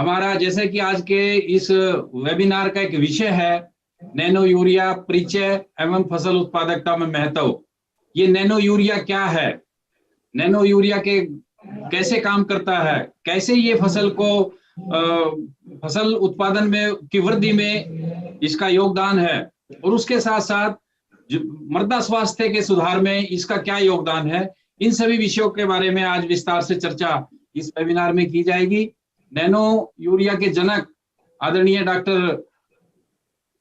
हमारा जैसे कि आज के इस वेबिनार का एक विषय है नैनो यूरिया परिचय एवं फसल उत्पादकता में महत्व। ये नैनो यूरिया क्या है, नैनो यूरिया के कैसे काम करता है, कैसे ये फसल को फसल उत्पादन में की वृद्धि में इसका योगदान है, और उसके साथ साथ मृदा स्वास्थ्य के सुधार में इसका क्या योगदान है। इन सभी विषयों के बारे में आज विस्तार से चर्चा इस वेबिनार में की जाएगी। नैनो यूरिया के जनक आदरणीय डॉक्टर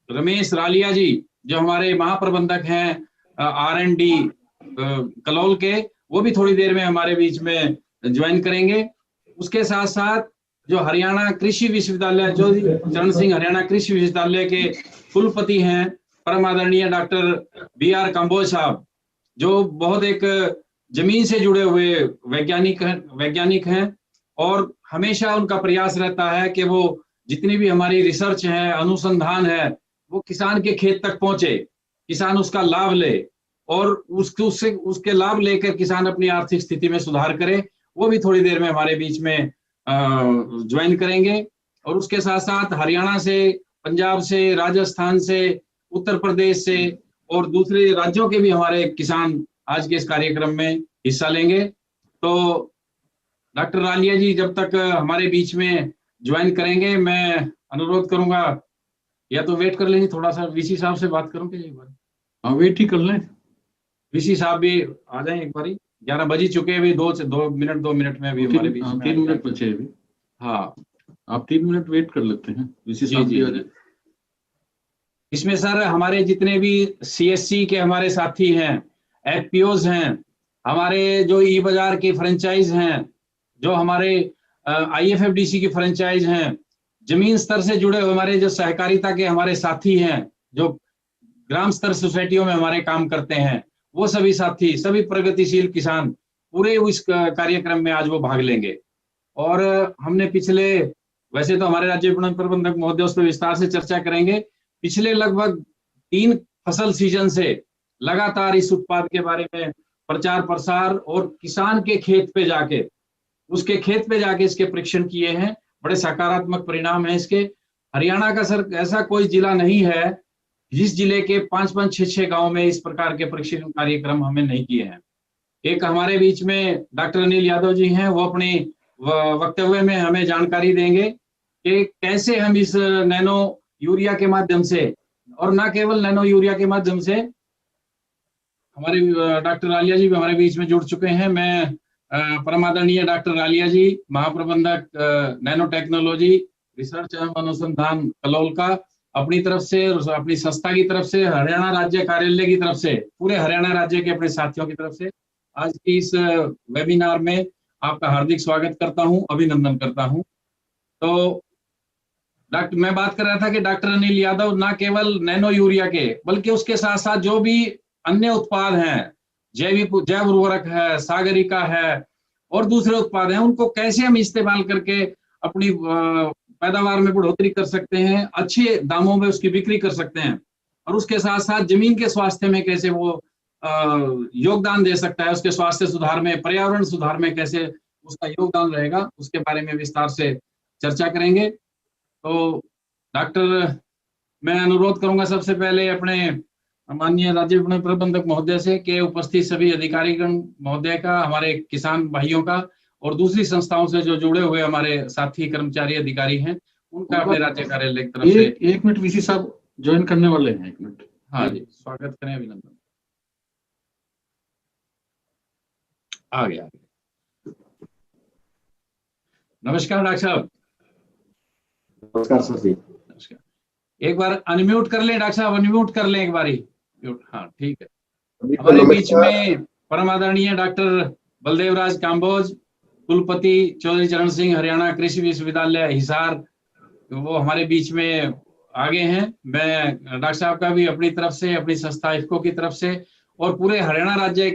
रमेश रालिया जी, जो हमारे महाप्रबंधक हैं R&D कलोल के, वो भी थोड़ी देर में हमारे बीच में ज्वाइन करेंगे। उसके साथ साथ जो हरियाणा कृषि विश्वविद्यालय, जो चरण सिंह हरियाणा कृषि विश्वविद्यालय के कुलपति हैं परम आदरणीय डॉक्टर BR कंबोज साहब, जो बहुत एक जमीन से जुड़े हुए वैज्ञानिक हैं, और हमेशा उनका प्रयास रहता है कि वो जितनी भी हमारी रिसर्च है, अनुसंधान है, वो किसान के खेत तक पहुंचे, किसान उसका लाभ ले, और उसके लाभ लेकर किसान अपनी आर्थिक स्थिति में सुधार करे। वो भी थोड़ी देर में हमारे बीच में ज्वाइन करेंगे। और उसके साथ साथ हरियाणा से, पंजाब से, राजस्थान से, उत्तर प्रदेश से और दूसरे राज्यों के भी हमारे किसान आज के इस कार्यक्रम में हिस्सा लेंगे। तो डॉक्टर रालिया जी जब तक हमारे बीच में ज्वाइन करेंगे, मैं अनुरोध करूंगा, या तो वेट कर लेंगे थोड़ा सा, VC साहब से बात करूं क्या एक बार? हाँ, वेट ही कर लें। VC साहब भी आ जाएं एक बारी। 11 बज ही चुके हैं अभी, 2 मिनट में अभी हमारे बीच में 3 मिनट बचे अभी। हाँ, आप 3 मिनट वेट कर लेते हैं, VC साहब भी आ जाए। इसमें सर हमारे जितने भी CSC के हमारे साथी हैं, FPOs हैं, हमारे जो ई बाजार की फ्रेंचाइज हैं, जो हमारे IFFDC की फ्रेंचाइज हैं, जमीन स्तर से जुड़े हुए हमारे जो सहकारिता के हमारे साथी हैं, जो ग्राम स्तर सोसाइटियों में हमारे काम करते हैं, वो सभी साथी, सभी प्रगतिशील किसान पूरे इस कार्यक्रम में आज वो भाग लेंगे। और हमने पिछले, वैसे तो हमारे राज्य विपणन प्रबंधक महोदय उस पर विस्तार से चर्चा करेंगे, पिछले लगभग 3 फसल सीजन से लगातार इस उत्पाद के बारे में प्रचार प्रसार और किसान के खेत पे जाके, उसके खेत पे जाके इसके परीक्षण किए हैं। बड़े सकारात्मक परिणाम है इसके। हरियाणा का सर ऐसा कोई जिला नहीं है जिस जिले के 5-5, 6-6 गांव में इस प्रकार के परीक्षण कार्यक्रम हमने नहीं किए हैं। एक हमारे बीच में डॉक्टर अनिल यादव जी हैं, वो अपनी वक्तव्य में हमें जानकारी देंगे कि कैसे हम इस नैनो यूरिया के माध्यम से, और ना केवल नैनो यूरिया के माध्यम से, हमारे डॉक्टर रालिया जी भी हमारे बीच में जुड़ चुके हैं। मैं परमादरणीय डॉक्टर रालिया जी, महाप्रबंधक नैनो टेक्नोलॉजी रिसर्च एवं अनुसंधान कलोल का, अपनी तरफ से, अपनी संस्था की तरफ से, हरियाणा राज्य कार्यालय की तरफ से, पूरे हरियाणा राज्य के अपने साथियों की तरफ से आज की इस वेबिनार में आपका हार्दिक स्वागत करता हूं, अभिनंदन करता हूं। तो मैं बात कर रहा था कि डॉक्टर अनिल यादव ना केवल नैनो यूरिया के, बल्कि उसके साथ साथ जो भी अन्य उत्पाद हैं, जैव उर्वरक है, सागरिका है और दूसरे उत्पाद हैं, उनको कैसे हम इस्तेमाल करके अपनी पैदावार में बढ़ोतरी कर सकते हैं, अच्छे दामों में उसकी बिक्री कर सकते हैं, और उसके साथ साथ जमीन के स्वास्थ्य में कैसे वो योगदान दे सकता है, उसके स्वास्थ्य सुधार में, पर्यावरण सुधार में कैसे उसका योगदान रहेगा, उसके बारे में विस्तार से चर्चा करेंगे। तो डॉक्टर, मैं अनुरोध करूंगा सबसे पहले अपने माननीय राज्य विपणन प्रबंधक महोदय से कि उपस्थित सभी अधिकारीगण महोदय का, हमारे किसान भाइयों का और दूसरी संस्थाओं से जो जुड़े हुए हमारे साथी कर्मचारी अधिकारी हैं, उनका अपने राज्य कार्यालय की तरफ से 1 मिनट VC साहब ज्वाइन करने वाले हैं। 1 मिनट। हाँ जी, स्वागत करें, अभिनंदन। आ गया। नमस्कार डॉक्टर साहब। नमस्कार सर जी। नमस्कार। एक बार अनम्यूट कर लें डॉक्टर साहब, अनम्यूट कर लें एक बारी। हाँ ठीक है। हमारे बीच में परम आदरणीय डॉक्टर बलदेवराज काम्बोज, कुलपति चौधरी चरण सिंह हरियाणा कृषि विश्वविद्यालय हिसार, वो हमारे बीच में आगे हैं। मैं डॉक्टर साहब का भी अपनी तरफ से, अपनी संस्था इफको की तरफ से और पूरे हरियाणा राज्य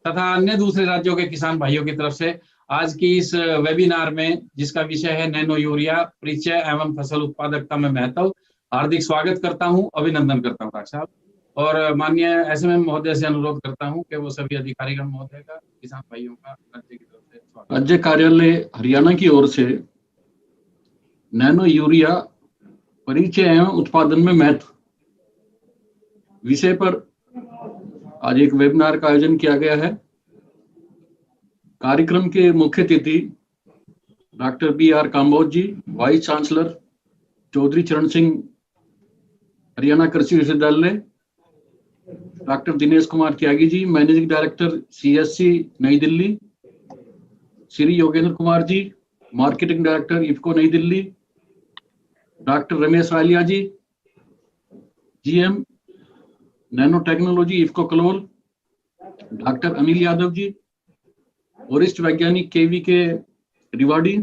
तथा अन्य दूसरे राज्यों के किसान भाइयों की तरफ से आज की इस वेबिनार में, जिसका विषय है नैनो यूरिया परिचय एवं फसल उत्पादकता में महत्व, हार्दिक स्वागत करता हूं, अभिनंदन करता हूं डॉक्टर साहब। और माननीय SMM महोदय से अनुरोध करता हूं कि वो सभी अधिकारीगण महोदय का, किसान भाइयों का राज्य की तरफ से स्वागत। राज्य कार्यालय हरियाणा की ओर से नैनो यूरिया परिचय एवं उत्पादन में महत्व विषय पर आज एक वेबिनार का आयोजन किया गया है। कार्यक्रम के मुख्य अतिथि doctor B.R. Kamboj ji, vice chancellor Chaudhary Charan Singh Haryana कृषि विश्वविद्यालय, doctor Dinesh Kumar Tyagi ji, managing director CSC New Delhi, Shri Yogendra Kumar ji, marketing director IFFCO New Delhi, doctor Ramesh Raliya ji, GM nano technology IFFCO Kalol, doctor Anil Yadav ji, वरिष्ठ वैज्ञानिक KVK रिवाड़ी,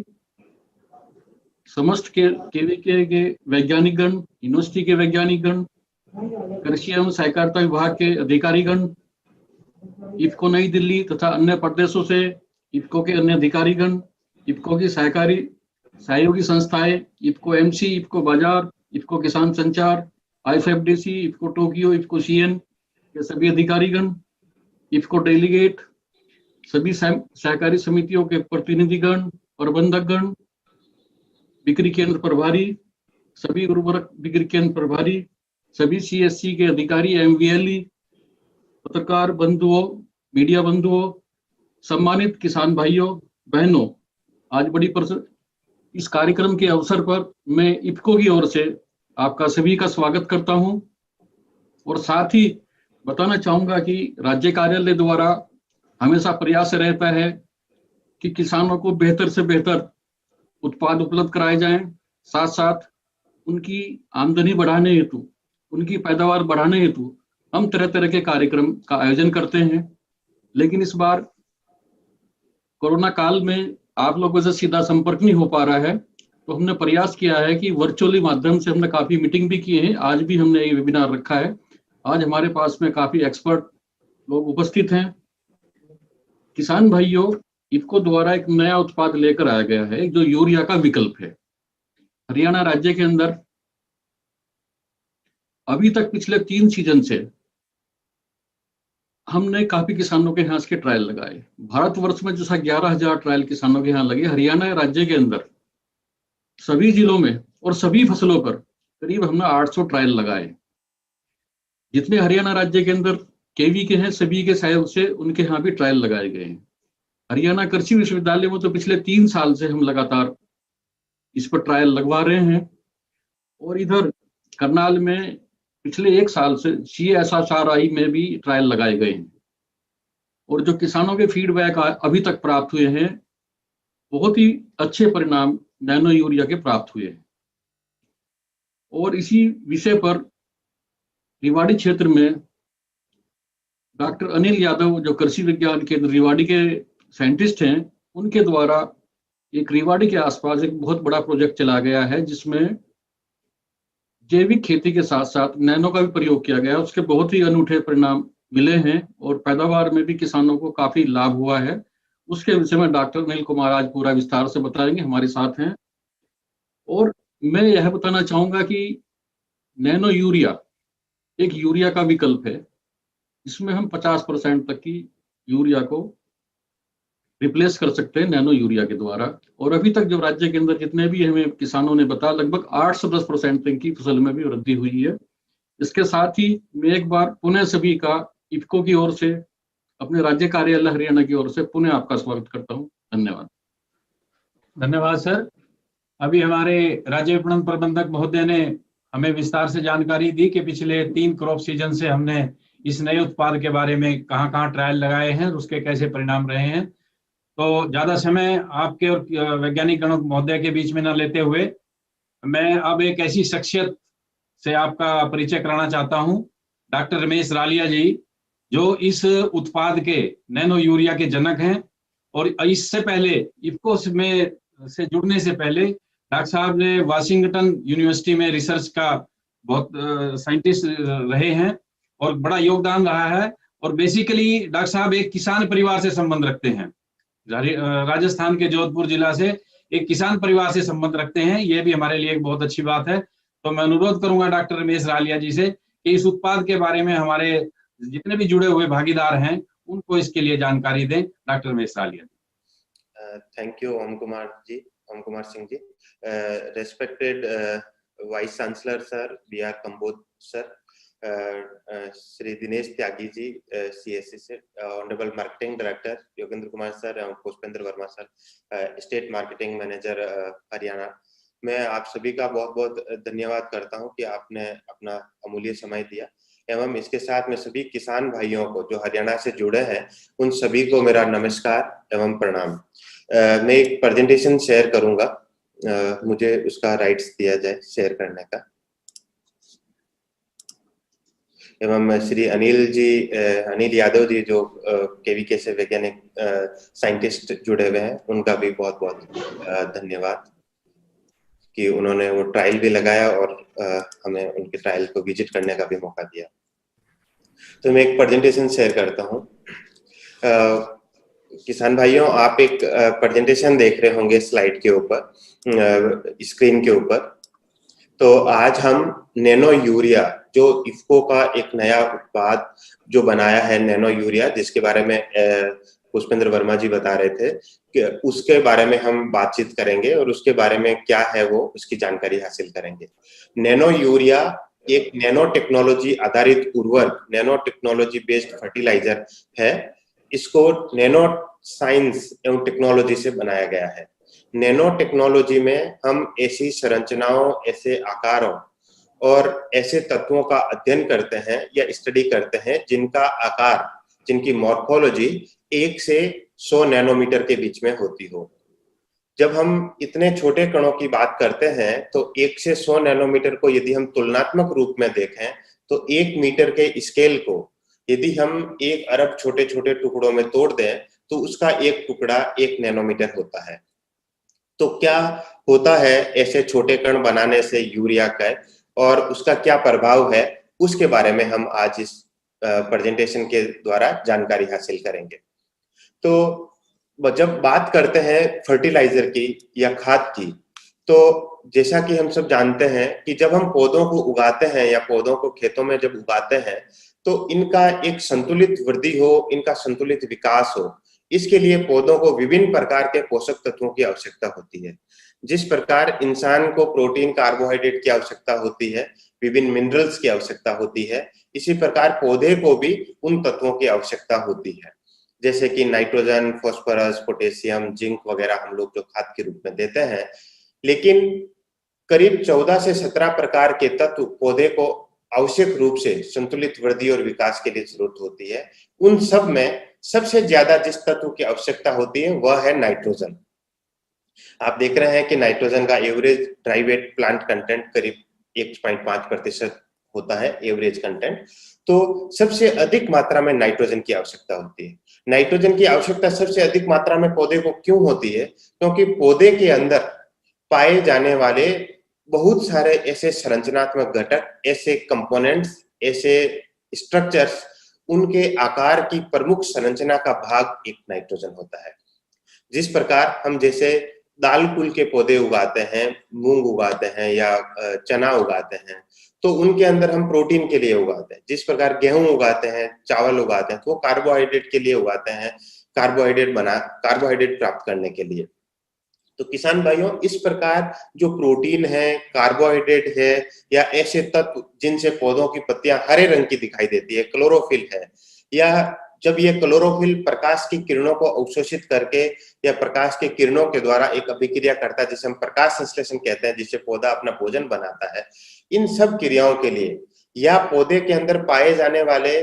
समस्त KVK के वैज्ञानिक गण, यूनिवर्सिटी के वैज्ञानिक गण, कृषि एवं सहकारिता विभाग के अधिकारीगण, इफको नई दिल्ली तथा अन्य प्रदेशों से इफको के अन्य अधिकारीगण, इफको की सहयोगी संस्थाएं, इफको MC, इफको बाजार, इफको किसान संचार, IFFDC, IFFCO Tokyo, IFFCO CN के सभी अधिकारीगण, इफको डेलीगेट, सभी सहकारी समितियों के प्रतिनिधिगण, प्रबंधकगण, बिक्री केंद्र प्रभारी, सभी उर्वरक बिक्री केंद्र प्रभारी, सभी CSC के अधिकारी, MVLE, पत्रकार बंधुओं, मीडिया बंधुओं, सम्मानित किसान भाइयों बहनों, आज इस कार्यक्रम के अवसर पर मैं इफको की ओर से आपका सभी का स्वागत करता हूं और साथ ही बताना चाहूंगा कि राज्य कार्यालय द्वारा हमेशा प्रयास रहता है कि किसानों को बेहतर से बेहतर उत्पाद उपलब्ध कराए जाएं, साथ साथ उनकी आमदनी बढ़ाने हेतु, उनकी पैदावार बढ़ाने हेतु हम तरह तरह के कार्यक्रम का आयोजन करते हैं। लेकिन इस बार कोरोना काल में आप लोगों से सीधा संपर्क नहीं हो पा रहा है, तो हमने प्रयास किया है कि वर्चुअली माध्यम से हमने काफी मीटिंग भी की है। आज भी हमने ये वेबिनार रखा है। आज हमारे पास में काफी एक्सपर्ट लोग उपस्थित हैं। किसान भाइयों, इफको द्वारा एक नया उत्पाद लेकर आया गया है जो यूरिया का विकल्प है। हरियाणा राज्य के अंदर अभी तक पिछले 3 सीजन से हमने काफी किसानों के यहाँ इसके ट्रायल लगाए। भारतवर्ष में जैसा 11,000 ट्रायल किसानों के यहाँ लगे, हरियाणा राज्य के अंदर सभी जिलों में और सभी फसलों पर करीब हमने 800 ट्रायल लगाए। जितने हरियाणा राज्य के अंदर KVK हैं, सभी के सहयोग से उनके यहाँ भी ट्रायल लगाए गए हैं। हरियाणा कृषि विश्वविद्यालय में तो पिछले 3 साल से हम लगातार इस पर ट्रायल लगवा रहे हैं और इधर करनाल में पिछले 1 साल से CSRI में भी ट्रायल लगाए गए हैं और जो किसानों के फीडबैक अभी तक प्राप्त हुए हैं, बहुत ही अच्छे परिणाम नैनो यूरिया के प्राप्त हुए हैं। और इसी विषय पर रिवाड़ी क्षेत्र में डॉक्टर अनिल यादव, जो कृषि विज्ञान केंद्र रिवाड़ी के साइंटिस्ट हैं, उनके द्वारा एक रिवाड़ी के आसपास एक बहुत बड़ा प्रोजेक्ट चला गया है जिसमें जैविक खेती के साथ साथ नैनो का भी प्रयोग किया गया। उसके बहुत ही अनूठे परिणाम मिले हैं और पैदावार में भी किसानों को काफी लाभ हुआ है। उसके विषय में डॉक्टर अनिल कुमार आज पूरा विस्तार से बताएंगे, हमारे साथ हैं। और मैं यह बताना चाहूंगा कि नैनो यूरिया एक यूरिया का विकल्प है। इसमें हम 50% तक की यूरिया को रिप्लेस कर सकते हैं नैनो यूरिया के द्वारा। और अभी तक जो राज्य के अंदर जितने भी हमें किसानों ने बताया, लगभग 8 से 10% तक की फसल में भी वृद्धि हुई है। इसके साथ ही मैं एक बार पुनः सभी का इफको की ओर से, अपने राज्य कार्यालय हरियाणा की ओर से पुनः आपका स्वागत करता हूं। धन्यवाद। धन्यवाद सर। अभी हमारे राज्य विपणन प्रबंधक महोदय ने हमें विस्तार से जानकारी दी कि पिछले 3 क्रॉप सीजन से हमने इस नए उत्पाद के बारे में कहाँ ट्रायल लगाए हैं और उसके कैसे परिणाम रहे हैं। तो ज्यादा समय आपके और वैज्ञानिक गणों महोदय के बीच में न लेते हुए मैं अब एक ऐसी शख्सियत से आपका परिचय कराना चाहता हूं, डॉक्टर रमेश रालिया जी, जो इस उत्पाद के नैनो यूरिया के जनक हैं। और इससे पहले इफको में से जुड़ने से पहले डॉक्टर साहब ने वाशिंगटन यूनिवर्सिटी में रिसर्च का बहुत साइंटिस्ट रहे हैं और बड़ा योगदान रहा है। और बेसिकली डॉक्टर साहब एक किसान परिवार से संबंध रखते हैं, राजस्थान के जोधपुर जिला से एक किसान परिवार से संबंध रखते हैं। ये भी हमारे लिए एक बहुत अच्छी बात है। तो मैं अनुरोध करूंगा डॉक्टर रमेश रालिया जी से कि इस उत्पाद के बारे में हमारे जितने भी जुड़े हुए भागीदार हैं उनको इसके लिए जानकारी दें। Doctor Ramesh Raliya ji. Thank you Om Kumar ji. Om Kumar Singh ji, respected Vice Chancellor Sir, B.R. Kambod Sir, Shri Dinesh Tyagi ji, CSC से, Honorable Marketing Director Yogendra Kumar sir एवं Pushpendra Verma sir, state marketing manager Haryana, मैं आप सभी का बहुत बहुत धन्यवाद करता हूं कि आपने अपना अमूल्य समय दिया। एवं इसके साथ में सभी किसान भाइयों को जो हरियाणा से जुड़े हैं उन सभी को मेरा नमस्कार एवं प्रणाम। मैं एक प्रेजेंटेशन शेयर करूंगा, मुझे उसका राइट्स दिया जाए शेयर करने का। एवं श्री अनिल यादव जी जो केवीके से वैज्ञानिक साइंटिस्ट जुड़े हुए हैं, उनका भी बहुत बहुत धन्यवाद कि उन्होंने वो ट्रायल भी लगाया और हमें उनके ट्रायल को विजिट करने का भी मौका दिया। तो मैं एक प्रेजेंटेशन शेयर करता हूँ। किसान भाइयों, आप एक प्रेजेंटेशन देख रहे होंगे स्लाइड के ऊपर, स्क्रीन के ऊपर। तो आज हम नैनो यूरिया, जो इफ्को का एक नया उत्पाद जो बनाया है नैनो यूरिया, जिसके बारे में पुष्पेंद्र वर्मा जी बता रहे थे, कि उसके बारे में हम बातचीत करेंगे और उसके बारे में क्या है वो उसकी जानकारी हासिल करेंगे। नैनो यूरिया एक नैनो टेक्नोलॉजी आधारित उर्वरक, नैनो टेक्नोलॉजी बेस्ड फर्टिलाइजर है। इसको नैनो साइंस एवं टेक्नोलॉजी से बनाया गया है। नैनो टेक्नोलॉजी में हम ऐसी संरचनाओं, ऐसे आकारों और ऐसे तत्वों का अध्ययन करते हैं या स्टडी करते हैं जिनका आकार, जिनकी मॉर्फोलॉजी 1 से 100 नैनोमीटर के बीच में होती हो। जब हम इतने छोटे कणों की बात करते हैं तो 1 से 100 नैनोमीटर को यदि हम तुलनात्मक रूप में देखें तो 1 मीटर के स्केल को यदि हम 1 अरब छोटे छोटे टुकड़ों में तोड़ दें तो उसका एक टुकड़ा 1 नैनोमीटर होता है। तो क्या होता है ऐसे छोटे कण बनाने से यूरिया का, और उसका क्या प्रभाव है, उसके बारे में हम आज इस प्रेजेंटेशन के द्वारा जानकारी हासिल करेंगे। तो जब बात करते हैं फर्टिलाइजर की या खाद की, तो जैसा कि हम सब जानते हैं कि जब हम पौधों को उगाते हैं या पौधों को खेतों में जब उगाते हैं तो इनका एक संतुलित वृद्धि हो, इनका संतुलित विकास हो, इसके लिए पौधों को विभिन्न प्रकार के पोषक तत्वों की आवश्यकता होती है। जिस प्रकार इंसान को प्रोटीन, कार्बोहाइड्रेट की आवश्यकता होती है, विभिन्न मिनरल्स की आवश्यकता होती है, इसी प्रकार पौधे को भी उन तत्वों की आवश्यकता होती है, जैसे कि नाइट्रोजन, फास्फोरस, पोटेशियम, जिंक वगैरह हम लोग जो खाद के रूप में देते हैं। लेकिन करीब 14 से 17 प्रकार के तत्व पौधे को आवश्यक रूप से संतुलित वृद्धि और विकास के लिए जरूरत होती है। उन सब में सबसे ज्यादा जिस तत्व की आवश्यकता होती है वह है नाइट्रोजन। आप देख रहे हैं कि नाइट्रोजन का average dry weight plant content करीब 1.5% होता है, एवरेज कंटेंट। तो सबसे अधिक मात्रा में नाइट्रोजन की आवश्यकता होती है। नाइट्रोजन की आवश्यकता सबसे अधिक मात्रा में पौधे को क्यों होती है? क्योंकि पौधे के अंदर पाए जाने वाले बहुत सारे ऐसे संरचनात्मक घटक, ऐसे कंपोनेंट्स, ऐसे स्ट्रक्चर्स, उनके आकार की प्रमुख संरचना का भाग एक नाइट्रोजन होता है। जिस प्रकार हम जैसे दाल कुल के पौधे उगाते हैं, मूंग उगाते हैं या चना उगाते हैं, तो उनके अंदर हम प्रोटीन के लिए उगाते हैं। जिस प्रकार गेहूं उगाते हैं, चावल उगाते हैं, तो वो कार्बोहाइड्रेट के लिए उगाते हैं, कार्बोहाइड्रेट प्राप्त करने के लिए। तो किसान भाइयों, इस प्रकार जो प्रोटीन है, कार्बोहाइड्रेट है या ऐसे तत्व जिनसे पौधों की पत्तियां हरे रंग की दिखाई देती है, क्लोरोफिल है, या जब ये क्लोरोफिल प्रकाश की किरणों को अवशोषित करके या प्रकाश के किरणों के द्वारा एक अभिक्रिया करता है जिसे हम प्रकाश संश्लेषण कहते हैं, जिससे पौधा अपना भोजन बनाता है, इन सब क्रियाओं के लिए या पौधे के अंदर पाए जाने वाले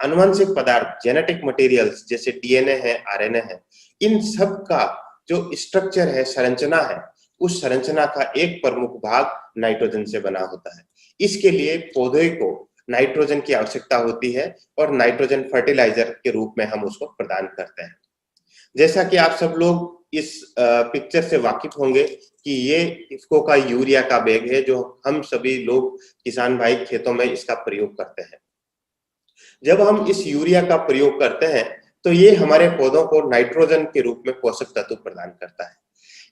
आनुवंशिक पदार्थ, जेनेटिक मटेरियल्स जैसे डीएनए है, आरएनए है, इन सब का जो स्ट्रक्चर है, संरचना है, उस संरचना का एक प्रमुख भाग नाइट्रोजन से बना होता है। इसके लिए पौधे को नाइट्रोजन की आवश्यकता होती है और नाइट्रोजन फर्टिलाइजर के रूप में हम उसको प्रदान करते हैं। जैसा कि आप सब लोग इस पिक्चर से वाकिफ होंगे कि ये इफ्को का यूरिया का बैग है जो हम सभी लोग किसान भाई खेतों में इसका प्रयोग करते हैं। जब हम इस यूरिया का प्रयोग करते हैं तो ये हमारे पौधों को नाइट्रोजन के रूप में पोषक तत्व प्रदान करता है।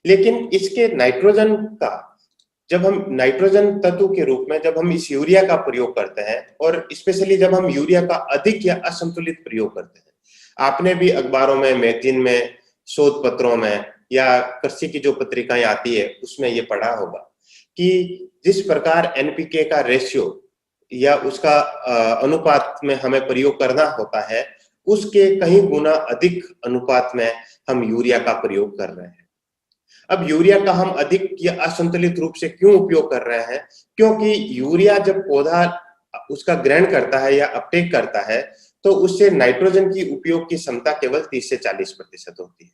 लेकिन इसके नाइट्रोजन का, जब हम नाइट्रोजन तत्व के रूप में जब हम इस यूरिया का प्रयोग करते हैं, और स्पेशली जब हम यूरिया का अधिक या असंतुलित प्रयोग करते हैं, आपने भी अखबारों में, मैगजीन में, शोध पत्रों में या कृषि की जो पत्रिकाएं आती है उसमें ये पढ़ा होगा कि जिस प्रकार एनपीके का रेशियो या उसका अनुपात में हमें प्रयोग करना होता है, उसके कहीं गुना अधिक अनुपात में हम यूरिया का प्रयोग कर रहे हैं। अब यूरिया का हम अधिक या असंतुलित रूप से क्यों उपयोग कर रहे हैं? क्योंकि यूरिया जब पौधा उसका ग्रहण करता है या अपटेक करता है, तो उससे नाइट्रोजन की उपयोग की क्षमता केवल 30 से 40% होती है।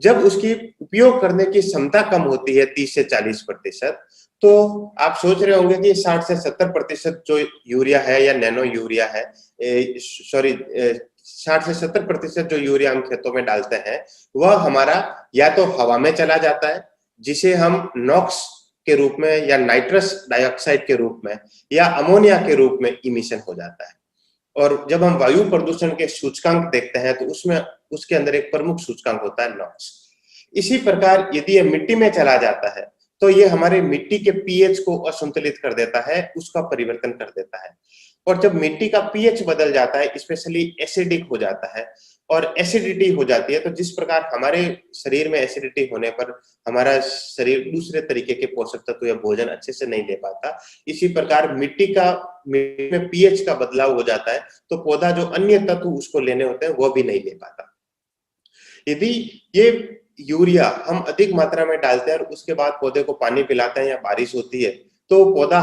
जब उसकी उपयोग करने की क्षमता कम होती है 30 से 40%, तो आप सोच रहे होंगे कि 60 से 70% जो यूरिया है या नैनो यूरिया है, 60 से 70% जो यूरिया हम खेतों में डालते हैं, वह हमारा या तो हवा में चला जाता है, जिसे हम नॉक्स के रूप में या नाइट्रस डाइऑक्साइड के रूप में या अमोनिया के रूप में इमिशन हो जाता है। और जब हम वायु प्रदूषण के सूचकांक देखते हैं तो उसमें उसके अंदर एक प्रमुख सूचकांक होता है नॉक्स। इसी प्रकार यदि ये मिट्टी में चला जाता है तो ये हमारे मिट्टी के पीएच को असंतुलित कर देता है, उसका परिवर्तन कर देता है। और जब मिट्टी का पीएच बदल जाता है, स्पेशली एसिडिक हो जाता है और एसिडिटी हो जाती है, तो जिस प्रकार हमारे शरीर में एसिडिटी होने पर हमारा शरीर दूसरे तरीके के पोषक तत्व या भोजन अच्छे से नहीं ले पाता, इसी प्रकार मिट्टी में पीएच का बदलाव हो जाता है, तो पौधा जो अन्य तत्व उसको लेने होते हैं वो भी नहीं ले पाता। यदि ये यूरिया हम अधिक मात्रा में डालते हैं और उसके बाद पौधे को पानी पिलाते हैं या बारिश होती है, तो पौधा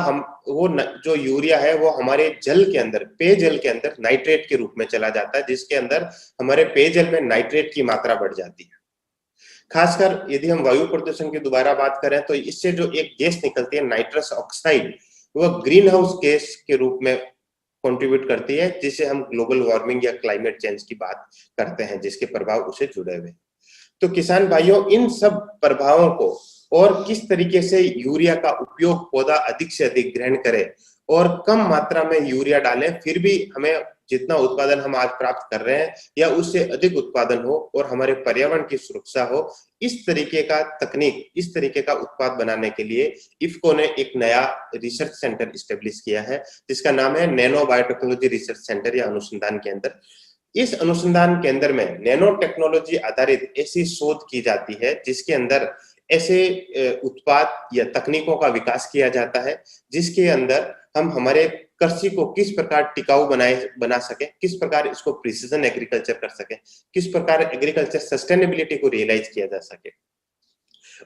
जो यूरिया है वो हमारे जल के अंदर, पेयजल के अंदर नाइट्रेट के रूप में चला जाता है, जिसके अंदर हमारे पेयजल में नाइट्रेट की मात्रा बढ़ जाती है। खासकर यदि हम वायु प्रदूषण की दोबारा बात करें तो इससे जो एक गैस निकलती है नाइट्रस ऑक्साइड, वह ग्रीन हाउस गैस के रूप में कंट्रीब्यूट करती है, जिसे हम ग्लोबल वार्मिंग या क्लाइमेट चेंज की बात करते हैं, जिसके प्रभाव उसे जुड़े हुए। तो किसान भाइयों, इन सब प्रभावों को और किस तरीके से यूरिया का उपयोग पौधा अधिक से अधिक ग्रहण करे और कम मात्रा में यूरिया डालें, फिर भी हमें जितना उत्पादन हम आज प्राप्त कर रहे हैं या उससे अधिक उत्पादन हो और हमारे पर्यावरण की सुरक्षा हो, इस तरीके का तकनीक, इस तरीके का उत्पाद बनाने के लिए इफ्को ने एक नया रिसर्च सेंटर स्टेब्लिश किया है, जिसका नाम है नैनो बायोटेक्नोलॉजी रिसर्च सेंटर या अनुसंधान केंद्र। इस अनुसंधान केंद्र में नैनो टेक्नोलॉजी आधारित ऐसी शोध की जाती है जिसके अंदर ऐसे उत्पाद या तकनीकों का विकास किया जाता है, जिसके अंदर हम हमारे कृषि को किस प्रकार टिकाऊ बना सके, किस प्रकार इसको प्रिसीजन एग्रीकल्चर कर सके, किस प्रकार एग्रीकल्चर सस्टेनेबिलिटी को रियलाइज किया जा सके।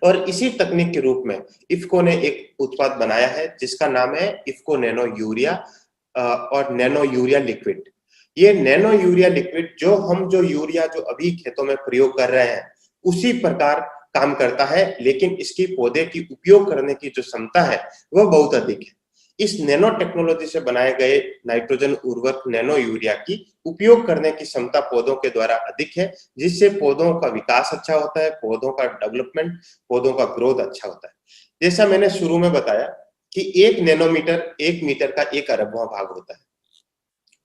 और इसी तकनीक के रूप में इफ्को ने एक उत्पाद बनाया है जिसका नाम है इफ्को नैनो यूरिया और नैनो यूरिया लिक्विड। ये नैनो यूरिया लिक्विड जो यूरिया जो अभी खेतों में प्रयोग कर रहे हैं उसी प्रकार काम करता है, लेकिन इसकी पौधे की उपयोग करने की जो क्षमता है वह बहुत अधिक है। इस नैनो टेक्नोलॉजी से बनाए गए नाइट्रोजन उर्वरक नैनो यूरिया की उपयोग करने की क्षमता पौधों के द्वारा अधिक है, जिससे पौधों का विकास अच्छा होता है, पौधों का डेवलपमेंट, पौधों का ग्रोथ अच्छा होता है। जैसा मैंने शुरू में बताया कि 1 नैनोमीटर 1 मीटर का 1 अरबवां भाग होता है।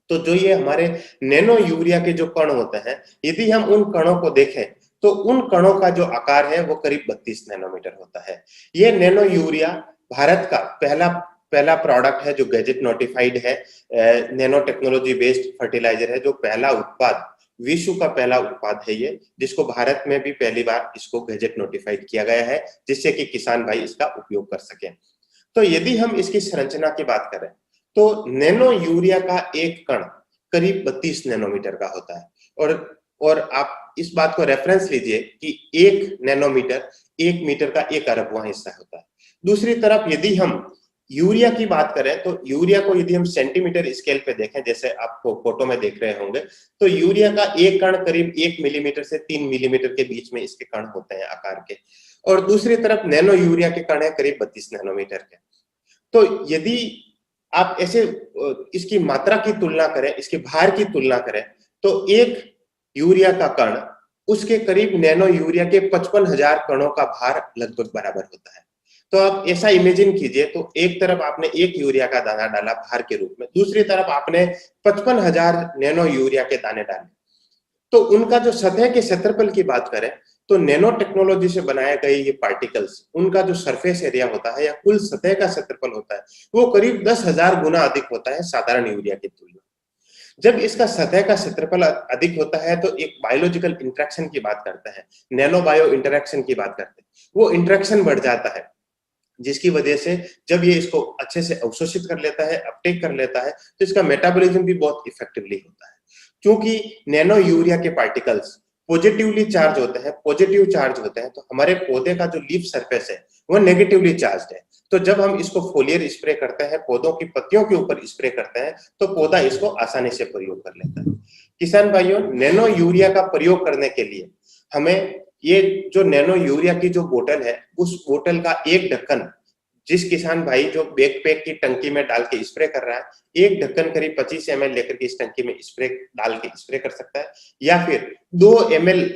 तो जो ये हमारे नैनो यूरिया के जो कण होते हैं, यदि हम उन कणों को देखें तो उन कणों का जो आकार है वो करीब 32 नैनोमीटर होता है। ये नैनो यूरिया भारत का पहला प्रोडक्ट है जो गैजेट नोटिफाइड है, नैनो टेक्नोलॉजी बेस्ड फर्टिलाइजर है, जो पहला उत्पाद, विश्व का पहला उत्पाद है ये, जिसको भारत में भी पहली बार इसको गैजेट नोटिफाइड किया गया है, जिससे कि किसान भाई इसका उपयोग कर सकें। तो यदि हम इसकी संरचना की बात करें तो नैनो यूरिया का एक कण करीब 32 नैनोमीटर का होता है। और आप इस बात को रेफरेंस लीजिए कि 1 नैनोमीटर 1 मीटर का 1 अरबवां हिस्सा होता है। दूसरी तरफ यदि हम यूरिया की बात करें तो यूरिया को यदि हम सेंटीमीटर स्केल पे देखें, जैसे आपको फोटो में देख रहे होंगे, तो यूरिया का एक कण करीब 1 मिलीमीटर से 3 मिलीमीटर के बीच में इसके कण होते हैं आकार के, और दूसरी तरफ नैनो यूरिया के कण है करीब 32 नैनोमीटर के। तो यदि आप ऐसे इसकी मात्रा की तुलना करें, इसके भार की तुलना करें, तो एक यूरिया का कण उसके करीब नैनो यूरिया के 55,000 कणों का भार लगभग बराबर होता है। तो आप ऐसा इमेजिन कीजिए, तो एक तरफ आपने 1 यूरिया का दाना डाला भार के रूप में, दूसरी तरफ आपने 55,000 नैनो यूरिया के दाने डाले, तो उनका जो सतह के क्षेत्रफल की बात करें तो नैनो टेक्नोलॉजी से बनाए गए ये पार्टिकल्स, उनका जो सरफेस एरिया होता है या कुल सतह का क्षेत्रफल होता है वो करीब 10,000 गुना अधिक होता है साधारण यूरिया की तुलना। जब इसका सतह का क्षेत्रफल अधिक होता है तो एक बायोलॉजिकल इंटरेक्शन की बात करते हैं, नैनो बायो इंटरेक्शन की बात करते हैं, वो इंटरेक्शन बढ़ जाता है, जिसकी वजह से जब ये इसको अच्छे से अवशोषित कर लेता है, अपटेक कर लेता है, तो इसका मेटाबॉलिज्म भी बहुत इफेक्टिवली होता है। क्योंकि नैनो यूरिया के पार्टिकल्स पॉजिटिवली चार्ज होते हैं, पॉजिटिव चार्ज होते हैं, तो हमारे पौधे का जो लीफ सरफेस है वो नेगेटिवली चार्ज है। तो जब हम इसको फोलियर स्प्रे करते हैं, पौधों की पत्तियों के ऊपर स्प्रे करते हैं, तो पौधा इसको आसानी से प्रयोग कर लेता है। किसान भाइयों, नैनो यूरिया का प्रयोग करने के लिए हमें ये जो नैनो यूरिया की जो बोतल है, उस बोतल का एक ढक्कन, जिस किसान भाई जो बैकपैक की टंकी में डाल के स्प्रे कर रहा है, एक ढक्कन करीब 25 ml लेकर के इस टंकी में स्प्रे डाल के स्प्रे कर सकता है, या फिर 2 ml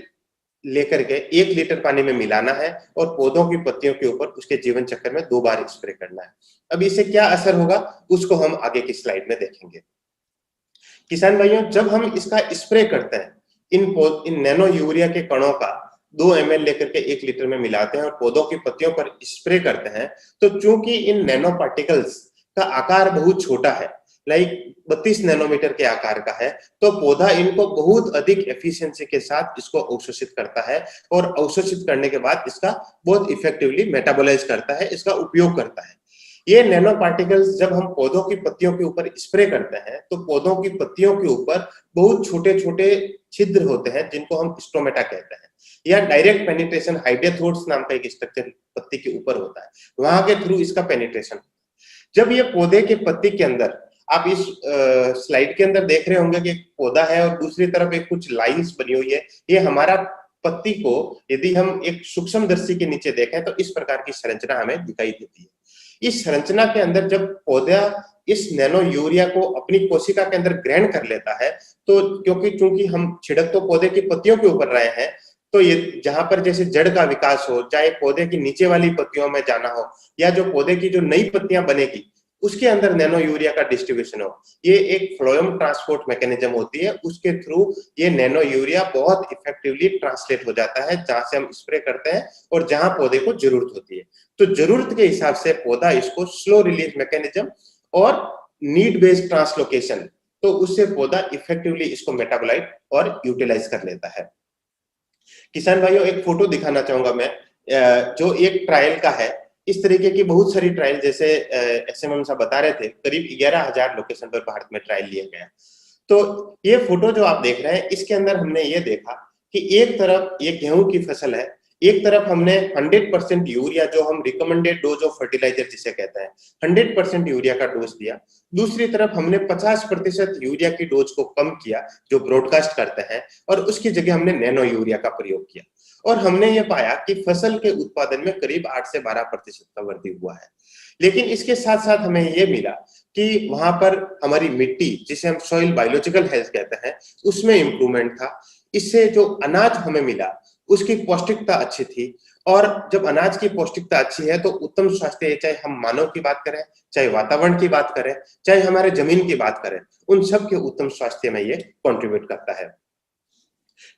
लेकर के 1 लीटर पानी में मिलाना है और पौधों की पत्तियों के ऊपर उसके जीवन चक्र में 2 बार स्प्रे करना है। अब इससे क्या असर होगा उसको हम आगे की स्लाइड में देखेंगे। किसान भाइयों, जब हम इसका स्प्रे करते हैं, इन नैनो यूरिया के कणों का 2 ml लेकर के 1 लीटर में मिलाते हैं और पौधों की पत्तियों पर स्प्रे करते हैं, तो चूंकि इन नैनो पार्टिकल्स का आकार बहुत छोटा है, लाइक 32 नैनोमीटर के आकार का है, तो पौधा इनको बहुत अधिक एफिशिएंसी के साथ इसको अवशोषित करता है और अवशोषित करने के बाद इसका बहुत इफेक्टिवली मेटाबोलाइज करता है, इसका उपयोग करता है। ये नैनो पार्टिकल्स जब हम पौधों की पत्तियों के ऊपर स्प्रे करते हैं, तो पौधों की पत्तियों के ऊपर बहुत छोटे छोटे छिद्र होते हैं, जिनको हम स्टोमेटा कहते हैं, या डायरेक्ट पेनिट्रेशन हाइडेथोड्स नाम का एक स्ट्रक्चर पत्ती के ऊपर होता है, वहां के थ्रू इसका पेनिट्रेशन। जब ये पौधे के पत्ती के अंदर, आप इस स्लाइड के अंदर देख रहे होंगे कि एक पौधा है और दूसरी तरफ एक कुछ लाइंस बनी हुई है, ये हमारा पत्ती को यदि हम एक सूक्ष्मदर्शी के नीचे देखें तो इस प्रकार की संरचना हमें दिखाई देती है। इस संरचना के अंदर जब पौधा इस नैनो यूरिया को अपनी कोशिका के अंदर ग्रहण कर लेता है, तो चूंकि हम छिड़क तो पौधे की पत्तियों के ऊपर रहे हैं, तो ये जहां पर जैसे जड़ का विकास हो, चाहे पौधे की नीचे वाली पत्तियों में जाना हो, या जो पौधे की जो नई पत्तियां बनेगी उसके अंदर नैनो यूरिया का डिस्ट्रीब्यूशन हो, ये एक फ्लोएम ट्रांसपोर्ट मैकेनिज्म होती है, उसके थ्रू ये नैनो यूरिया बहुत इफेक्टिवली ट्रांसलेट हो जाता है जहां से हम स्प्रे करते हैं और जहां पौधे को जरूरत होती है। तो जरूरत के हिसाब से पौधा इसको स्लो रिलीज मैकेनिज्म और नीड बेस्ड ट्रांसलोकेशन, तो उससे पौधा इफेक्टिवली इसको मेटाबोलाइट और यूटिलाइज कर लेता है। किसान भाइयों, एक फोटो दिखाना चाहूंगा मैं, जो एक ट्रायल का है। इस तरीके की बहुत सारी ट्रायल, जैसे एसएमएम साहब बता रहे थे, करीब 11,000 लोकेशन पर भारत में ट्रायल लिया गया। तो ये फोटो जो आप देख रहे हैं, इसके अंदर हमने ये देखा कि एक तरफ ये गेहूं की फसल है, एक तरफ हमने 100% यूरिया, जो हम रिकमेंडेड डोज ऑफ फर्टिलाइजर जिसे कहते हैं, 100% यूरिया का डोज दिया। दूसरी तरफ हमने 50% यूरिया की डोज को कम किया जो ब्रॉडकास्ट करते हैं, और उसकी जगह हमने नैनो यूरिया का प्रयोग किया, और हमने ये पाया कि फसल के उत्पादन में करीब 8 से 12% का वृद्धि हुआ है। लेकिन इसके साथ साथ हमें ये मिला कि वहां पर हमारी मिट्टी, जिसे हम सॉइल बायोलॉजिकल हेल्थ कहते हैं, उसमें इंप्रूवमेंट था। इससे जो अनाज हमें मिला उसकी पौष्टिकता अच्छी थी, और जब अनाज की पौष्टिकता अच्छी है तो उत्तम स्वास्थ्य, चाहे हम मानव की बात करें, चाहे वातावरण की बात करें, चाहे हमारे जमीन की बात करें, उन सब के उत्तम स्वास्थ्य में ये कंट्रीब्यूट करता है।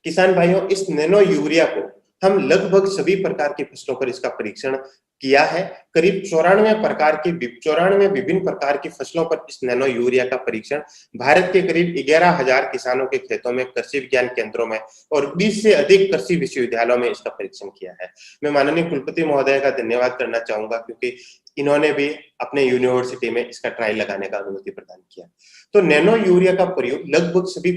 किसान भाइयों, इस नैनो यूरिया को हम लगभग सभी प्रकार की फसलों पर इसका परीक्षण किया है। करीब 94 विभिन्न प्रकार की फसलों पर इस नैनो यूरिया का परीक्षण भारत के करीब 11,000 किसानों के खेतों में, कृषि विज्ञान केंद्रों में और 20 से अधिक कृषि विश्वविद्यालयों में इसका परीक्षण किया है। मैं माननीय कुलपति महोदय का धन्यवाद करना चाहूंगा, क्योंकि इन्होंने भी अपने यूनिवर्सिटी में इसका ट्रायल लगाने का अनुमति प्रदान किया। तो नैनो यूरिया का प्रयोग लगभग सभी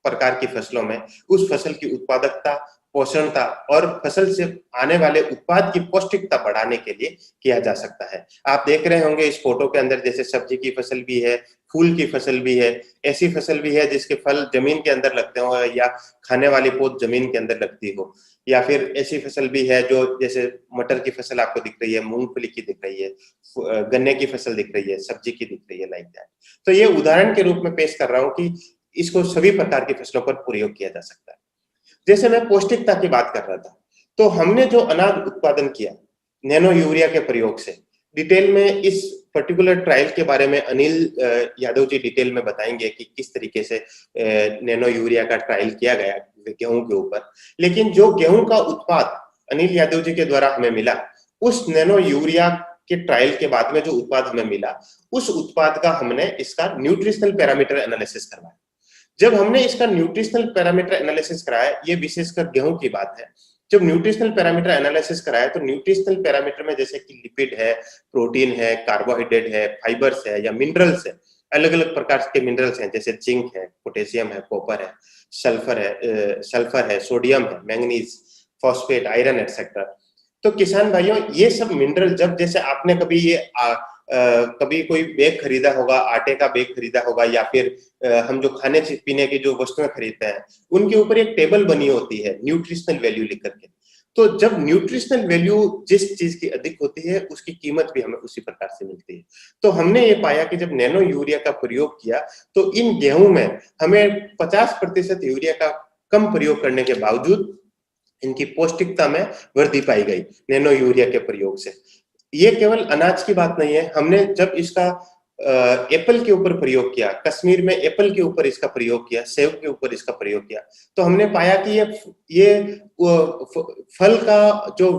प्रकार की फसलों में उस फसल की उत्पादकता, पोषणता और फसल से आने वाले उत्पाद की पौष्टिकता बढ़ाने के लिए किया जा सकता है। आप देख रहे होंगे इस फोटो के अंदर, जैसे सब्जी की फसल भी है, फूल की फसल भी है, ऐसी फसल भी है जिसके फल जमीन के अंदर लगते हो या खाने वाली पौध जमीन के अंदर लगती हो, या फिर ऐसी फसल भी है जो जैसे मटर की फसल आपको दिख रही है, मूंगफली की दिख रही है, गन्ने की फसल दिख रही है, सब्जी की दिख रही है, लाइक दैट। तो ये उदाहरण के रूप में पेश कर रहा हूँ कि इसको सभी प्रकार की फसलों पर प्रयोग किया जा सकता है। जैसे मैं पौष्टिकता की बात कर रहा था, तो हमने जो अनाज उत्पादन किया नैनो यूरिया के प्रयोग से, डिटेल में इस पर्टिकुलर ट्रायल के बारे में अनिल यादव जी डिटेल में बताएंगे कि किस तरीके से नैनो यूरिया का ट्रायल किया गया गेहूं के ऊपर। लेकिन जो गेहूं का उत्पाद अनिल यादव जी के द्वारा हमें मिला, उस नैनो यूरिया के ट्रायल के बाद में जो उत्पाद हमें मिला, उस उत्पाद का हमने इसका न्यूट्रिशनल पैरामीटर एनालिसिस करवाया। जब हमने इसका न्यूट्रिशनल पैरामीटर एनालिसिस कराया, ये विशेषकर गेहूं की बात है, जब न्यूट्रिशनल पैरामीटर एनालिसिस कराया तो न्यूट्रिशनल पैरामीटर में जैसे कि लिपिड है, प्रोटीन है, कार्बोहाइड्रेट है, फाइबर्स है या मिनरल्स है, अलग अलग प्रकार के मिनरल्स हैं जैसे जिंक है, पोटेशियम है, कॉपर है, सल्फर है, सोडियम है, मैंगनीज, फॉस्फेट, आयरन एक्सेट्रा। तो किसान भाइयों, ये सब मिनरल, जब जैसे आपने कभी कभी कोई बैग खरीदा होगा, आटे का बैग खरीदा होगा, या फिर हम जो खाने पीने की जो वस्तुएं खरीदते हैं उनके ऊपर एक टेबल बनी होती है न्यूट्रिशनल वैल्यू लिख करके। तो जब न्यूट्रिशनल वैल्यू जिस चीज की अधिक होती है उसकी कीमत भी हमें उसी प्रकार से मिलती है। तो हमने ये पाया कि जब नैनो यूरिया का प्रयोग किया तो इन गेहूं में हमें 50% यूरिया का कम प्रयोग करने के बावजूद इनकी पौष्टिकता में वृद्धि पाई गई नैनो यूरिया के प्रयोग से। ये केवल अनाज की बात नहीं है, हमने जब इसका एप्पल के ऊपर प्रयोग किया, कश्मीर में एप्पल के ऊपर इसका प्रयोग किया, सेब के ऊपर इसका प्रयोग किया, तो हमने पाया कि ये फल का जो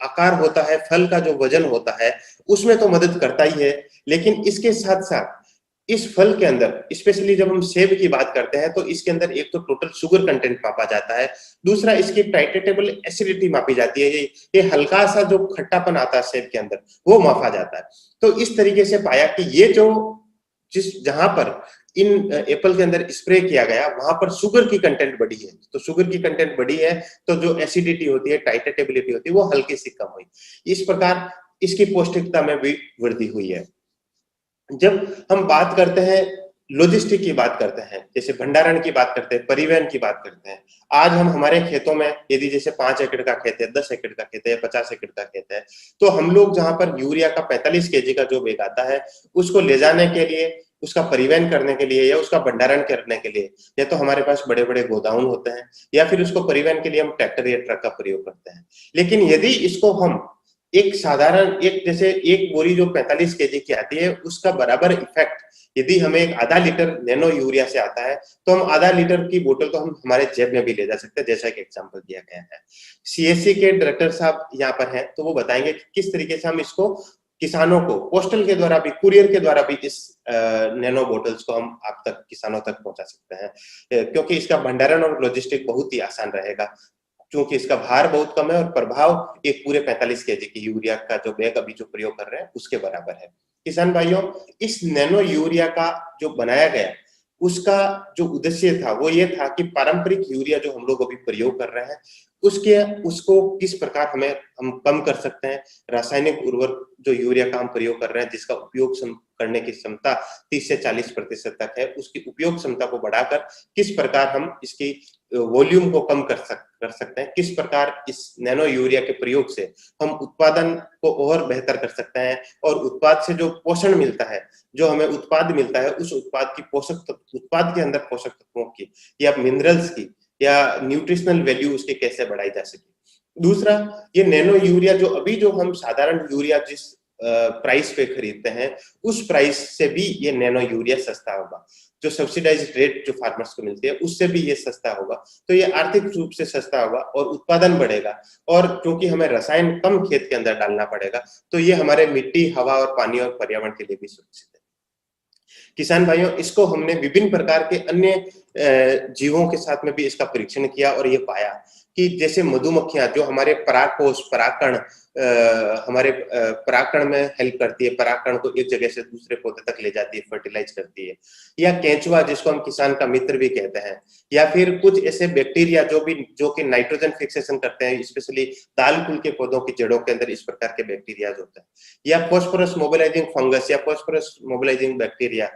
आकार होता है, फल का जो वजन होता है उसमें तो मदद करता ही है, लेकिन इसके साथ साथ इस फल के अंदर, स्पेशली जब हम सेब की बात करते हैं तो इसके अंदर एक तो टोटल शुगर कंटेंट मापा जाता है, दूसरा इसकी टाइट्रेटेबल एसिडिटी मापी जाती है, ये हल्का सा जो खट्टापन आता है सेब के अंदर वो मापा जाता है। तो इस तरीके से पाया कि ये जो जहां पर इन एप्पल के अंदर स्प्रे किया गया वहां पर शुगर की कंटेंट बढ़ी है, तो शुगर की कंटेंट बढ़ी है तो जो एसिडिटी होती है, टाइट्रेटेबिलिटी होती है, वो हल्की सी कम हुई। इस प्रकार इसकी पौष्टिकता में भी वृद्धि हुई है। जब हम बात करते हैं लॉजिस्टिक की बात करते हैं, जैसे भंडारण की बात करते हैं, परिवहन की बात करते हैं, आज हम हमारे खेतों में यदि जैसे 5 एकड़ का खेत है, 10 एकड़ का खेत है या 50 एकड़ का खेत है, तो हम लोग जहां पर यूरिया का 45 केजी का जो बैग आता है उसको ले जाने के लिए, उसका परिवहन करने के लिए या उसका भंडारण करने के लिए या तो हमारे पास बड़े बड़े गोदाम होते हैं या फिर उसको परिवहन के लिए हम ट्रैक्टर या ट्रक का प्रयोग करते हैं। लेकिन यदि इसको हम एक साधारण, एक जैसे एक बोरी जो 45 केजी की आती है उसका बराबर इफेक्ट यदि हमें एक आधा लीटर नैनो यूरिया से आता है तो हम आधा लीटर की बोतल तो हम हमारे जेब में भी ले जा सकते हैं, जैसा कि एग्जांपल दिया गया है। सीएससी के डायरेक्टर साहब यहाँ पर हैं तो वो बताएंगे कि किस तरीके से हम इसको किसानों को पोस्टल के द्वारा भी, कुरियर के द्वारा भी इस नैनो बोतल्स को हम आप तक, किसानों तक पहुंचा सकते हैं, क्योंकि इसका भंडारण और लॉजिस्टिक बहुत ही आसान रहेगा, क्योंकि इसका भार बहुत कम है और प्रभाव एक पूरे 45 केजी की यूरिया का जो बैग अभी जो प्रयोग कर रहे हैं उसके बराबर है। किसान भाइयों, इस नैनो यूरिया का जो बनाया गया उसका जो उद्देश्य था वो ये था कि पारंपरिक यूरिया जो हम लोग अभी प्रयोग कर रहे हैं उसको किस प्रकार हम कम कर सकते हैं। रासायनिक उर्वरक जो यूरिया का हम प्रयोग कर रहे हैं जिसका उपयोग करने की क्षमता 30 से 40% तक है, उसकी उपयोग क्षमता को बढ़ाकर किस प्रकार हम इसकी वॉल्यूम को कम कर सकते हैं, किस प्रकार इस नैनो यूरिया के प्रयोग से हम उत्पादन को और बेहतर कर सकते हैं और उत्पाद से जो पोषण मिलता है, जो हमें उत्पाद मिलता है, उस उत्पाद की उत्पाद के अंदर पोषक तत्वों की या मिनरल्स की या न्यूट्रिशनल वैल्यू उसके कैसे बढ़ाई जा सके। दूसरा, ये नैनो यूरिया जो अभी जो हम साधारण यूरिया जिस प्राइस पे खरीदते हैं उस प्राइस से भी ये नैनो यूरिया सस्ता होगा, जो सब्सिडाइज्ड रेट जो फार्मर्स को मिलती है उससे भी ये सस्ता होगा, तो ये आर्थिक रूप से सस्ता होगा और उत्पादन बढ़ेगा। और क्योंकि हमें रसायन कम खेत के अंदर डालना पड़ेगा तो ये हमारे मिट्टी, हवा और पानी और पर्यावरण के लिए भी सुरक्षित है। किसान भाइयों, इसको हमने विभिन्न प्रकार के अन्य जीवों के साथ में भी इसका परीक्षण किया और ये पाया कि जैसे मधुमक्खियां जो हमारे परागकोश, परागकण, हमारे परागकण में हेल्प करती है, परागकण को एक जगह से दूसरे पौधे तक ले जाती है, फर्टिलाइज करती है, या केंचुआ जिसको हम किसान का मित्र भी कहते हैं, या फिर कुछ ऐसे बैक्टीरिया जो कि नाइट्रोजन फिक्सेशन करते हैं, स्पेशली दाल कुल के पौधों की जड़ों के अंदर इस प्रकार के बैक्टीरिया होते हैं, या फॉस्फोरस मोबिलाइजिंग फंगस या फॉस्फोरस मोबिलाइजिंग बैक्टीरिया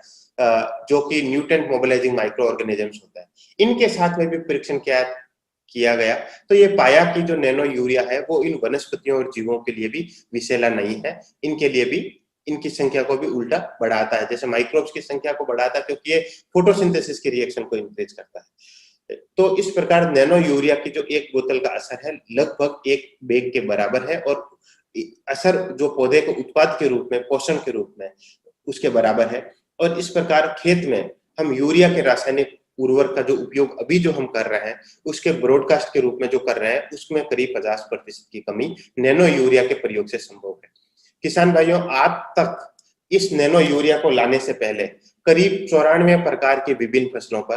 जो कि न्यूट्रेंट मोबिलाइजिंग माइक्रो ऑर्गेनिजम्स होता है, इनके साथ में भी परीक्षण किया गया तो ये पाया कि जो नैनो यूरिया है वो इन वनस्पतियों और जीवों के लिए भी विषैला नहीं है, इनके लिए भी इनकी संख्या को भी उल्टा बढ़ाता है, जैसे माइक्रोब्स की संख्या को बढ़ाता है क्योंकि ये फोटोसिंथेसिस की रिएक्शन को इंक्रीज करता है। तो इस प्रकार नैनो यूरिया की जो एक बोतल का असर है लगभग एक बैग के बराबर है और असर जो पौधे को उत्पाद के रूप में, पोषण के रूप में उसके बराबर है। और इस प्रकार खेत में हम यूरिया के रासायनिक उर्वरक का जो उपयोग अभी जो हम कर रहे हैं उसके ब्रॉडकास्ट के रूप में जो कर रहे हैं उसमें करीब 50% की कमी नैनो यूरिया के प्रयोग से संभव है। किसान भाइयों, आप तक इस नैनो यूरिया को लाने से पहले करीब 94 प्रकार की विभिन्न फसलों पर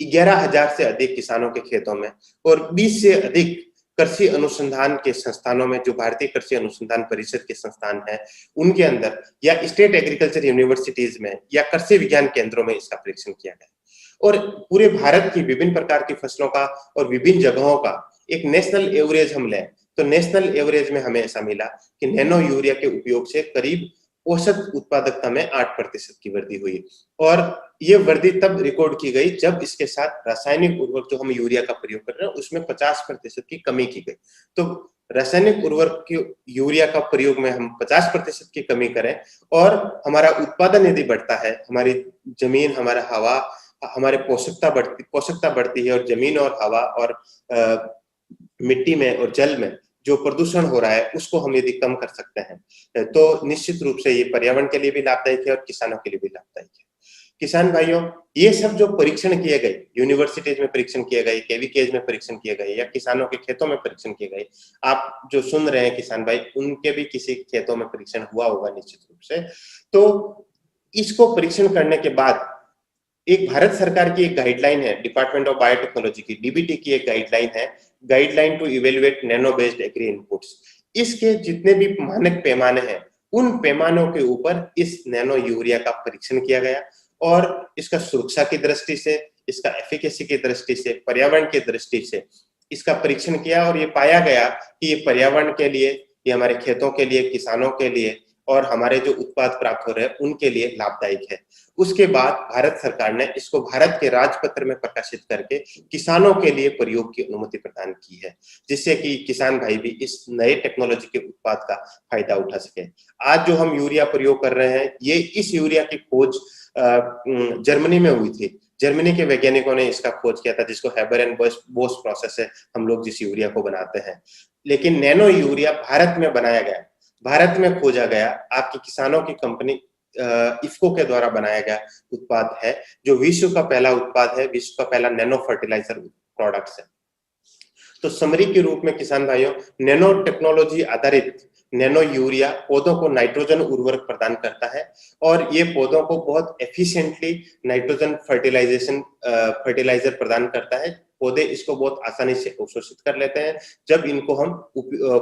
11,000 से अधिक किसानों के खेतों में और 20 से अधिक कृषि अनुसंधान के संस्थानों में, जो भारतीय कृषि अनुसंधान परिषद के संस्थान है उनके अंदर, या स्टेट एग्रीकल्चर यूनिवर्सिटीज में, या कृषि विज्ञान केंद्रों में इसका परीक्षण किया गया। और पूरे भारत की विभिन्न प्रकार की फसलों का और विभिन्न जगहों का एक नेशनल एवरेज हम लें तो नेशनल एवरेज में हमें ऐसा मिला कि नैनो यूरिया के उपयोग से करीब औसत उत्पादकता में 8% की वृद्धि हुई। और ये वृद्धि तब रिकॉर्ड की गई जब इसके साथ रासायनिक उर्वरक जो हम यूरिया का प्रयोग कर रहे हैं उसमें 50% की कमी की गई। तो रासायनिक उर्वरक की यूरिया का प्रयोग में हम 50% की कमी करें और हमारा उत्पादन यदि बढ़ता है, हमारी जमीन, हमारा हवा, हमारे पोषकता बढ़ती है और जमीन और हवा और मिट्टी में और जल में जो प्रदूषण हो रहा है उसको हम यदि कम कर सकते हैं तो निश्चित रूप से ये पर्यावरण के लिए भी लाभदायक है और किसानों के लिए भी लाभदायक है। किसान भाइयों, ये सब जो परीक्षण किए गए, यूनिवर्सिटीज में परीक्षण किए गए, केवीकेज में परीक्षण किए गए, या किसानों के खेतों में परीक्षण किए गए, आप जो सुन रहे हैं किसान भाई, उनके भी किसी खेतों में परीक्षण हुआ होगा निश्चित रूप से। तो इसको परीक्षण करने के बाद एक भारत सरकार की एक गाइडलाइन है, डिपार्टमेंट ऑफ बायोटेक्नोलॉजी की, डीबीटी की एक गाइडलाइन है, guideline to evaluate nano based agri inputs. इसके जितने भी मानक पैमाने हैं उन पैमानों के ऊपर इस नैनो यूरिया का परीक्षण किया गया और इसका सुरक्षा की दृष्टि से, इसका एफिकेसी की दृष्टि से, पर्यावरण की दृष्टि से इसका परीक्षण किया और ये पाया गया कि ये पर्यावरण के लिए, ये हमारे खेतों के लिए, किसानों के लिए और हमारे जो उत्पाद प्राप्त हो रहे हैं उनके लिए लाभदायक है। उसके बाद भारत सरकार ने इसको भारत के राजपत्र में प्रकाशित करके किसानों के लिए प्रयोग की अनुमति प्रदान की है, जिससे कि किसान भाई भी इस नए टेक्नोलॉजी के उत्पाद का फायदा उठा सके। आज जो हम यूरिया प्रयोग कर रहे हैं, ये इस यूरिया की खोज जर्मनी में हुई थी। जर्मनी के वैज्ञानिकों ने इसका खोज किया था, जिसको हैबर एंड बोस प्रोसेस है हम लोग जिस यूरिया को बनाते हैं। लेकिन नैनो यूरिया भारत में बनाया गया, भारत में खोजा गया, आपकी किसानों की कंपनी इफ्को के द्वारा बनाया गया उत्पाद है, जो विश्व का पहला उत्पाद है, विश्व का पहला नैनो फर्टिलाइजर प्रोडक्ट्स है। तो समरी के रूप में किसान भाइयों, नैनो टेक्नोलॉजी आधारित नैनो यूरिया पौधों को नाइट्रोजन उर्वरक प्रदान करता है और ये पौधों को बहुत एफिशिएंटली नाइट्रोजन फर्टिलाइजर प्रदान करता है। पौधे इसको बहुत आसानी से अवशोषित कर लेते हैं जब इनको हम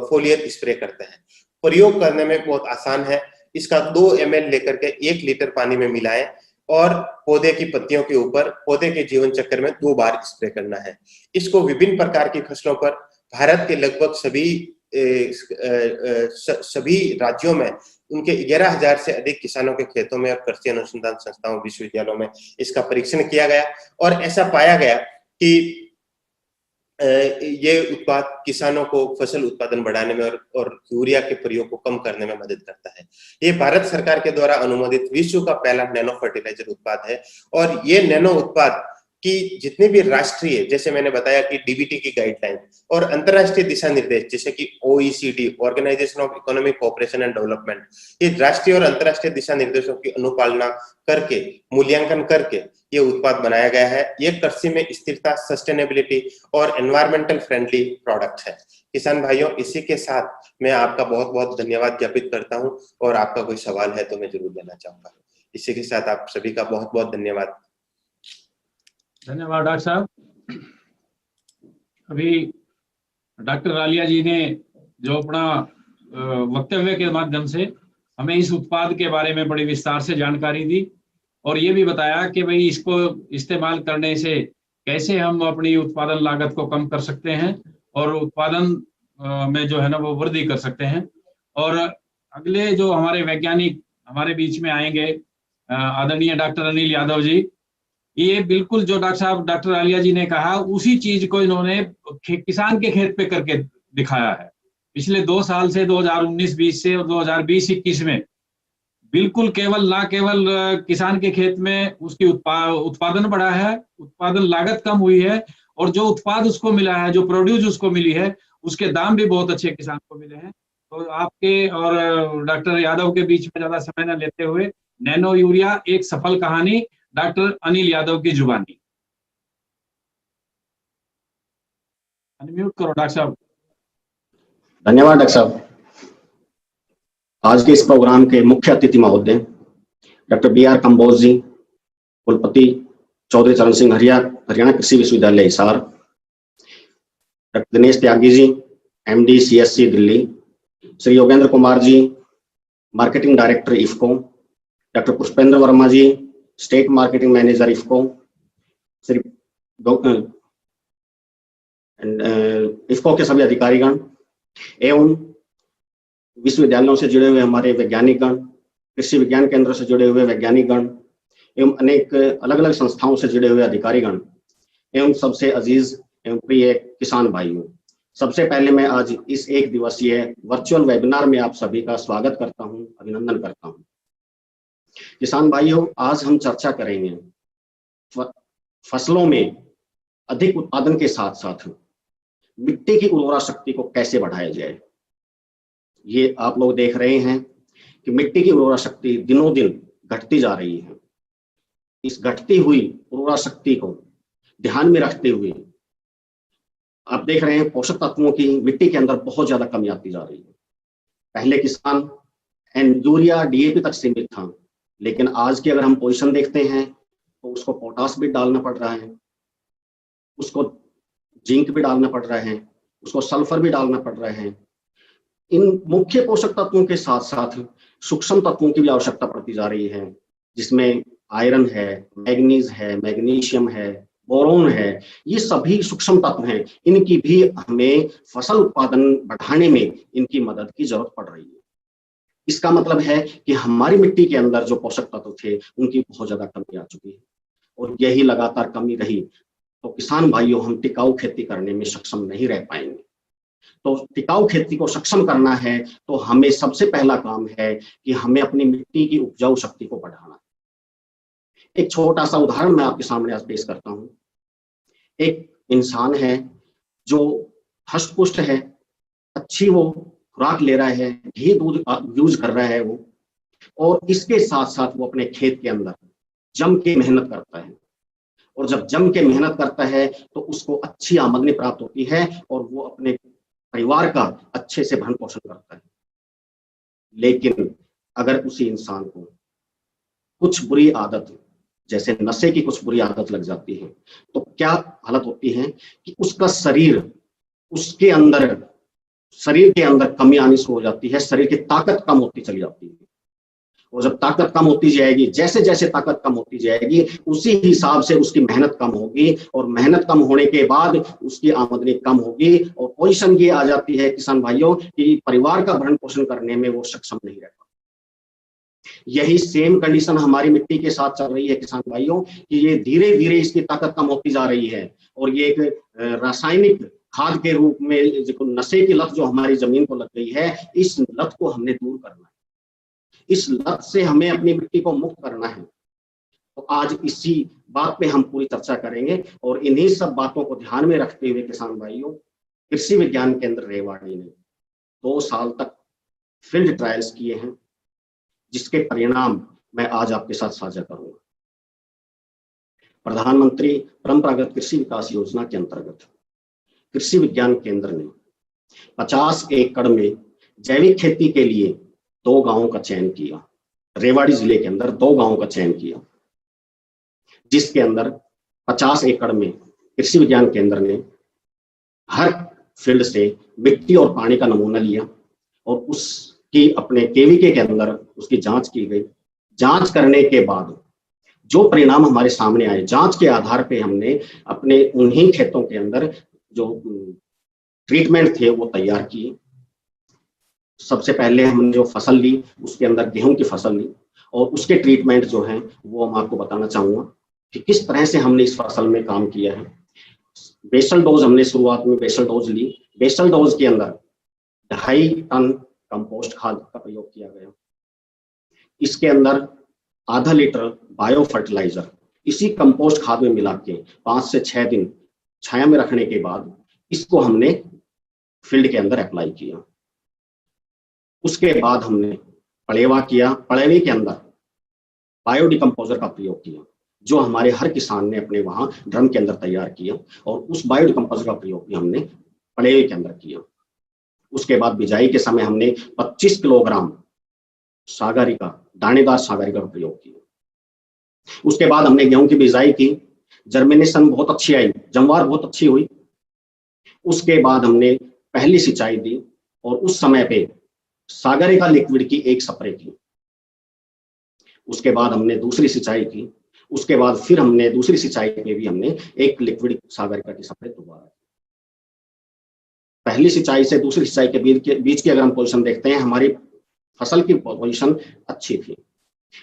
फोलियर स्प्रे करते हैं। प्रयोग करने में बहुत आसान है। इसका 2 ml लेकर के 1 लीटर पानी में मिलाएं और पौधे की पत्तियों के ऊपर पौधे के जीवन चक्र में 2 बार स्प्रे करना है। इसको विभिन्न प्रकार की फसलों पर भारत के लगभग सभी राज्यों में उनके 11,000 से अधिक किसानों के खेतों में और कृषि अनुसंधान संस्थाओं, विश्वविद्यालयों में इसका परीक्षण किया गया और ऐसा पाया गया कि ये उत्पाद किसानों को फसल उत्पादन बढ़ाने में और यूरिया के प्रयोग को कम करने में मदद करता है। ये भारत सरकार के द्वारा अनुमोदित विश्व का पहला नैनो फर्टिलाइजर उत्पाद है और ये नैनो उत्पाद की जितने भी राष्ट्रीय, जैसे मैंने बताया कि डीबीटी की गाइडलाइन और अंतरराष्ट्रीय दिशा निर्देश जैसे कि OECD, organisation of economic cooperation and development, ये राष्ट्रीय और अंतरराष्ट्रीय दिशा निर्देशों की अनुपालना करके, मूल्यांकन करके ये उत्पाद बनाया गया है। ये कृषि में स्थिरता, सस्टेनेबिलिटी और एनवायरमेंटल फ्रेंडली प्रोडक्ट है। किसान भाइयों, इसी के साथ मैं आपका बहुत बहुत धन्यवाद ज्ञापित करता हूं और आपका कोई सवाल है तो मैं जरूर लेना चाहूंगा। इसी के साथ आप सभी का बहुत बहुत धन्यवाद। धन्यवाद डॉक्टर साहब। अभी डॉक्टर आलिया जी ने जो अपना वक्तव्य के माध्यम से हमें इस उत्पाद के बारे में बड़ी विस्तार से जानकारी दी और ये भी बताया कि भाई इसको इस्तेमाल करने से कैसे हम अपनी उत्पादन लागत को कम कर सकते हैं और उत्पादन में जो है ना वो वृद्धि कर सकते हैं। और अगले जो हमारे वैज्ञानिक हमारे बीच में आएंगे, आदरणीय डॉक्टर अनिल यादव जी, ये बिल्कुल जो डॉक्टर आलिया जी ने कहा उसी चीज को इन्होंने किसान के खेत पे करके दिखाया है। पिछले 2 साल से 2019-20 से और 2020-21 में बिल्कुल ना केवल किसान के खेत में उसकी उत्पादन बढ़ा है, उत्पादन लागत कम हुई है और जो उत्पाद उसको मिला है, जो प्रोड्यूस उसको मिली है, उसके दाम भी बहुत अच्छे किसान को मिले हैं। तो आपके और डॉक्टर यादव के बीच में ज्यादा समय न लेते हुए, नैनो यूरिया एक सफल कहानी, डॉक्टर अनिल यादव की जुबानी। अनम्यूट करो डॉक्टर साहब। धन्यवाद डॉक्टर साहब। आज के इस प्रोग्राम के मुख्य अतिथि महोदय डॉक्टर BR कंबोज जी, कुलपति चौधरी चरण सिंह हरियाणा कृषि विश्वविद्यालय Hisar, doctor Dinesh Tyagi ji, MD CSC Delhi, Shri Yogendra Kumar ji, marketing director IFFCO, doctor Pushpendra Verma ji, state marketing manager IFFCO, Shri IFFCO के सभी अधिकारीगण एवं विश्वविद्यालयों से जुड़े हुए हमारे वैज्ञानिकगण, कृषि विज्ञान केंद्र से जुड़े हुए वैज्ञानिकगण एवं अनेक अलग अलग संस्थाओं से जुड़े हुए अधिकारीगण एवं सबसे अजीज एवं प्रिय किसान भाइयों, सबसे पहले मैं आज इस एक दिवसीय वर्चुअल वेबिनार में आप सभी का स्वागत करता हूं, अभिनंदन करता हूं। किसान भाइयों, आज हम चर्चा करेंगे फसलों में अधिक उत्पादन के साथ साथ मिट्टी की उर्वरा शक्ति को कैसे बढ़ाया जाए। ये आप लोग देख रहे हैं कि मिट्टी की उर्वरा शक्ति दिनों दिन घटती जा रही है। इस घटती हुई उर्वरा शक्ति को ध्यान में रखते हुए आप देख रहे हैं पोषक तत्वों की मिट्टी के अंदर बहुत ज्यादा कमी आती जा रही है। पहले किसान यूरिया DAP तक सीमित था, लेकिन आज की अगर हम पोजीशन देखते हैं तो उसको पोटास भी डालना पड़ रहा है, उसको जिंक भी डालना पड़ रहा है, उसको सल्फर भी डालना पड़ रहा है। इन मुख्य पोषक तत्वों के साथ साथ सूक्ष्म तत्वों की भी आवश्यकता पड़ती जा रही है, जिसमें आयरन है, मैग्नीज है, मैग्नीशियम है, बोरोन है। ये सभी सूक्ष्म तत्व हैं, इनकी भी हमें फसल उत्पादन बढ़ाने में इनकी मदद की जरूरत पड़ रही है। इसका मतलब है कि हमारी मिट्टी के अंदर जो पोषक तत्व थे उनकी बहुत ज्यादा कमी आ चुकी है, और यही लगातार कमी रही तो किसान भाइयों हम टिकाऊ खेती करने में सक्षम नहीं रह पाएंगे। तो टिकाऊ खेती को सक्षम करना है तो हमें सबसे पहला काम है कि हमें अपनी मिट्टी की उपजाऊ शक्ति को बढ़ाना। एक छोटा सा उदाहरण मैं आपके सामने आज पेश करता हूं। एक इंसान है जो हष्ट पुष्ट है, अच्छी वो खुराक ले रहा है, घी दूध यूज कर रहा है वो, और इसके साथ साथ वो अपने खेत के अंदर जम के मेहनत करता है, और जब जम के मेहनत करता है तो उसको अच्छी आमदनी प्राप्त होती है और वो अपने परिवार का अच्छे से भरण पोषण करता है। लेकिन अगर उसी इंसान को कुछ बुरी आदत, जैसे नशे की कुछ बुरी आदत लग जाती है, तो क्या हालत होती है कि उसका शरीर के अंदर कमी आनी शुरू हो जाती है, शरीर की ताकत कम होती चली जाती है। और जब ताकत कम होती जाएगी, जैसे जैसे ताकत कम होती जाएगी, उसी हिसाब से उसकी मेहनत कम होगी, और मेहनत कम होने के बाद उसकी आमदनी कम होगी, और पोजीशन ये आ जाती है किसान भाइयों कि परिवार का भरण पोषण करने में वो सक्षम नहीं रहता। यही सेम कंडीशन हमारी मिट्टी के साथ चल रही है किसान भाइयों, कि ये धीरे धीरे इसकी ताकत कम होती जा रही है, और ये एक रासायनिक खाद के रूप में जो नशे की लत जो हमारी जमीन को लग गई है, इस लत को हमने दूर करना है, इस लत से हमें अपनी मिट्टी को मुक्त करना है। तो आज इसी बात पे हम पूरी चर्चा करेंगे, और इन्हीं सब बातों को ध्यान में रखते हुए किसान भाइयों, कृषि विज्ञान केंद्र रेवाड़ी ने 2 साल तक फील्ड ट्रायल्स किए हैं, जिसके परिणाम मैं आज आपके साथ साझा करूंगा। प्रधानमंत्री परंपरागत कृषि विकास योजना के अंतर्गत कृषि विज्ञान केंद्र ने 50 एकड़ में जैविक खेती के लिए 2 गांवों का चयन किया। रेवाड़ी जिले के अंदर 2 गांवों का चयन किया, जिसके अंदर 50 एकड़ में कृषि विज्ञान केंद्र ने हर फील्ड से मिट्टी और पानी का नमूना लिया, और उसकी अपने केवीके के अंदर उसकी जांच की गई। जांच करने के बाद जो परिणाम हमारे सामने आए, जांच के आधार पे हमने अपने उन्हीं खेतों के अंदर जो ट्रीटमेंट थे वो तैयार किए। सबसे पहले हमने जो फसल ली, उसके अंदर गेहूं की फसल ली, और उसके ट्रीटमेंट जो है वो मैं आपको बताना चाहूंगा कि किस तरह से हमने इस फसल में काम किया है। बेसल डोज हमने शुरुआत में बेसल डोज ली। बेसल डोज के अंदर 2.5 टन कंपोस्ट खाद का प्रयोग किया गया। इसके अंदर आधा लीटर बायो फर्टिलाइजर इसी कंपोस्ट खाद में मिला के 5 से 6 दिन छाया में रखने के बाद इसको हमने फील्ड के अंदर अप्लाई किया। उसके बाद हमने पलेवा किया। पलेवे के अंदर बायोडिकम्पोजर का प्रयोग किया, जो हमारे हर किसान ने अपने वहां ड्रम के अंदर तैयार किया, और उस बायोडिकम्पोजर का प्रयोग भी हमने पलेवे के अंदर किया। उसके बाद बिजाई के समय हमने 25 किलोग्राम सागारिका, दानेदार सागारिका का प्रयोग किया। उसके बाद हमने गेहूं की बिजाई की। जर्मिनेशन बहुत अच्छी आई, जमवार बहुत अच्छी हुई। उसके बाद हमने पहली सिंचाई दी और उस समय पे सागरिका लिक्विड की 1 स्प्रे की। उसके बाद हमने दूसरी सिंचाई की। उसके बाद फिर हमने दूसरी सिंचाई में भी हमने 1 लिक्विड सागरिका की स्प्रे दोबारा। पहली सिंचाई से दूसरी सिंचाई के बीच की अगर हम पोजीशन देखते हैं, हमारी फसल की पोजीशन अच्छी थी,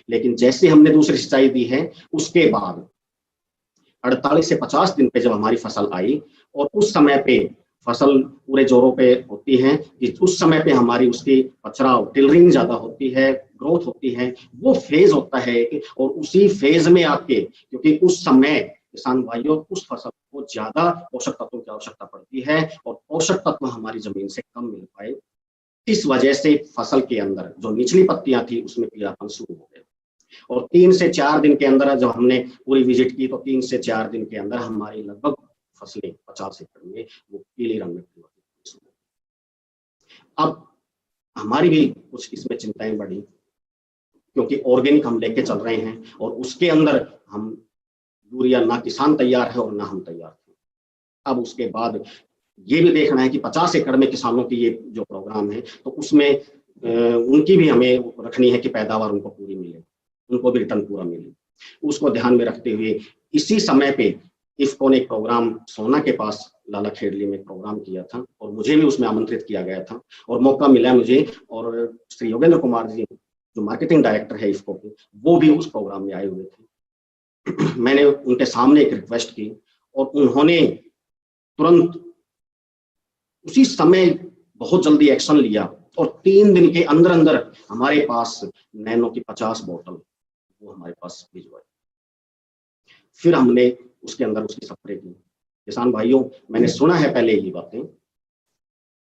लेकिन जैसे हमने दूसरी सिंचाई दी है उसके बाद 48 से 50 दिन पे जब हमारी फसल आई और उस समय पे फसल पूरे जोरों पे होती है कि उस समय पे हमारी उसकी पचराव टिलरिंग ज्यादा होती है, ग्रोथ होती है, वो फेज होता है और उसी फेज में आपके, क्योंकि उस समय किसान भाइयों उस फसल को ज्यादा पोषक तत्वों की आवश्यकता पड़ती है और पोषक तत्व हमारी जमीन से कम मिल पाए, इस वजह से फसल के अंदर जो निचली पत्तियां थी उसमें पीलापन शुरू हो गया। और 3 से 4 दिन के अंदर जब हमने पूरी विजिट की तो 3 से 4 दिन के अंदर हमारी लगभग फसलें 50 एकड़ में वो पीले रंग में परिवर्तित हुई। अब हमारी भी कुछ इसमें चिंताएं बढ़ी, क्योंकि ऑर्गेनिक हम लेके चल रहे हैं और उसके अंदर हम यूरिया ना किसान तैयार है और ना हम तैयार थे। अब उसके बाद ये भी देखना है कि 50 एकड़ में किसानों की ये जो प्रोग्राम है तो उसमें उनकी भी हमें रखनी है कि पैदावार उनको पूरी मिले, उनको भी रिटर्न पूरा मिले। उसको ध्यान में रखते हुए इसी समय पे इफ्को ने एक प्रोग्राम सोना के पास लाला खेड़ली में प्रोग्राम किया था और मुझे भी उसमें आमंत्रित किया गया था और मौका मिला मुझे, और श्री योगेंद्र कुमार जी जो मार्केटिंग डायरेक्टर है इफ्को के, वो भी उस प्रोग्राम में आए हुए थे। मैंने उनके सामने एक रिक्वेस्ट की और उन्होंने तुरंत उसी समय बहुत जल्दी एक्शन लिया और 3 दिन के अंदर अंदर हमारे पास नैनो की 50 बोतल वो हमारे पास भिजवाई। फिर हमने उसके अंदर उसकी स्प्रे की। किसान भाइयों, मैंने सुना है पहले ये बातें,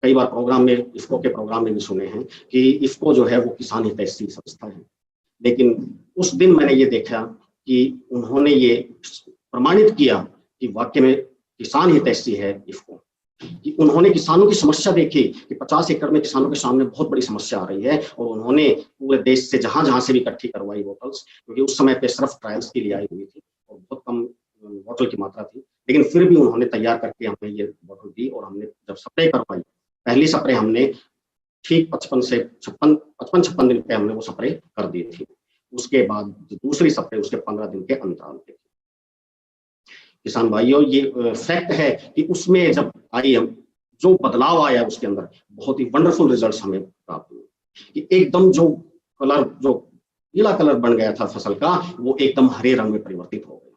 कई बार प्रोग्राम में, इफ्को के प्रोग्राम में भी सुने हैं कि इफ्को जो है वो किसान हितैषी संस्था है, लेकिन उस दिन मैंने ये देखा कि उन्होंने ये प्रमाणित किया कि वाकई में किसान हितैषी है इफ्को, कि उन्होंने किसानों की समस्या देखी कि 50 एकड़ में किसानों के सामने बहुत बड़ी समस्या आ रही है और उन्होंने पूरे देश से जहां से भी इकट्ठी करवाई बोतल्स, क्योंकि उस समय पे सिर्फ ट्रायल्स के लिए आई हुई थी और बहुत कम बोतल की मात्रा थी, लेकिन फिर भी उन्होंने तैयार करके हमें ये बोतल दी और हमने जब स्प्रे करवाई, पहली स्प्रे हमने ठीक 55 दिन पे हमने वो स्प्रे कर दी थी। उसके बाद दूसरी स्प्रे उसके 15 दिन के अंतराल पे। किसान भाइयों, ये फैक्ट है कि उसमें जब आई हम जो बदलाव आया उसके अंदर बहुत ही वंडरफुल रिजल्ट्स हमें प्राप्त हुए कि एकदम जो कलर, जो पीला कलर बन गया था फसल का, वो एकदम हरे रंग में परिवर्तित हो गया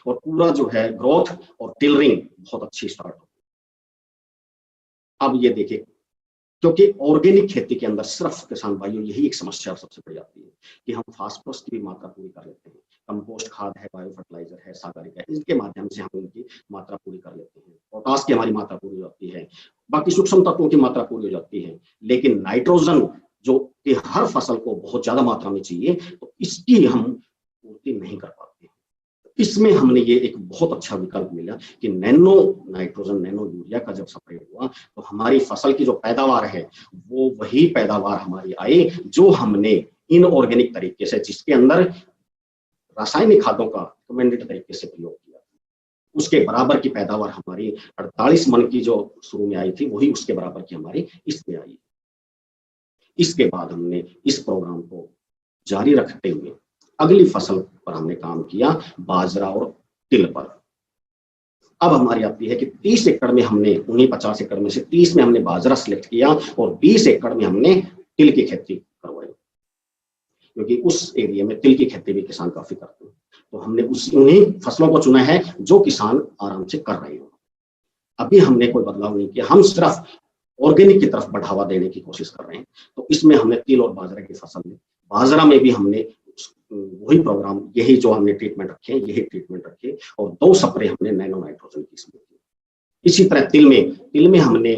और पूरा जो है ग्रोथ और टिलरिंग बहुत अच्छी स्टार्ट हो गई। अब ये देखिए, क्योंकि ऑर्गेनिक खेती के अंदर सिर्फ किसान भाइयों यही एक समस्या सबसे बड़ी आती है कि हम फास्फोरस की भी मात्रा पूरी कर लेते हैं, कंपोस्ट खाद है, बायो फर्टिलाइजर है, सागरिका है, इनके माध्यम से हम इनकी मात्रा पूरी कर लेते हैं, पोटास की हमारी मात्रा पूरी हो जाती है, बाकी सूक्ष्म तत्वों की मात्रा पूरी हो जाती है, लेकिन नाइट्रोजन जो कि हर फसल को बहुत ज्यादा मात्रा में चाहिए, तो इसकी हम पूर्ति नहीं कर पाते। इसमें हमने ये एक बहुत अच्छा विकल्प मिला कि नैनो नाइट्रोजन, नैनो यूरिया का जब स्प्रे हुआ तो हमारी फसल की जो पैदावार है वो वही पैदावार हमारी आई जो हमने इनऑर्गेनिक तरीके से, जिसके अंदर रासायनिक खादों का रिकमेंडेड तरीके से प्रयोग किया, उसके बराबर की पैदावार हमारी 48 मन की जो शुरू में आई थी वही उसके बराबर की हमारी इसमें आई। इसके बाद हमने इस प्रोग्राम को जारी रखते हुए अगली फसल पर हमने काम किया, बाजरा और तिल पर। अब हमारी आती है कि 30 एकड़ में हमने, उन्हीं 50 एकड़ में से 30 में हमने बाजरा सिलेक्ट किया और 20 एकड़ में हमने तिल की खेती करवाई, क्योंकि उस एरिया में तिल की खेती भी किसान काफी करते हैं। तो हमने उन्हीं फसलों को चुना है जो किसान आराम से कर रहे हो। अभी हमने कोई बदलाव नहीं किया, हम सिर्फ ऑर्गेनिक की तरफ बढ़ावा देने की कोशिश कर रहे हैं। तो इसमें हमने तिल और बाजरा की फसल में, बाजरा में भी हमने वही प्रोग्राम, यही जो हमने ट्रीटमेंट रखे, यही ट्रीटमेंट रखे और 2 स्प्रे हमने नैनो नाइट्रोजन की इसमें की। इसी तरह तिल में हमने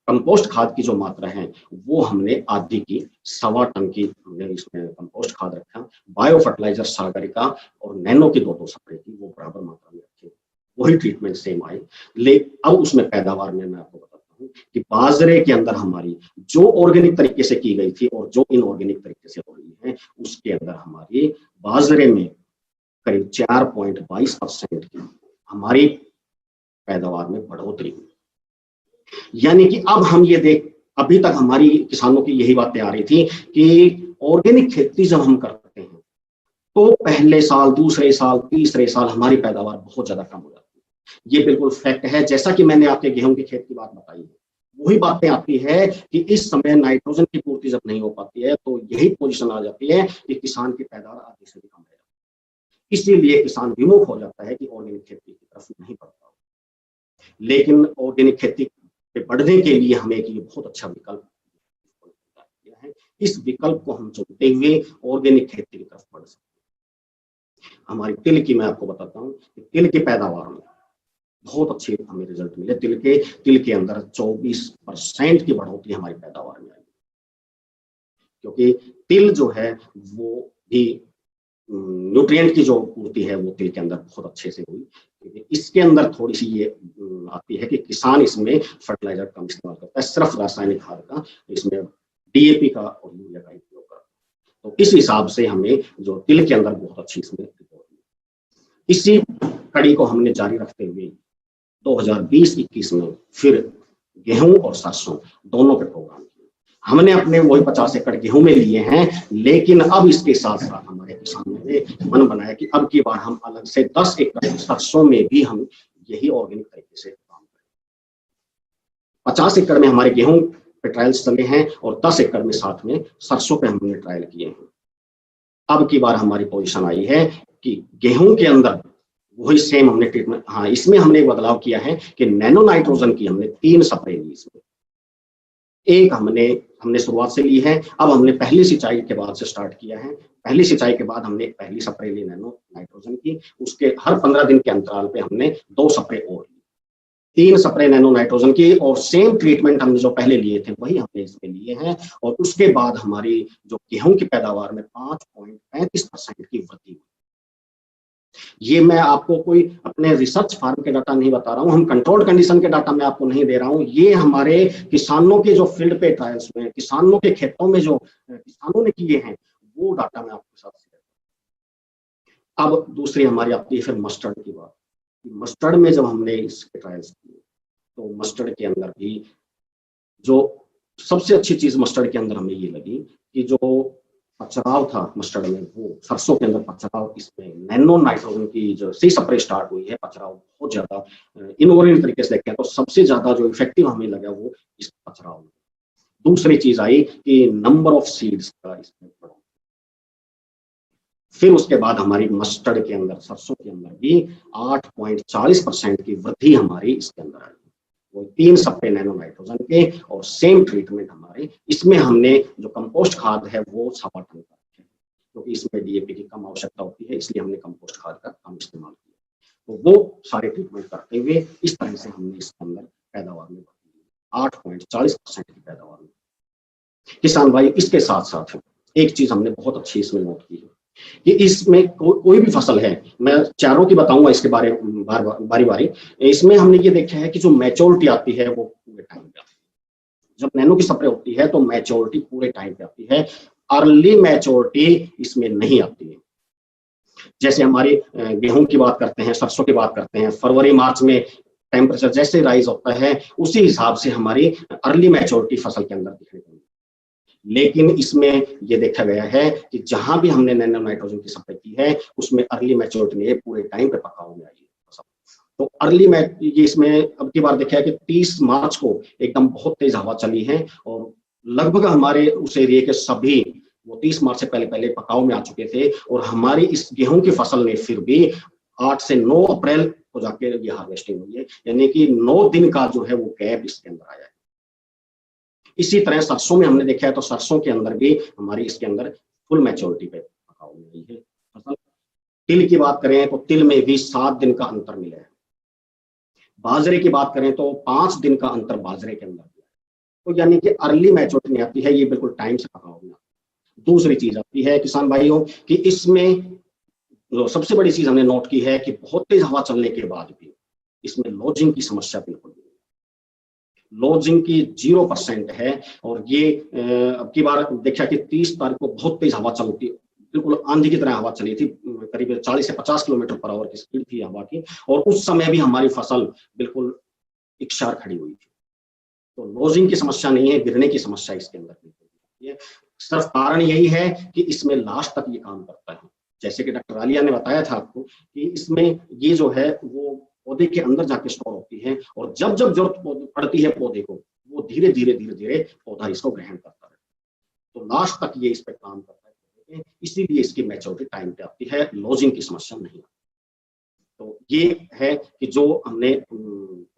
कंपोस्ट खाद की जो मात्रा है वो हमने आधी की, 1.25 टन की हमने इसमें कंपोस्ट खाद रखा, बायो फर्टिलाइजर सागरिका और नैनो की 2 स्प्रे की, वो बराबर मात्रा में रखे, वही ट्रीटमेंट सेम आए। अब उसमें पैदावार में मैं आपको बताता हूँ कि बाजरे के अंदर हमारी जो ऑर्गेनिक तरीके से की गई थी और जो इनऑर्गेनिक तरीके से हो रही है, उसके अंदर हमारी बाजरे में करीब 4.22% की हमारी पैदावार में बढ़ोतरी हुई। यानी कि अब हम ये देख, अभी तक हमारी किसानों की यही बातें आ रही थी कि ऑर्गेनिक खेती जब हम करते हैं तो पहले साल, दूसरे साल, तीसरे साल हमारी पैदावार बहुत ज्यादा कम हो जाती है। ये बिल्कुल फैक्ट है। जैसा कि मैंने आपके गेहूं की खेत की बात बताई है, वही बातें आती है कि इस समय नाइट्रोजन की पूर्ति जब नहीं हो पाती है तो यही पोजीशन आ जाती है कि किसान की पैदावार आधी से भी कम रह जाती है। इसीलिए किसान विमुख हो जाता है कि ऑर्गेनिक खेती की तरफ नहीं बढ़ता। लेकिन ऑर्गेनिक खेती पे बढ़ने के लिए हमें एक ये बहुत अच्छा विकल्प दिया है। इस विकल्प को हम चुनते हुए ऑर्गेनिक खेती की तरफ बढ़ सकते हैं। हमारी तिल की मैं आपको बताता हूँ कि तिल की पैदावार में बहुत अच्छे हमें रिजल्ट मिले। तिल के अंदर 24% की बढ़ोतरी हमारी पैदावार में आई, क्योंकि तिल जो है वो भी न्यूट्रिएंट की जो पूर्ति है वो तिल के अंदर बहुत अच्छे से हुई। इसके अंदर थोड़ी सी ये आती है कि किसान इसमें फर्टिलाइजर कम इस्तेमाल करता है, सिर्फ रासायनिक खाद का, इसमें डीएपी का और यूरिया का उपयोग करता है। तो इस हिसाब से हमें जो तिल के अंदर बहुत अच्छी इसमें रिपोर्ट मिली। इसी कड़ी को हमने जारी रखते हुए 2020-21 में फिर गेहूं और सरसों दोनों पे प्रोग्राम किया। हमने अपने वही 50 एकड़ गेहूं में लिए हैं, लेकिन अब इसके साथ साथ हमारे किसानों ने मन बनाया कि अब की बार हम अलग से 10 एकड़ सरसों में भी हम यही ऑर्गेनिक तरीके से काम करें। 50 एकड़ में हमारे गेहूं पे ट्रायल्स चले हैं और 10 एकड़ में साथ में सरसों पे हमने ट्रायल किए हैं। अब की बार हमारी पोजीशन आई है कि गेहूं के अंदर वही सेम हमने ट्रीटमेंट, हाँ इसमें हमने एक बदलाव किया है कि नैनो नाइट्रोजन की हमने 3 स्प्रे ली। इसमें एक हमने शुरुआत से ली है, अब हमने पहली सिंचाई के बाद से स्टार्ट किया है। पहली सिंचाई के बाद हमने पहली स्प्रे ली नैनो नाइट्रोजन की, उसके हर 15 दिन के अंतराल पे हमने 2 स्प्रे और ली, 3 स्प्रे नैनो नाइट्रोजन की, और सेम ट्रीटमेंट हमने जो पहले लिए थे वही हमने इसमें लिए हैं। और उसके बाद हमारी जो गेहूं की पैदावार में 5.35% की वृद्धि हुई। ये मैं आपको कोई अपने रिसर्च फार्म के डाटा नहीं बता रहा हूं, हम कंट्रोल्ड कंडीशन के डाटा मैं आपको नहीं दे रहा हूं। ये हमारे किसानों के जो फील्ड पे ट्रायल्स में, किसानों के खेतों में जो किसानों ने किए हैं, वो डाटा मैं आपके साथ शेयर करता हूं। अब दूसरी हमारी आती है फिर मस्टर्ड की बात। मस्टर्ड में जब हमने इसके ट्रायल्स किए तो मस्टर्ड के अंदर भी जो सबसे अच्छी चीज मस्टर्ड के अंदर हमें ये लगी कि जो पचराव था मस्टर्ड में, वो सरसों के अंदर पचराव, इसमें नैनो नाइट्रोजन की जो सी स्प्रे स्टार्ट हुई है, पचराव बहुत ज्यादा इनोवेटिव तरीके से देखें तो सबसे ज्यादा जो इफेक्टिव हमें लगा वो इस पचराव में। दूसरी चीज आई कि नंबर ऑफ सीड्स का इसमें बढ़ा। फिर उसके बाद हमारी मस्टर्ड के अंदर, सरसों के अंदर भी 8.40% की वृद्धि हमारी इसके अंदर आई। वो 3 स्प्रे नैनो नाइट्रोजन के और सेम ट्रीटमेंट हमारे इसमें हमने जो कंपोस्ट खाद है वो 1.25 टन का है, क्योंकि इसमें डीएपी की कम आवश्यकता होती है, इसलिए हमने कंपोस्ट खाद का कम इस्तेमाल किया। तो वो सारे ट्रीटमेंट करते हुए इस तरह से हमने इसके अंदर पैदावार में 8.40% की पैदावार में। किसान भाई, इसके साथ साथ एक चीज हमने बहुत अच्छी इसमें नोट की है कि इसमें कोई भी फसल है, मैं चारों की बताऊंगा इसके बारे बारी बारी। इसमें हमने ये देखा है कि जो मैच्योरिटी आती है वो पूरे टाइम पे आती है। जब नैनो की स्प्रे होती है तो मैच्योरिटी पूरे टाइम पे आती है, अर्ली मैच्योरिटी इसमें नहीं आती है। जैसे हमारी गेहूं की बात करते हैं, सरसों की बात करते हैं, फरवरी मार्च में टेम्परेचर जैसे राइज होता है उसी हिसाब से हमारी अर्ली मैच्योरिटी फसल के अंदर दिखने को। लेकिन इसमें ये देखा गया है कि जहां भी हमने नैनो नाइट्रोजन की स्प्रे की है उसमें अर्ली मैच्योरिटी में पूरे टाइम पे पकाव में आई है। तो अर्ली ये इसमें अब की बार देखा है कि 30 मार्च को एकदम बहुत तेज हवा चली है और लगभग हमारे उस एरिया के सभी वो 30 मार्च से पहले पकाव में आ चुके थे। और हमारी इस गेहूं की फसल ने फिर भी 8 से 9 अप्रैल को जाके ये हार्वेस्टिंग हुई है, यानी कि 9 दिन का जो है वो गैप इसके अंदर आया है। इसी तरह सरसों में हमने देखा है तो सरसों के अंदर भी हमारी इसके अंदर फुल मैच्योरिटी पे पकाव में गई है फसल। तिल की बात करें तो तिल में भी 7 दिन का अंतर मिला है। बाजरे की बात करें तो 5 दिन का अंतर बाजरे के अंदर मिला है। तो यानी कि अर्ली मैच्योरिटी नहीं आती है, ये बिल्कुल टाइम से पकाव में। दूसरी चीज आती है किसान भाइयों कि इसमें जो सबसे बड़ी चीज हमने नोट की है कि बहुत तेज हवा चलने के बाद भी इसमें लॉजिंग की समस्या बिल्कुल नहीं, लॉजिंग की 0% है। और ये अब की बार देखा कि 30 तारीख को बहुत तेज हवा चलती, बिल्कुल आंधी की तरह हवा चली थी, करीब 40 से 50 किलोमीटर पर आवर की स्पीड थी हवा की, और उस समय भी हमारी फसल बिल्कुल एकशार खड़ी हुई थी। तो लॉजिंग की समस्या नहीं है, गिरने की समस्या इसके अंदर नहीं है। सिर्फ कारण यही है कि इसमें लास्ट तक ये काम करता है। जैसे कि डॉक्टर आलिया ने बताया था आपको कि इसमें ये जो है वो पौधे के अंदर जाके स्टोर होती है, और जब जब जरूरत पड़ती है पौधे को, वो धीरे धीरे पौधा इसको ग्रहण करता है। तो लास्ट तक ये इस पे काम करता है, इसीलिए इसकी मैच्योरिटी टाइम पे आती है, लॉजिंग की समस्या नहीं आती। तो ये है कि जो हमने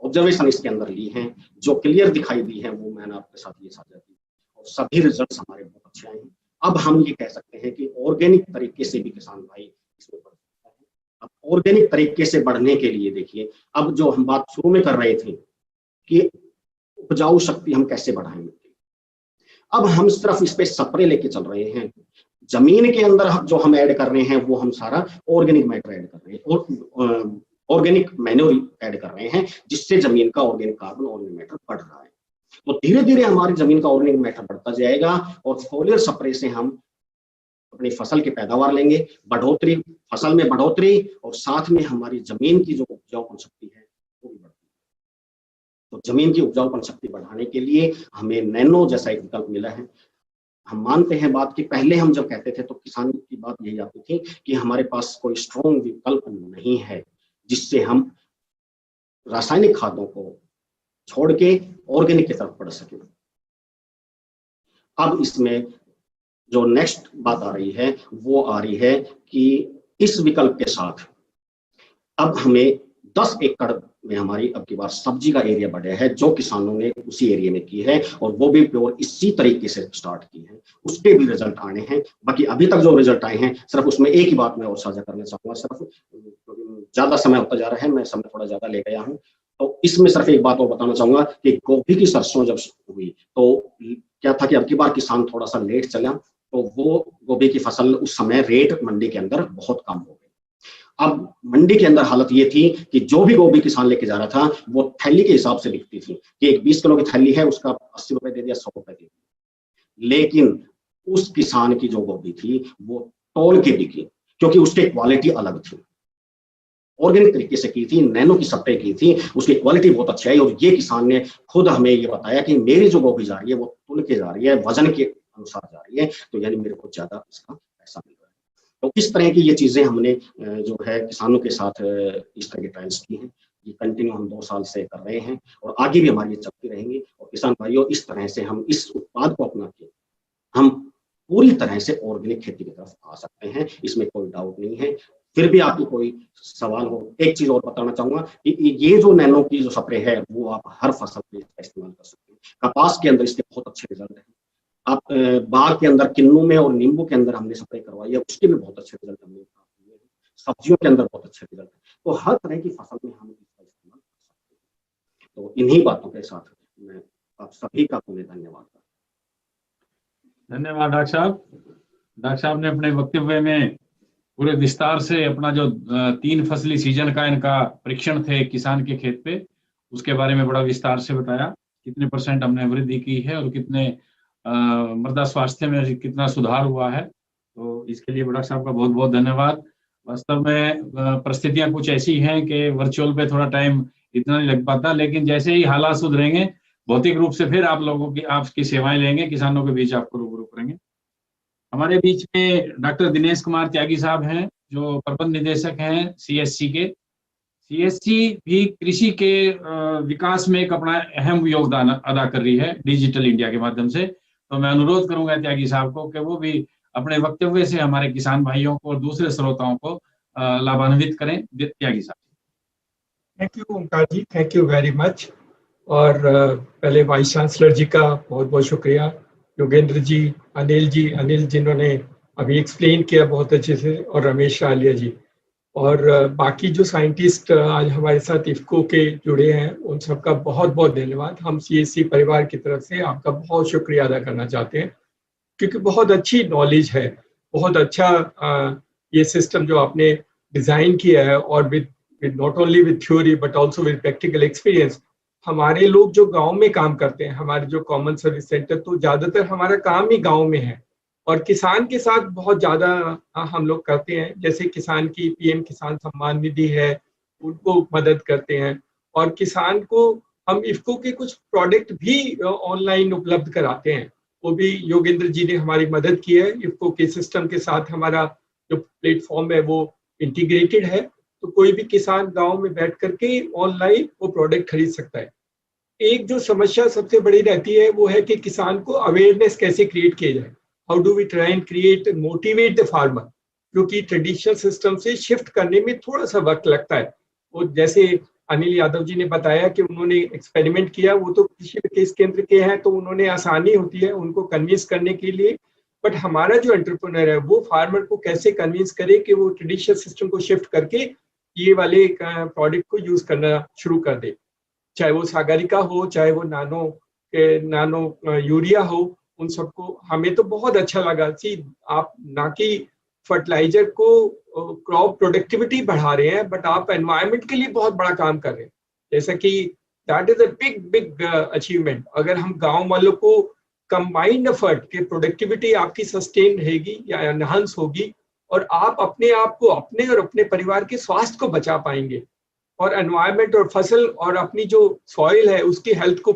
ऑब्जर्वेशन इसके अंदर ली हैं, जो क्लियर दिखाई दी है, वो मैंने आपके साथ ये साझा की, और सभी रिजल्ट्स हमारे बहुत अच्छे आए हैं। अब हम ये कह सकते हैं कि ऑर्गेनिक तरीके से भी किसान भाई इसमें बढ़ सकता है। अब ऑर्गेनिक तरीके से बढ़ने के लिए देखिए, अब जो हम बात शुरू में कर रहे थे कि उपजाऊ शक्ति हम कैसे बढ़ाएंगे, अब हम सिर्फ इस पे स्प्रे लेके चल रहे हैं। जमीन के अंदर जो हम ऐड कर रहे हैं वो हम सारा ऑर्गेनिक मैटर ऐड कर रहे हैं, और ऑर्गेनिक मैन्योर ऐड कर रहे हैं, जिससे जमीन का ऑर्गेनिक कार्बन, ऑर्गेनिक मैटर बढ़ रहा है। तो धीरे धीरे हमारी जमीन का ऑर्गेनिक मैटर बढ़ता जाएगा, और फोलियर स्प्रे से हम अपनी फसल की पैदावार लेंगे, बढ़ोतरी, फसल में बढ़ोतरी, और साथ में हमारी जमीन की जो उपजाऊपन शक्ति है वो भी बढ़ती है। तो जमीन की उपजाऊपन शक्ति बढ़ाने के लिए हमें नैनो जैसा एक विकल्प मिला है। हम मानते हैं बात कि पहले हम जब कहते थे तो किसान की बात यही आती थी कि हमारे पास कोई स्ट्रॉन्ग विकल्प नहीं है जिससे हम रासायनिक खादों को छोड़ के ऑर्गेनिक की तरफ बढ़ सके। अब इसमें जो नेक्स्ट बात आ रही है वो आ रही है कि इस विकल्प के साथ अब हमें 10 एकड़ में हमारी अब की बार सब्जी का एरिया बढ़ा है, जो किसानों ने उसी एरिया में की है, और वो भी प्योर इसी तरीके से स्टार्ट की है, उसके भी रिजल्ट आने हैं। बाकी अभी तक जो रिजल्ट आए हैं, सिर्फ उसमें एक ही बात मैं और साझा करना चाहूंगा, सिर्फ ज्यादा समय होता जा रहा है, मैं समय थोड़ा ज्यादा ले गया हूँ, तो इसमें सिर्फ एक बात और बताना चाहूंगा कि गोभी की सरसों जब हुई तो क्या था कि अब की बार किसान थोड़ा सा लेट चला, तो वो गोभी की फसल उस समय रेट मंडी के अंदर बहुत कम हो गई। अब मंडी के अंदर हालत ये थी कि जो भी गोभी किसान लेके जा रहा था वो थैली के हिसाब से बिकती थी, कि एक 20 किलो की थैली है, उसका 80 रुपए दे दिया, 100 रुपए दे दिया। लेकिन उस किसान की जो गोभी थी वो तौल के बिकी, क्योंकि उसकी क्वालिटी अलग थी, ऑर्गेनिक तरीके से की थी, नैनो की स्प्रे की थी, उसकी क्वालिटी बहुत अच्छी आई। और ये किसान ने खुद हमें ये बताया कि मेरी जो गोभी जा रही है वो तुल के जा रही है, वजन के अनुसार जा रही है, तो यानी मेरे को ज्यादा इसका पैसा मिल रहा है। तो इस तरह की ये चीजें हमने जो है किसानों के साथ इस तरह की ट्रायल्स की हैं, ये कंटिन्यू हम 2 साल से कर रहे हैं, और आगे भी हमारी ये चलती रहेंगी। और किसान भाइयों, इस तरह से हम इस उत्पाद को अपना के हम पूरी तरह से ऑर्गेनिक खेती की तरफ आ सकते हैं, इसमें कोई डाउट नहीं है। फिर भी आपकी कोई सवाल हो, एक चीज और बताना चाहूंगा कि ये जो नैनो की जो स्प्रे है वो आप हर फसल में इसका इस्तेमाल कर सकते हैं। कपास के अंदर इसके बहुत अच्छे रिजल्ट हैं। आप बाग के अंदर किन्नू में और नींबू के अंदर हमने स्प्रे करवाई है, उसके भी बहुत अच्छे रिजल्ट हमने प्राप्त किए हैं। सब्जियों के अंदर बहुत अच्छे रिजल्ट है। तो हर तरह की फसल में हम इसका इस्तेमाल कर सकते हैं। तो इन्हीं बातों के साथ मैं आप सभी का पुनः धन्यवाद करता हूं। धन्यवाद डॉक्टर साहब। डॉक्टर साहब ने अपने वक्तव्य में पूरे विस्तार से अपना जो 3 फसली सीजन का इनका परीक्षण थे किसान के खेत पे, उसके बारे में बड़ा विस्तार से बताया, कितने % हमने वृद्धि की है और कितने मृदा स्वास्थ्य में कितना सुधार हुआ है। तो इसके लिए डॉक्टर साहब का बहुत बहुत धन्यवाद। वास्तव में परिस्थितियां कुछ ऐसी हैं कि वर्चुअल पे थोड़ा टाइम इतना नहीं लग पाता, लेकिन जैसे ही हालात सुधरेंगे भौतिक रूप से फिर आप लोगों की आपकी सेवाएं लेंगे, किसानों के बीच आपको रूबरू करेंगे। हमारे बीच में डॉक्टर दिनेश कुमार त्यागी साहब हैं, जो प्रबंध निदेशक हैं CSC के। CSC भी कृषि के विकास में एक अपना अहम योगदान अदा कर रही है डिजिटल इंडिया के माध्यम से। तो मैं अनुरोध करूंगा त्यागी साहब को कि वो भी अपने वक्तव्य से हमारे किसान भाइयों को और दूसरे श्रोताओं को लाभान्वित करें। त्यागी साहब। Thank you Omkar ji, thank you very much. और पहले वाइस चांसलर जी का बहुत बहुत शुक्रिया, योगेंद्र जी, अनिल जिन्होंने अभी एक्सप्लेन किया बहुत अच्छे से, और रमेश आलिया जी, और बाकी जो साइंटिस्ट आज हमारे साथ इफ्को के जुड़े हैं, उन सबका बहुत बहुत धन्यवाद। हम CSC परिवार की तरफ से आपका बहुत शुक्रिया अदा करना चाहते हैं, क्योंकि बहुत अच्छी नॉलेज है, बहुत अच्छा ये सिस्टम जो आपने डिज़ाइन किया है, और with not only with theory but also with practical experience. हमारे लोग जो गांव में काम करते हैं, हमारे जो कॉमन सर्विस सेंटर, तो ज़्यादातर हमारा काम ही गांव में है, और किसान के साथ बहुत ज्यादा हम लोग करते हैं, जैसे किसान की पीएम किसान सम्मान निधि है, उनको मदद करते हैं। और किसान को हम इफ्को के कुछ प्रोडक्ट भी ऑनलाइन उपलब्ध कराते हैं, वो भी योगेंद्र जी ने हमारी मदद की है। इफ्को के सिस्टम के साथ हमारा जो प्लेटफॉर्म है वो इंटीग्रेटेड है, तो कोई भी किसान गांव में बैठ करके ऑनलाइन वो प्रोडक्ट खरीद सकता है। एक जो समस्या सबसे बड़ी रहती है वो है कि किसान को अवेयरनेस कैसे क्रिएट किया जाए, how do we try and create motivate the farmer, क्योंकि ट्रेडिशनल सिस्टम से शिफ्ट करने में थोड़ा सा वक्त लगता है। वो जैसे अनिल यादव जी ने बताया कि उन्होंने एक्सपेरिमेंट किया, वो तो कृषि विकास केंद्र के हैं तो उन्होंने आसानी होती है उनको कन्विंस करने के लिए, बट हमारा जो एंटरप्रेन्योर है वो फार्मर को कैसे कन्विंस करे कि वो ट्रेडिशनल सिस्टम को शिफ्ट करके ये वाले प्रोडक्ट को यूज करना शुरू कर दे, चाहे वो सागरिका हो, चाहे वो नानो यूरिया हो, उन सबको हमें तो बहुत अच्छा लगा। सी आप ना कि फर्टिलाइजर को क्रॉप प्रोडक्टिविटी बढ़ा रहे हैं, बट आप एनवायरनमेंट के लिए बहुत बड़ा काम कर रहे हैं, जैसा कि that is a big achievement. अगर हम गांव वालों को कंबाइंड एफर्ट के प्रोडक्टिविटी आपकी सस्टेन रहेगी या एनहांस होगी, और आप अपने आप को, अपने और अपने परिवार के स्वास्थ्य को बचा पाएंगे, और एनवायरनमेंट और फसल और अपनी जो सॉइल है उसकी हेल्थ को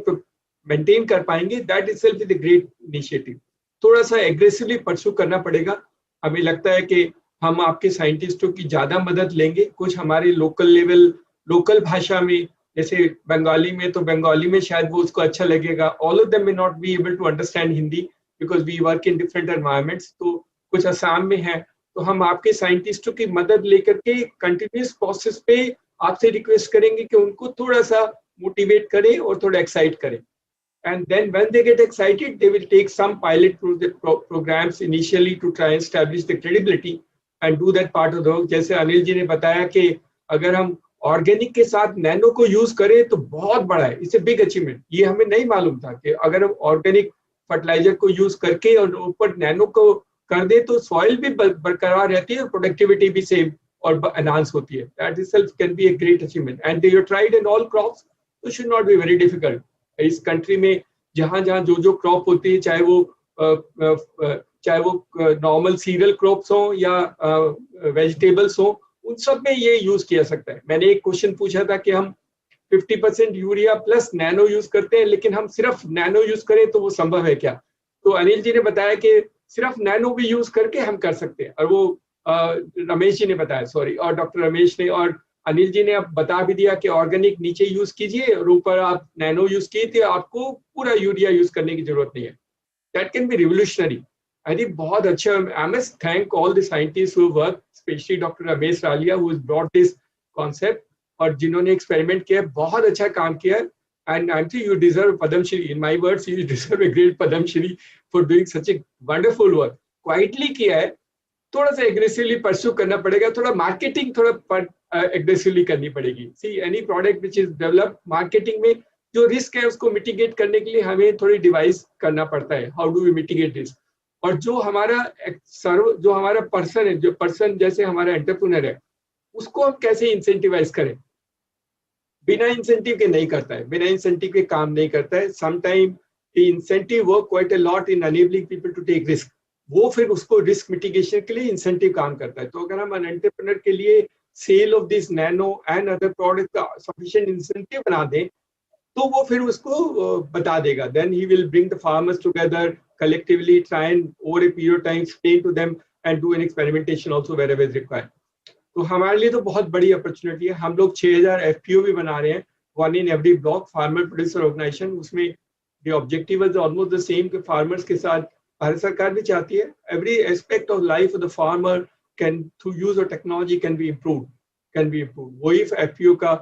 मेंटेन कर पाएंगे, that itself is a great initiative. थोड़ा सा एग्रेसिवली परस्यू करना पड़ेगा। हमें लगता है कि हम आपके साइंटिस्टों की ज्यादा मदद लेंगे, कुछ हमारे लोकल लेवल, लोकल भाषा में, जैसे बंगाली में तो बंगाली में शायद वो उसको अच्छा लगेगा, all of them may not be able to understand Hindi because we work in different environments, तो कुछ असम में है, तो हम आपके साइंटिस्टों की मदद लेकर के कंटिन्यूस प्रोसेस पे आपसे रिक्वेस्ट करेंगे कि उनको थोड़ा सा मोटिवेट करें और थोड़ा एक्साइट करें। And then when they get excited, they will take some pilot programs initially to try and establish the credibility and do that part of the work. जैसे अनिल जी ने बताया कि अगर हम ऑर्गेनिक के साथ नैनो को यूज करें तो बहुत बड़ा है, इट्स ए बिग अचीवमेंट। ये हमें नहीं मालूम था कि अगर हम ऑर्गेनिक फर्टिलाइजर को यूज करके और ऊपर नैनो को कर दे तो सॉइल भी बरकरार रहती है और प्रोडक्टिविटी भी सेम और एनहांस होती है। That itself can be a great achievement and they are tried in all crops, so should not be very difficult। इस कंट्री में जहां जहां जो क्रॉप होती है, चाहे वो नॉर्मल सीरियल क्रॉप्स हो या वेजिटेबल्स हो, उन सब में ये यूज किया सकता है। मैंने एक क्वेश्चन पूछा था कि हम 50% यूरिया प्लस नैनो यूज करते हैं, लेकिन हम सिर्फ नैनो यूज करें तो वो संभव है क्या? तो अनिल जी ने बताया कि सिर्फ नैनो भी यूज करके हम कर सकते हैं, और वो रमेश जी ने बताया, सॉरी, और डॉक्टर रमेश ने और अनिल जी ने अब बता भी दिया कि ऑर्गेनिक नीचे यूज कीजिए और ऊपर आप नैनो यूज किए थे, आपको पूरा यूरिया यूज करने की जरूरत नहीं है। That can be revolutionary. I think बहुत अच्छा। I must thank all the scientist who work, specially doctor Ramesh Raliya who has brought this concept, और जिन्होंने एक्सपेरिमेंट किया, बहुत अच्छा काम किया। And I think you deserve Padmashri, in my words you deserve a great Padmashri for doing such a wonderful work. Quietly किया है, थोड़ा सा एग्रेसिवली परस्यू करना पड़ेगा, थोड़ा मार्केटिंग थोड़ा एग्रेसिवली करनी पड़ेगी। See any product which is develop, marketing में जो रिस्क है उसको मिटिगेट करने के लिए हमें थोड़ी डिवाइस करना पड़ता है, how do we mitigate this. और जो हमारा पर्सन है, जो पर्सन जैसे हमारा एंटरप्रेन्योर है, उसको हम कैसे इंसेंटिवाइज करें। बिना इंसेंटिव के नहीं करता है, बिना इंसेंटिव के काम नहीं करता है। Sometime incentive work quite a lot in enabling people to take risk, वो फिर उसको रिस्क मिटिगेशन के लिए इंसेंटिव काम करता है। तो अगर हम एन एंटरप्रेन्योर के लिए sale of this nano and other product का सफिशिएंट इंसेंटिव बना दें, तो वो फिर उसको बता देगा। Then he will bring the farmers together collectively, try and over a period of time explain to them and do an experimentation also wherever is required। तो हमारे लिए तो बहुत बड़ी अपॉर्चुनिटी है। हम लोग 6000 FPO भी बना रहे हैं, one in every block, farmer producer organisation. उसमें the objective is almost the same कि फार्मर्स के साथ भारत सरकार भी चाहती है every aspect of life of the farmer can through use of technology can be improve. वही FPO का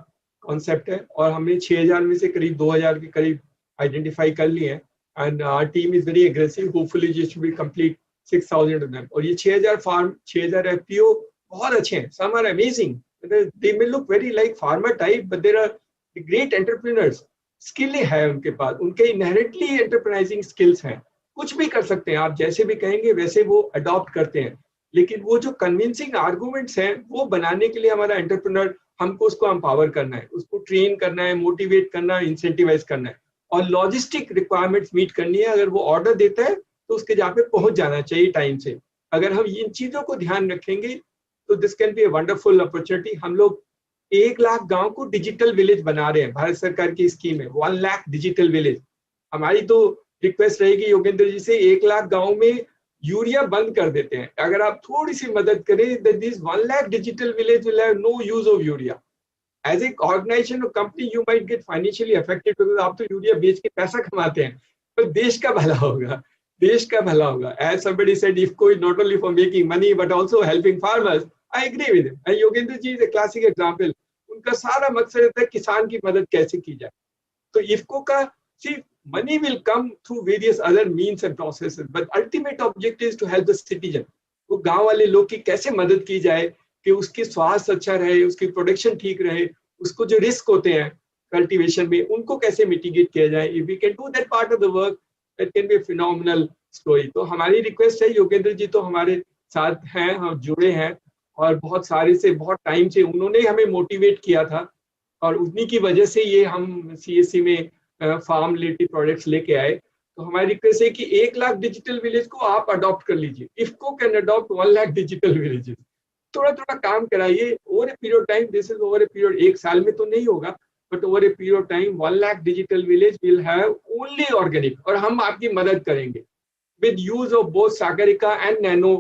कॉन्सेप्ट है, और हमने 6000 में से करीब 2000 के करीब आइडेंटिफाई कर लिए हैं। And our team is very aggressive. Hopefully, it should be complete 6,000 of them. और ये 6000 FPO बहुत अच्छे हैं. Some are amazing. They may look very like farmer type, but there are great entrepreneurs. Skill है उनके पास, उनके inherently enterprising skills हैं. कुछ भी कर सकते हैं, आप जैसे भी कहेंगे वैसे वो adopt करते हैं. लेकिन वो जो convincing arguments हैं, वो बनाने के लिए हमारा entrepreneur, हमको उसको empower करना है, उसको train करना है, motivate करना है, incentivize करना है, और लॉजिस्टिक रिक्वायरमेंट्स मीट करनी है। अगर वो ऑर्डर देता है तो उसके जहाँ पे पहुंच जाना चाहिए टाइम से। अगर हम इन चीजों को ध्यान रखेंगे तो this can be a wonderful opportunity. हम लोग 1 लाख गांव को डिजिटल विलेज बना रहे हैं, भारत सरकार की स्कीम है 1 लाख डिजिटल विलेज। हमारी तो रिक्वेस्ट रहेगी योगेंद्र जी से, 1 लाख गांव में यूरिया बंद कर देते हैं। अगर आप थोड़ी सी मदद करें, that this 1 lakh digital village will have no use of urea. As a organisation और company you might get financially affected, because आप तो यूरिया बेच के पैसा कमाते हैं, पर देश का भला होगा, देश का भला होगा। As somebody said, IFFCO is not only for making money but also helping farmers. I agree with him. And Yogendra ji is a classic example. उनका सारा मकसद रहता है किसान की मदद कैसे की जाए। तो IFFCO का सिर्फ money will come through various other means and processes, but ultimate objective is to help the citizen. वो गांव वाले लोग की कैसे मदद की जाए कि उसकी स्वास्थ्य अच्छा रहे, उसकी प्रोडक्शन ठीक रहे, उसको जो रिस्क होते हैं कल्टीवेशन में उनको कैसे मिटिगेट किया जाए। If we can do that part of the work, that can be a phenomenal story. तो हमारी रिक्वेस्ट है, योगेंद्र जी तो हमारे साथ हैं, हम जुड़े हैं और बहुत सारे से बहुत टाइम से उन्होंने हमें मोटिवेट किया था और उन्हीं की वजह से ये हम CSC में फार्म रिलेटेड प्रोडक्ट्स लेके आए। तो हमारी रिक्वेस्ट है कि 1 लाख डिजिटल विलेज को आप अडॉप्ट कर लीजिए। IFFCO can adopt 1 lakh digital villages. थोड़ा थोड़ा काम कराइए over a period time. This is over a period, 1 साल में तो नहीं होगा, but over a period of time 1 lakh digital village will have only organic, और हम आपकी मदद करेंगे with use of both sagarika and nano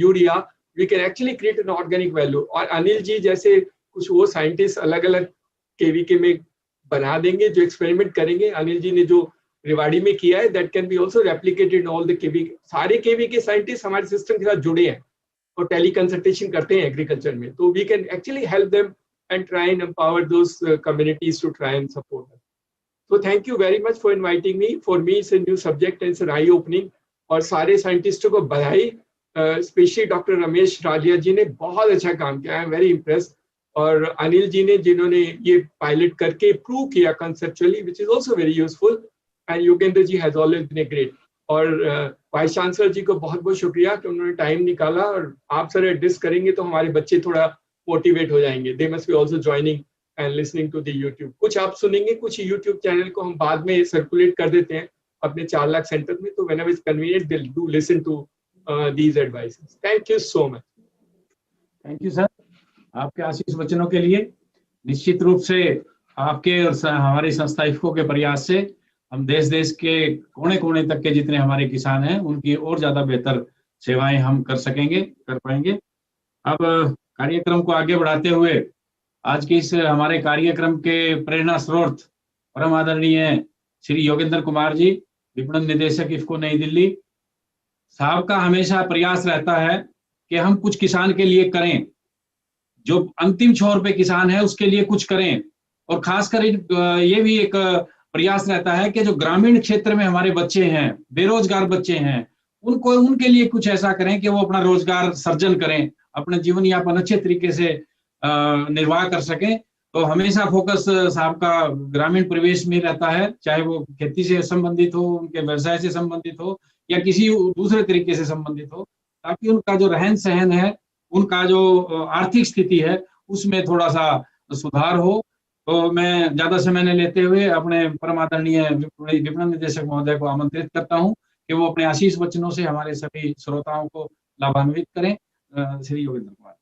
urea we can actually create an organic value। और अनिल जी जैसे कुछ वो साइंटिस्ट अलग अलग केवीके में बना देंगे जो एक्सपेरिमेंट करेंगे। अनिल जी ने जो रेवाड़ी में किया है that can be also replicated in all the केवी। सारे केवीके साइंटिस्ट हमारे सिस्टम के साथ जुड़े हैं और टेली कंसल्टेशन करते हैं एग्रीकल्चर में, तो we can actually help them and try and empower those communities to try and support them. So thank you very much for inviting me. For me it's a new subject and it's an eye opening। और सारे साइंटिस्टों को बधाई, specially doctor Ramesh राजिया जी ने बहुत अच्छा काम किया, I am very impressed. और अनिल जी ने जिन्होंने ये पायलट करके प्रूव किया conceptually, which is also very useful. And Yogendra ji has always been a great. और वाइस चांसलर जी को बहुत बहुत शुक्रिया कि उन्होंने टाइम निकाला, और आप सर एडजस्ट करेंगे तो हमारे बच्चे थोड़ा मोटिवेट हो जाएंगे। They must be also joining and listening to the YouTube. कुछ आप सुनेंगे, कुछ यूट्यूब चैनल को हम बाद में सर्कुलेट कर देते हैं अपने 4 लाख सेंटर में, तो whenever it's convenient they do listen to these advices. Thank you so much. Thank you sir, आपके आशीष वचनों के लिए। निश्चित रूप से आपके और हमारी संस्था IFFCO के प्रयास से हम देश के कोने कोने तक के जितने हमारे किसान हैं उनकी और ज्यादा बेहतर सेवाएं हम कर पाएंगे। अब कार्यक्रम को आगे बढ़ाते हुए आज के इस हमारे कार्यक्रम के प्रेरणा स्रोत परम आदरणीय श्री योगेंद्र कुमार जी, विपणन निदेशक IFFCO नई दिल्ली साहब का हमेशा प्रयास रहता है कि हम कुछ किसान के लिए करें, जो अंतिम छोर पे किसान है उसके लिए कुछ करें। और खासकर ये भी एक प्रयास रहता है कि जो ग्रामीण क्षेत्र में हमारे बच्चे हैं, बेरोजगार बच्चे हैं, उनके लिए कुछ ऐसा करें कि वो अपना रोजगार सर्जन करें, अपना जीवन यापन अच्छे तरीके से निर्वाह कर सकें। तो हमेशा फोकस साहब का ग्रामीण परिवेश में रहता है, चाहे वो खेती से संबंधित हो, उनके व्यवसाय से संबंधित हो या किसी दूसरे तरीके से संबंधित हो, ताकि उनका जो रहन सहन है, उनका जो आर्थिक स्थिति है उसमें थोड़ा सा सुधार हो। तो मैं ज्यादा समय न लेते हुए अपने परम आदरणीय विपणन निदेशक महोदय को आमंत्रित करता हूं कि वो अपने आशीष वचनों से हमारे सभी श्रोताओं को लाभान्वित करें। श्री योगेंद्र कुमार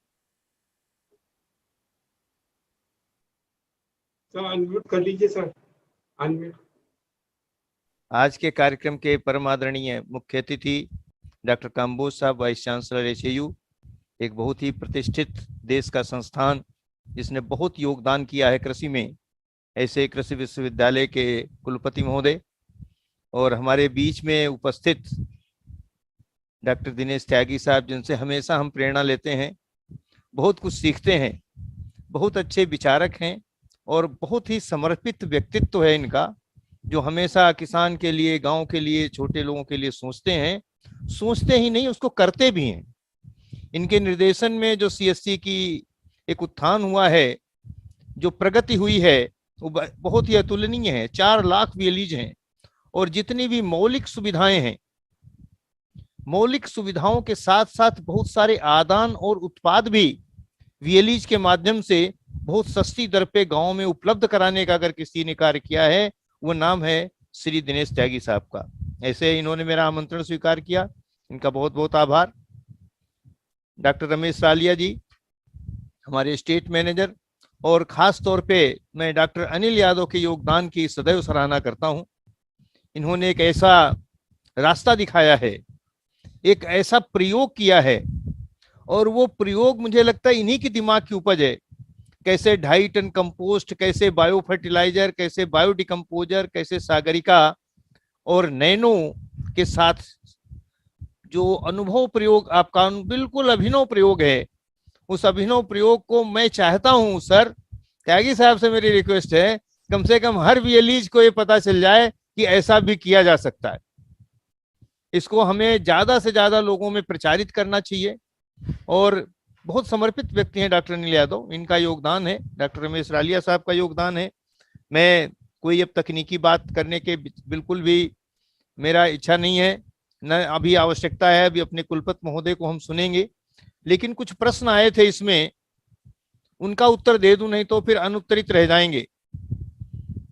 अनम्यूट कर लीजिए सर, अनम्यूट। आज के कार्यक्रम के परम आदरणीय मुख्य अतिथि डॉक्टर काम्बोज साहब, वाइस चांसलर HAU, एक बहुत ही प्रतिष्ठित देश का संस्थान जिसने बहुत योगदान किया है कृषि में, ऐसे कृषि विश्वविद्यालय के कुलपति महोदय, और हमारे बीच में उपस्थित डॉक्टर दिनेश त्यागी साहब, जिनसे हमेशा हम प्रेरणा लेते हैं, बहुत कुछ सीखते हैं, बहुत अच्छे विचारक हैं और बहुत ही समर्पित व्यक्तित्व है इनका, जो हमेशा किसान के लिए, गांव के लिए, छोटे लोगों के लिए सोचते हैं। सोचते ही नहीं, उसको करते भी हैं। इनके निर्देशन में जो CSC की एक उत्थान हुआ है, जो प्रगति हुई है, वो बहुत ही अतुलनीय है। 4 लाख विलेज हैं और जितनी भी मौलिक सुविधाएं हैं, मौलिक सुविधाओं के साथ साथ बहुत सारे आदान और उत्पाद भी विलेज के माध्यम से बहुत सस्ती दर पे गांव में उपलब्ध कराने का अगर किसी ने कार्य किया है, वो नाम है श्री दिनेश त्यागी साहब का। ऐसे इन्होंने मेरा आमंत्रण स्वीकार किया, इनका बहुत बहुत आभार। डॉक्टर रमेश रालिया जी हमारे स्टेट मैनेजर, और खास तौर पे मैं डॉक्टर अनिल यादव के योगदान की सदैव सराहना करता हूं। इन्होंने एक ऐसा रास्ता दिखाया है, एक ऐसा प्रयोग किया है, और वो प्रयोग मुझे लगता है इन्हीं की दिमाग की उपज है। कैसे 2.5 टन कंपोस्ट, कैसे बायो फर्टिलाइजर, कैसे बायो डिकम्पोजर, कैसे सागरिका और नैनो के साथ जो अनुभव प्रयोग आपका बिल्कुल अभिनव प्रयोग है, उस अभिनव प्रयोग को मैं चाहता हूं सर, त्यागी साहब से मेरी रिक्वेस्ट है, कम से कम हर वीएलईज को ये पता चल जाए कि ऐसा भी किया जा सकता है। इसको हमें ज्यादा से ज्यादा लोगों में प्रचारित करना चाहिए। और बहुत समर्पित व्यक्ति हैं डॉक्टर अनिल यादव, इनका योगदान है, डॉक्टर रमेश रालिया साहब का योगदान है। मैं कोई अब तकनीकी बात करने के बिल्कुल भी मेरा इच्छा नहीं है, न अभी आवश्यकता है। अभी अपने कुलपति महोदय को हम सुनेंगे, लेकिन कुछ प्रश्न आए थे इसमें, उनका उत्तर दे दूं, नहीं तो फिर अनुत्तरित रह जाएंगे।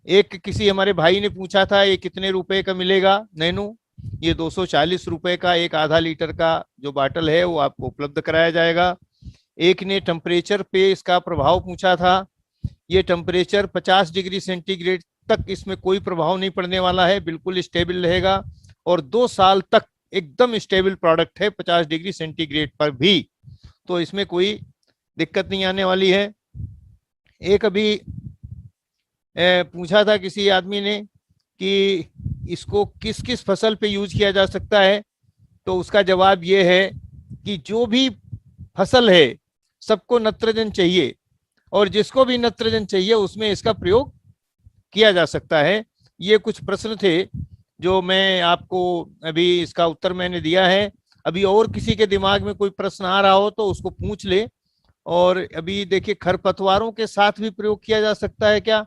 एक किसी हमारे भाई ने पूछा था ये कितने रुपए का मिलेगा नैनो? ये 240 रुपए का एक आधा लीटर का जो बाटल है वो आपको उपलब्ध कराया जाएगा। एक ने टेम्परेचर पे इसका प्रभाव पूछा था, ये टेम्परेचर 50 डिग्री सेंटीग्रेड तक इसमें कोई प्रभाव नहीं पड़ने वाला है, बिल्कुल स्टेबल रहेगा, और 2 साल तक एकदम स्टेबल प्रोडक्ट है 50 डिग्री सेंटीग्रेड पर भी, तो इसमें कोई दिक्कत नहीं आने वाली है। एक अभी पूछा था किसी आदमी ने कि इसको किस किस फसल पे यूज किया जा सकता है, तो उसका जवाब ये है कि जो भी फसल है सबको नत्रजन चाहिए, और जिसको भी नत्रजन चाहिए उसमें इसका प्रयोग किया जा सकता है। ये कुछ प्रश्न थे जो मैं आपको अभी इसका उत्तर मैंने दिया है। अभी और किसी के दिमाग में कोई प्रश्न आ रहा हो तो उसको पूछ ले। और अभी देखिए, खरपतवारों के साथ भी प्रयोग किया जा सकता है क्या?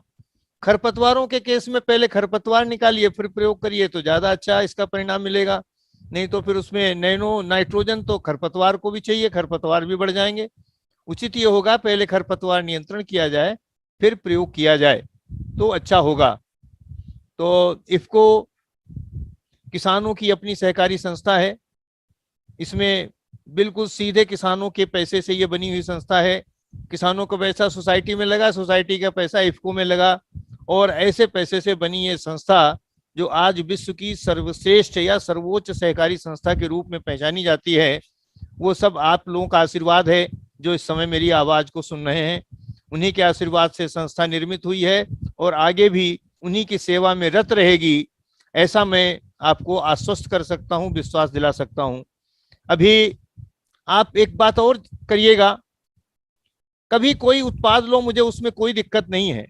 खरपतवारों के केस में पहले खरपतवार निकालिए फिर प्रयोग करिए तो ज्यादा अच्छा इसका परिणाम मिलेगा, नहीं तो फिर उसमें नैनो नाइट्रोजन तो खरपतवार को भी चाहिए, खरपतवार भी बढ़ जाएंगे। उचित ये होगा पहले खरपतवार नियंत्रण किया जाए फिर प्रयोग किया जाए तो अच्छा होगा। तो इफको किसानों की अपनी सहकारी संस्था है, इसमें बिल्कुल सीधे किसानों के पैसे से ये बनी हुई संस्था है। किसानों का पैसा सोसाइटी में लगा, सोसाइटी का पैसा इफको में लगा, और ऐसे पैसे से बनी ये संस्था जो आज विश्व की सर्वश्रेष्ठ या सर्वोच्च सहकारी संस्था के रूप में पहचानी जाती है, वो सब आप लोगों का आशीर्वाद है जो इस समय मेरी आवाज को सुन रहे हैं। उन्हीं के आशीर्वाद से संस्था निर्मित हुई है और आगे भी उन्हीं की सेवा में रत रहेगी, ऐसा मैं आपको आश्वस्त कर सकता हूं, विश्वास दिला सकता हूं। अभी आप एक बात और करिएगा, कभी कोई उत्पाद लो, मुझे उसमें कोई दिक्कत नहीं है,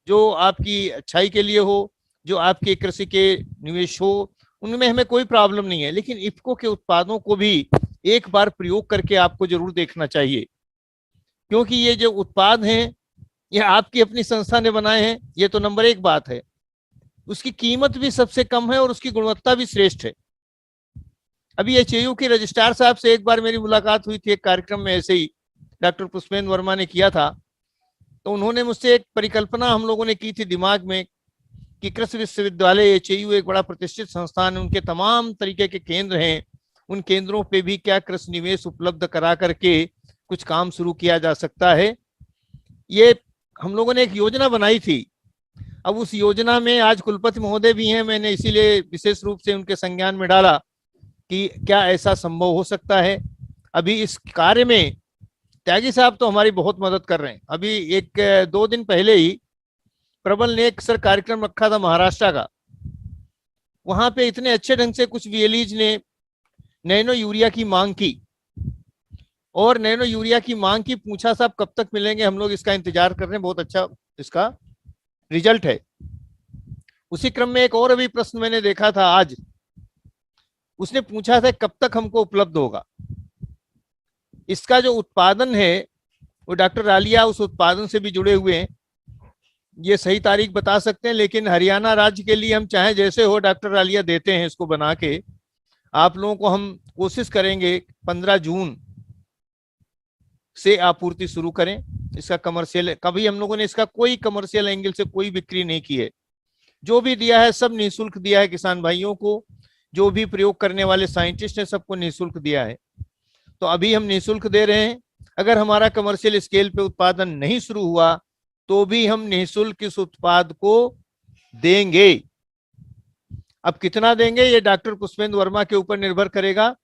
जो आपकी अच्छाई के लिए हो, जो आपके कृषि के निवेश हो, उनमें हमें कोई प्रॉब्लम नहीं है, लेकिन इफको के उत्पादों को भी एक बार प्रयोग करके आपको जरूर देखना चाहिए, क्योंकि ये जो उत्पाद हैं ये आपकी अपनी संस्था ने बनाए हैं, ये तो नंबर 1 बात है। उसकी कीमत भी सबसे कम है और उसकी गुणवत्ता भी श्रेष्ठ है। अभी एचएयू के रजिस्ट्रार साहब से एक बार मेरी मुलाकात हुई थी एक कार्यक्रम में, ऐसे ही डॉक्टर पुष्पेंद्र वर्मा ने किया था, तो उन्होंने मुझसे एक परिकल्पना हम लोगों ने की थी दिमाग में कि कृषि विश्वविद्यालय एचएयू एक बड़ा प्रतिष्ठित संस्थान है, उनके तमाम तरीके के केंद्र हैं, उन केंद्रों पे भी क्या कृषि निवेश उपलब्ध करा करके कुछ काम शुरू किया जा सकता है। ये हम लोगों ने एक योजना बनाई थी। अब उस योजना में आज कुलपति महोदय भी हैं, मैंने इसीलिए विशेष रूप से उनके संज्ञान में डाला कि क्या ऐसा संभव हो सकता है। अभी इस कार्य में त्यागी साहब तो हमारी बहुत मदद कर रहे हैं। अभी 1-2 दिन पहले ही प्रबल ने एक सर कार्यक्रम रखा था महाराष्ट्र का, वहां पे इतने अच्छे ढंग से कुछ वीएलईज ने नैनो यूरिया की मांग की, और नैनो यूरिया की मांग की, पूछा साहब कब तक मिलेंगे, हम लोग इसका इंतजार कर रहे हैं, बहुत अच्छा इसका रिजल्ट है। उसी क्रम में एक और अभी प्रश्न मैंने देखा था आज, उसने पूछा था कब तक हमको उपलब्ध होगा। इसका जो उत्पादन है वो डॉक्टर रालिया उस उत्पादन से भी जुड़े हुए हैं, ये सही तारीख बता सकते हैं, लेकिन हरियाणा राज्य के लिए हम चाहे जैसे हो डॉक्टर रालिया देते हैं इसको बना के, आप लोगों को हम कोशिश करेंगे 15 जून से आपूर्ति शुरू करें। इसका कमर्शियल, कभी हम लोगों ने इसका कोई कमर्शियल एंगल से कोई बिक्री नहीं की है, जो भी दिया है सब निःशुल्क दिया है किसान भाइयों को, जो भी प्रयोग करने वाले साइंटिस्ट हैं सबको निःशुल्क दिया है। तो अभी हम निःशुल्क दे रहे हैं। अगर हमारा कमर्शियल स्केल पे उत्पादन नहीं शुरू हुआ तो भी हम निःशुल्क इस उत्पाद को देंगे। अब कितना देंगे ये डॉक्टर पुष्पेंद्र वर्मा के ऊपर निर्भर करेगा,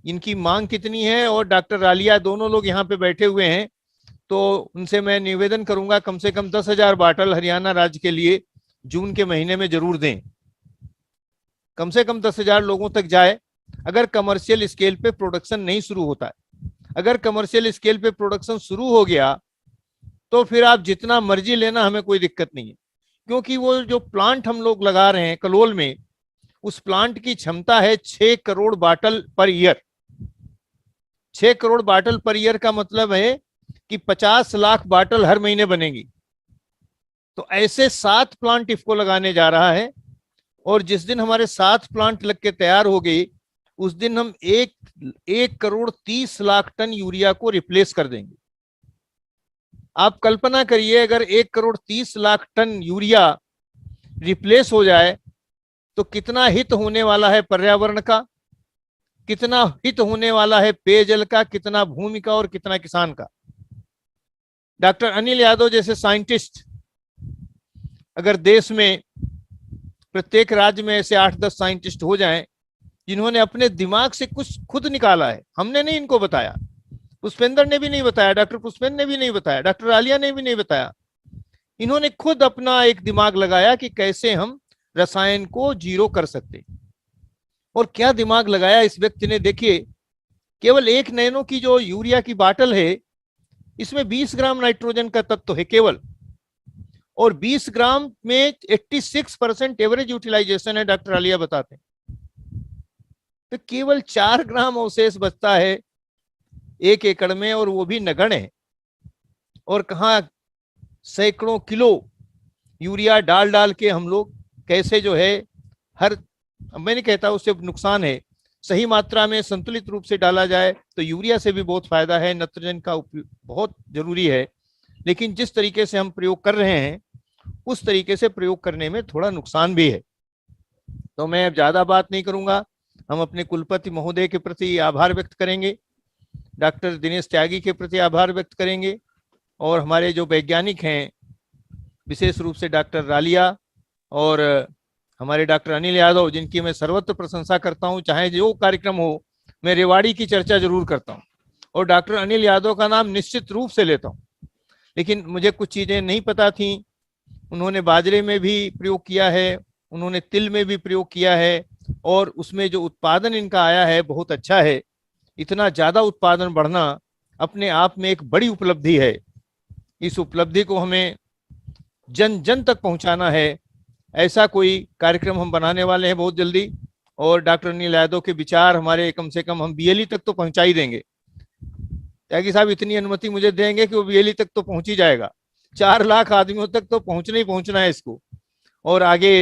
इनकी मांग कितनी है। और डॉक्टर रालिया दोनों लोग यहाँ पे बैठे हुए हैं, तो उनसे मैं निवेदन करूंगा कम से कम 10,000 बाटल हरियाणा राज्य के लिए जून के महीने में जरूर दें, कम से कम 10,000 लोगों तक जाए। अगर कमर्शियल स्केल पे प्रोडक्शन नहीं शुरू होता है, अगर कमर्शियल स्केल पे प्रोडक्शन शुरू हो गया तो फिर आप जितना मर्जी लेना, हमें कोई दिक्कत नहीं है। क्योंकि वो जो प्लांट हम लोग लगा रहे हैं कलोल में, उस प्लांट की क्षमता है 6 crore bottle per year. 6 crore bottle per year का मतलब है कि 50 लाख बाटल हर महीने बनेंगी। तो ऐसे 7 प्लांट इफको लगाने जा रहा है, और जिस दिन हमारे 7 प्लांट लग के तैयार हो गई उस दिन हम 1 करोड़ 30 लाख टन यूरिया को रिप्लेस कर देंगे। आप कल्पना करिए, अगर 1 crore 30 lakh ton urea replace हो जाए तो कितना हित होने वाला है पर्यावरण का, कितना हित होने वाला है पेयजल का, कितना भूमि का और कितना किसान का। डॉक्टर अनिल यादव जैसे साइंटिस्ट अगर देश में प्रत्येक राज्य में ऐसे 8-10 साइंटिस्ट हो जाएं जिन्होंने अपने दिमाग से कुछ खुद निकाला है, हमने नहीं इनको बताया, पुष्पेंद्र ने भी नहीं बताया, डॉक्टर पुष्पेंद्र ने भी नहीं बताया, डॉक्टर आलिया ने भी नहीं बताया, इन्होंने खुद अपना एक दिमाग लगाया कि कैसे हम रसायन को जीरो कर सकते। और क्या दिमाग लगाया इस व्यक्ति ने, देखिए केवल 1 नैनो की जो यूरिया की बाटल है इसमें 20 ग्राम नाइट्रोजन का तत्व है केवल, और 20 ग्राम में 86% एवरेज यूटिलाइजेशन है, डॉक्टर आलिया बताते हैं। तो केवल 4 ग्राम अवशेष बचता है 1 एकड़ में, और वो भी नगण्य है। और कहाँ सैकड़ों किलो यूरिया डाल डाल के हम लोग कैसे जो है हर, मैं नहीं कहता उससे नुकसान है, सही मात्रा में संतुलित रूप से डाला जाए तो यूरिया से भी बहुत फायदा है, नाइट्रोजन का उपयोग बहुत जरूरी है। लेकिन जिस तरीके से हम प्रयोग कर रहे हैं उस तरीके से प्रयोग करने में थोड़ा नुकसान भी है। तो मैं अब ज्यादा बात नहीं करूंगा, हम अपने कुलपति महोदय के प्रति आभार व्यक्त करेंगे, डॉक्टर दिनेश त्यागी के प्रति आभार व्यक्त करेंगे, और हमारे जो वैज्ञानिक हैं विशेष रूप से डॉक्टर रालिया और हमारे डॉक्टर अनिल यादव, जिनकी मैं सर्वत्र प्रशंसा करता हूं, चाहे जो कार्यक्रम हो मैं रेवाड़ी की चर्चा जरूर करता हूं, और डॉक्टर अनिल यादव का नाम निश्चित रूप से लेता हूं। लेकिन मुझे कुछ चीजें नहीं पता थी, उन्होंने बाजरे में भी प्रयोग किया है, उन्होंने तिल में भी प्रयोग किया है, और उसमें जो उत्पादन इनका आया है बहुत अच्छा है। इतना ज्यादा उत्पादन बढ़ना अपने आप में एक बड़ी उपलब्धि है। इस उपलब्धि को हमें जन जन तक पहुंचाना है। ऐसा कोई कार्यक्रम हम बनाने वाले हैं बहुत जल्दी, और डॉक्टर अनिल यादव के विचार हमारे कम से कम हम BLE तक तो पहुंचा ही देंगे। त्यागी साहब इतनी अनुमति मुझे देंगे कि वो BLE तक तो पहुंच ही जाएगा, 4 लाख आदमियों तक तो पहुंचना ही पहुंचना है इसको। और आगे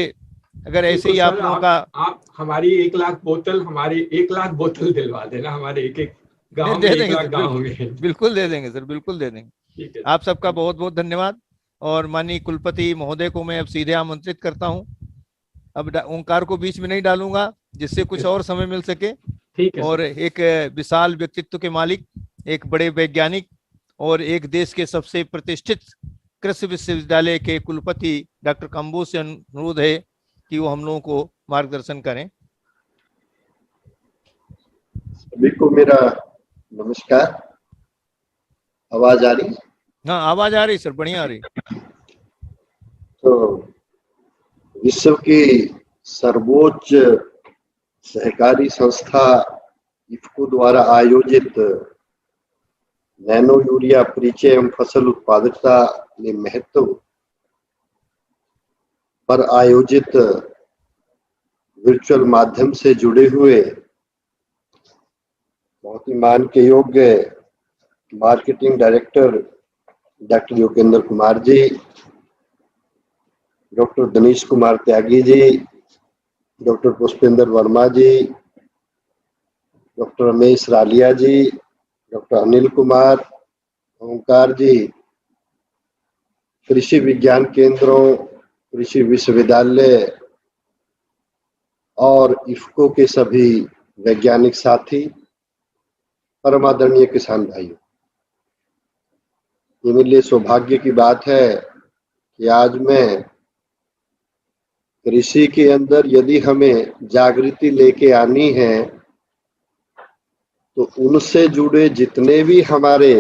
अगर ऐसे ही आप लोगों का, आप हमारी 1 लाख बोतल, हमारी 1 लाख बोतल दिलवा देना, हमारे एक गांव में 1 लाख गांव में। बिल्कुल दे देंगे सर, बिल्कुल दे देंगे। ठीक है, आप सबका बहुत बहुत धन्यवाद। और माननीय कुलपति महोदय को मैं अब सीधे आमंत्रित करता हूं। अब ओंकार को बीच में नहीं डालूंगा जिससे कुछ और समय मिल सके। ठीक है। और एक विशाल व्यक्तित्व के मालिक, एक बड़े वैज्ञानिक और एक देश के सबसे प्रतिष्ठित कृषि विश्वविद्यालय के कुलपति डॉक्टर कंबोज से अनुरोध है कि वो हम लोगों को मार्गदर्शन करें। सभी को मेरा नमस्कार। आवाज आ रही? हाँ आवाज आ रही सर, बढ़िया आ रही। तो विश्व की सर्वोच्च सहकारी संस्था इफको द्वारा आयोजित नैनो यूरिया परिचय एवं फसल उत्पादकता में महत्व पर आयोजित वर्चुअल माध्यम से जुड़े हुए बहुत ही मान के योग्य marketing director doctor Yogendra Kumar ji, doctor Dinesh Kumar Tyagi ji, doctor Pushpendra Verma ji, doctor Ramesh Raliya ji, doctor Anil Kumar, Omkar ji, कृषि विज्ञान केंद्रों कृषि विश्वविद्यालय और इफ्को के सभी वैज्ञानिक साथी, परम आदरणीय किसान भाइयों, ये मेरे लिए सौभाग्य की बात है कि आज मैं कृषि के अंदर यदि हमें जागृति लेके आनी है तो उनसे जुड़े जितने भी हमारे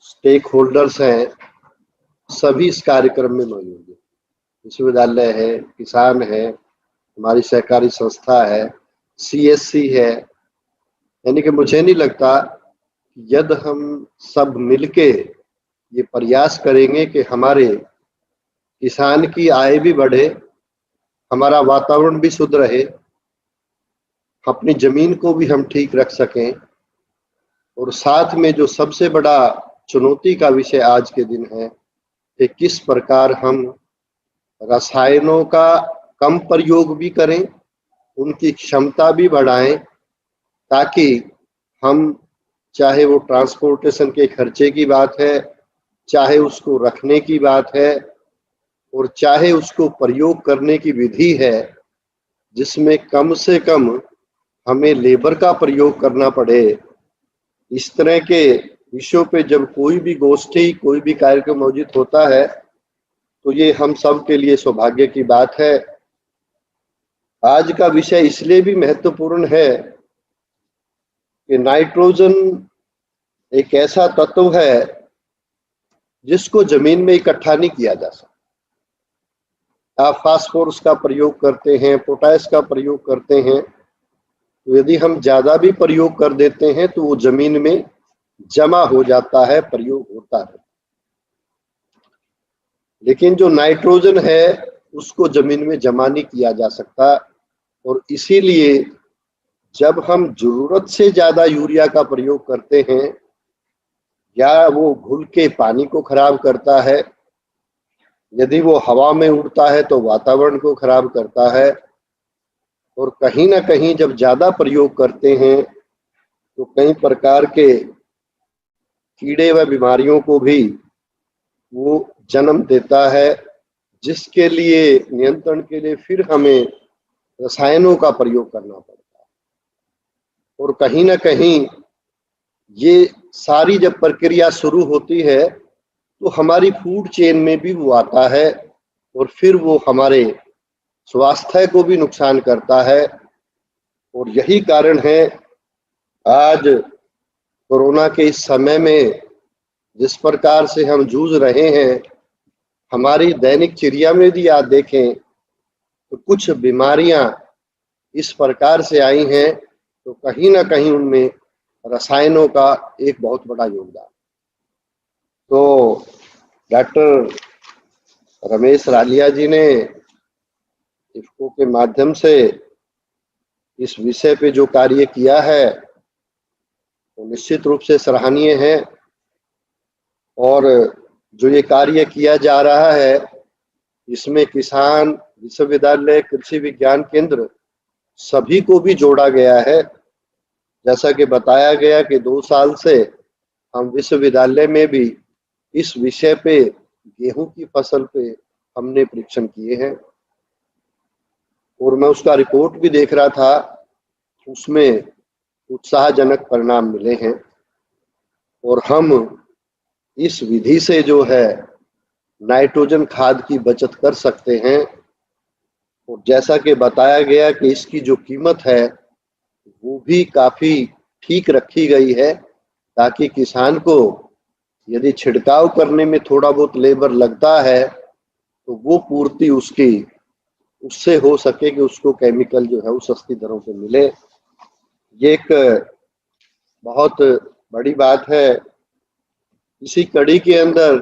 स्टेक होल्डर्स हैं सभी इस कार्यक्रम में मौजूद है। विश्वविद्यालय है, किसान है, हमारी सहकारी संस्था है, सीएससी है। यानी कि मुझे नहीं लगता यदि हम सब मिलके ये प्रयास करेंगे कि हमारे किसान की आय भी बढ़े, हमारा वातावरण भी शुद्ध रहे, अपनी जमीन को भी हम ठीक रख सकें, और साथ में जो सबसे बड़ा चुनौती का विषय आज के दिन है कि किस प्रकार हम रसायनों का कम प्रयोग भी करें, उनकी क्षमता भी बढ़ाएं, ताकि हम, चाहे वो ट्रांसपोर्टेशन के खर्चे की बात है, चाहे उसको रखने की बात है, और चाहे उसको प्रयोग करने की विधि है जिसमें कम से कम हमें लेबर का प्रयोग करना पड़े, इस तरह के विषयों पे जब कोई भी गोष्ठी, कोई भी कार्यक्रम आयोजित होता है तो ये हम सब के लिए सौभाग्य की बात है। आज का विषय इसलिए भी महत्वपूर्ण है कि नाइट्रोजन एक ऐसा तत्व है जिसको जमीन में इकट्ठा नहीं किया जा सकता। आप फास्फोरस का प्रयोग करते हैं, पोटाश का प्रयोग करते हैं, तो यदि हम ज्यादा भी प्रयोग कर देते हैं तो वो जमीन में जमा हो जाता है, प्रयोग होता है। लेकिन जो नाइट्रोजन है उसको जमीन में जमा नहीं किया जा सकता, और इसीलिए जब हम जरूरत से ज्यादा यूरिया का प्रयोग करते हैं या वो घुल के पानी को खराब करता है, यदि वो हवा में उड़ता है तो वातावरण को खराब करता है, और कहीं ना कहीं जब ज्यादा प्रयोग करते हैं तो कई प्रकार के कीड़े व बीमारियों को भी वो जन्म देता है, जिसके लिए नियंत्रण के लिए फिर हमें रसायनों का प्रयोग करना पड़ता है। और कहीं ना कहीं ये सारी जब प्रक्रिया शुरू होती है तो हमारी फूड चेन में भी वो आता है, और फिर वो हमारे स्वास्थ्य को भी नुकसान करता है। और यही कारण है आज कोरोना के इस समय में जिस प्रकार से हम जूझ रहे हैं, हमारी दैनिक चर्या में भी आप देखें तो कुछ बीमारियां इस प्रकार से आई हैं, तो कहीं ना कहीं उनमें रसायनों का एक बहुत बड़ा योगदान। तो डॉक्टर रमेश रालिया जी ने इफ्को के माध्यम से इस विषय पे जो कार्य किया है वो निश्चित रूप से सराहनीय है, और जो ये कार्य किया जा रहा है इसमें किसान, विश्वविद्यालय, कृषि विज्ञान केंद्र सभी को भी जोड़ा गया है। जैसा कि बताया गया कि 2 साल से हम विश्वविद्यालय में भी इस विषय पे, गेहूं की फसल पे हमने परीक्षण किए हैं, और मैं उसका रिपोर्ट भी देख रहा था, उसमें उत्साहजनक परिणाम मिले हैं। और हम इस विधि से जो है नाइट्रोजन खाद की बचत कर सकते हैं, और जैसा कि बताया गया कि इसकी जो कीमत है वो भी काफी ठीक रखी गई है, ताकि किसान को यदि छिड़काव करने में थोड़ा बहुत लेबर लगता है तो वो पूर्ति उसकी उससे हो सके कि उसको केमिकल जो है वो सस्ती दरों पे मिले। ये एक बहुत बड़ी बात है। इसी कड़ी के अंदर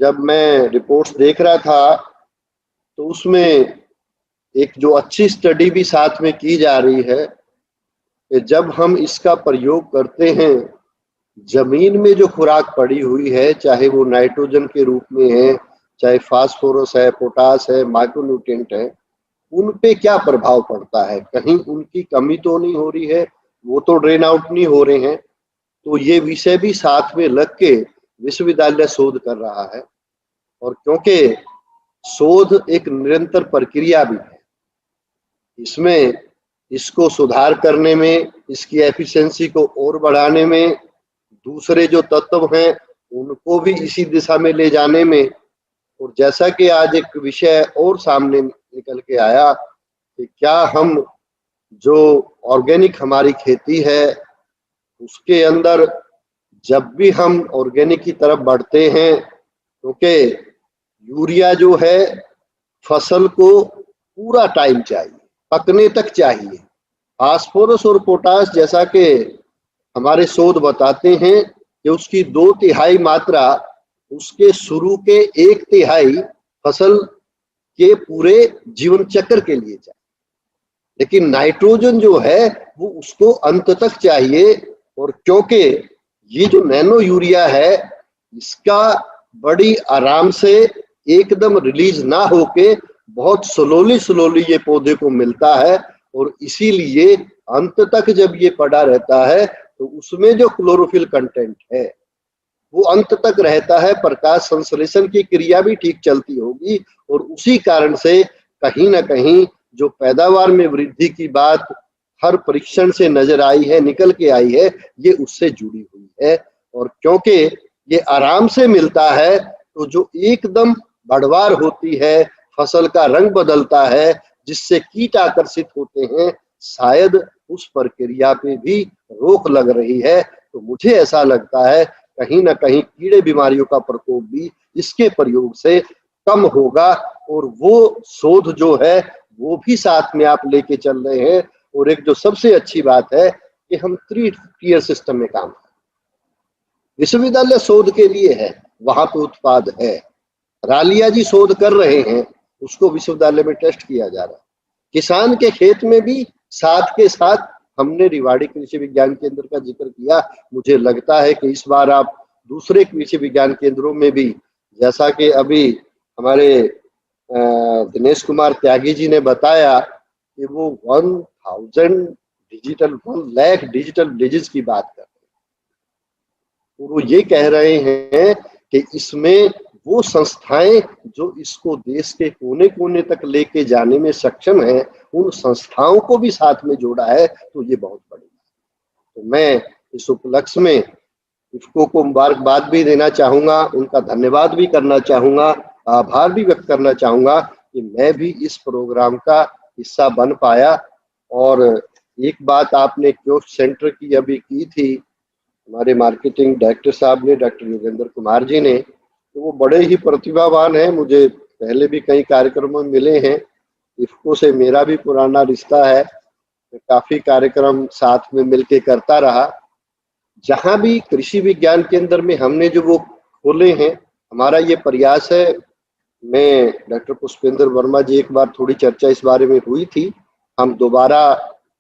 जब मैं रिपोर्ट्स देख रहा था तो उसमें एक जो अच्छी स्टडी भी साथ में की जा रही है कि जब हम इसका प्रयोग करते हैं, जमीन में जो खुराक पड़ी हुई है, चाहे वो नाइट्रोजन के रूप में है, चाहे फास्फोरस है, पोटास है, माइक्रोन्यूट्रिएंट है, उन पे क्या प्रभाव पड़ता है, कहीं उनकी कमी तो नहीं हो रही है, वो तो ड्रेन आउट नहीं हो रहे हैं। तो ये विषय भी साथ में लग के विश्वविद्यालय शोध कर रहा है। और क्योंकि शोध एक निरंतर प्रक्रिया भी है। इसमें इसको सुधार करने में, इसकी एफिशिएंसी को और बढ़ाने में, दूसरे जो तत्व हैं उनको भी इसी दिशा में ले जाने में, और जैसा कि आज एक विषय और सामने निकल के आया कि क्या हम जो ऑर्गेनिक हमारी खेती है उसके अंदर जब भी हम ऑर्गेनिक की तरफ बढ़ते हैं, क्योंकि यूरिया जो है फसल को पूरा टाइम चाहिए, पकने तक चाहिए। फास्फोरस और पोटाश जैसा कि हमारे शोध बताते हैं कि उसकी 2/3 मात्रा उसके शुरू के 1/3 फसल के पूरे जीवन चक्र के लिए चाहिए, लेकिन नाइट्रोजन जो है वो उसको अंत तक चाहिए। और क्योंकि ये जो नैनो यूरिया है इसका बड़ी आराम से एकदम रिलीज ना होके बहुत स्लोली ये पौधे को मिलता है, और इसीलिए अंत तक जब ये पड़ा रहता है तो उसमें जो क्लोरोफिल कंटेंट है वो अंत तक रहता है, प्रकाश संश्लेषण की क्रिया भी ठीक चलती होगी, और उसी कारण से कहीं ना कहीं जो पैदावार में वृद्धि की बात हर परीक्षण से नजर आई है, निकल के आई है, ये उससे जुड़ी हुई है। और क्योंकि ये आराम से मिलता है तो जो एकदम बढ़वार होती है, फसल का रंग बदलता है, जिससे कीट आकर्षित होते हैं, शायद उस प्रक्रिया पे भी रोक लग रही है। तो मुझे ऐसा लगता है कहीं ना कहीं कीड़े बीमारियों का प्रकोप भी इसके प्रयोग से कम होगा, और वो शोध जो है वो भी साथ में आप लेके चल रहे हैं। और एक जो सबसे अच्छी बात है कि हम 3 टियर सिस्टम में काम करते हैं। विश्वविद्यालय शोध के लिए है, वहां पे उत्पाद है। रालिया जी शोध कर रहे हैं, उसको विश्वविद्यालय में टेस्ट किया जा रहा है। किसान के खेत में भी साथ के साथ हमने रिवाड़ी कृषि विज्ञान केंद्र का जिक्र किया। मुझे लगता है कि इस बार आप दूसरे कृषि विज्ञान केंद्रों में भी, जैसा कि अभी हमारे दिनेश कुमार त्यागी जी ने बताया कि वो 1 लाख डिजिटल ब्रिजेस की बात कर रहे हैं, और वो ये कह रहे हैं कि इसमें वो संस्थाएं जो इसको देश के कोने कोने तक लेके जाने में सक्षम है, उन संस्थाओं को भी साथ में जोड़ा है। तो ये बहुत बड़ी बात है। तो मैं इस उपलक्ष्य में इफ्को को मुबारकबाद भी देना चाहूंगा, उनका धन्यवाद भी करना चाहूंगा, आभार भी व्यक्त करना चाहूंगा कि मैं भी इस प्रोग्राम का हिस्सा बन पाया। और एक बात आपने क्योस सेंटर की अभी की थी, हमारे मार्केटिंग डायरेक्टर साहब ने, डॉक्टर योगेंद्र कुमार जी ने, तो वो बड़े ही प्रतिभावान हैं। मुझे पहले भी कई कार्यक्रमों में मिले हैं, इफ्को से मेरा भी पुराना रिश्ता है, काफी कार्यक्रम साथ में मिलके करता रहा। जहां भी कृषि विज्ञान केंद्र में हमने जो वो खोले हैं, हमारा ये प्रयास है, मैं डॉक्टर पुष्पेंद्र वर्मा जी, एक बार थोड़ी चर्चा इस बारे में हुई थी, हम दोबारा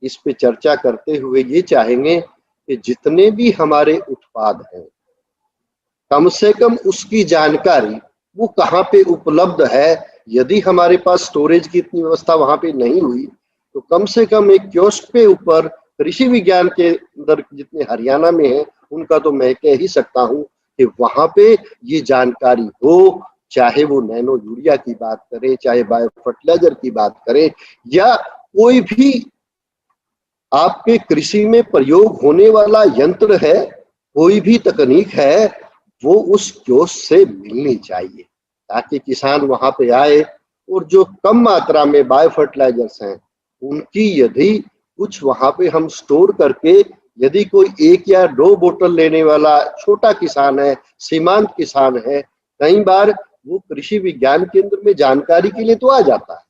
इस पे चर्चा करते हुए ये चाहेंगे कि जितने भी हमारे उत्पाद हैं कम से कम उसकी जानकारी वो कहाँ पे उपलब्ध है। यदि हमारे पास स्टोरेज की इतनी व्यवस्था वहां पे नहीं हुई तो कम से कम एक कियोस्क पे ऊपर कृषि विज्ञान के अंदर जितने हरियाणा में है उनका तो मैं कह ही सकता हूँ कि वहां पे ये जानकारी हो, चाहे वो नैनो यूरिया की बात करें, चाहे बायो फर्टिलाइजर की बात करें, या कोई भी आपके कृषि में प्रयोग होने वाला यंत्र है, कोई भी तकनीक है, वो उस कियोस्क से मिलनी चाहिए, ताकि किसान वहां पे आए और जो कम मात्रा में बायो फर्टिलाइजर्स हैं उनकी यदि कुछ वहां पे हम स्टोर करके, यदि कोई 1 या 2 बोतल लेने वाला छोटा किसान है, सीमांत किसान है, कई बार वो कृषि विज्ञान केंद्र में जानकारी के लिए तो आ जाता है,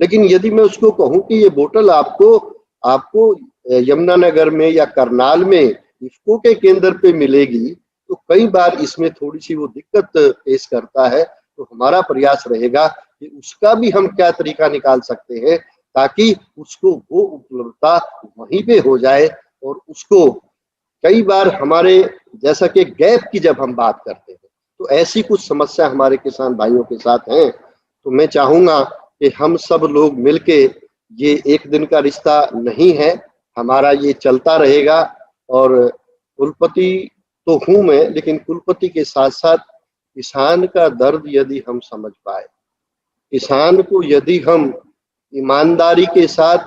लेकिन यदि मैं उसको कहूं कि ये बोतल आपको यमुनानगर में या करनाल में इफ्को के केंद्र पे मिलेगी, तो कई बार इसमें थोड़ी सी वो दिक्कत पेश करता है। तो हमारा प्रयास रहेगा कि उसका भी हम क्या तरीका निकाल सकते हैं ताकि उसको वो उपलब्धता वहीं पे हो जाए। और उसको कई बार हमारे जैसा कि गैप की जब हम बात करते हैं तो ऐसी कुछ समस्या हमारे किसान भाइयों के साथ हैं, तो मैं चाहूंगा कि हम सब लोग मिलके, ये एक दिन का रिश्ता नहीं है, हमारा ये चलता रहेगा। और कुलपति तो हूं मैं, लेकिन कुलपति के साथ साथ किसान का दर्द यदि हम समझ पाए, किसान को यदि हम ईमानदारी के साथ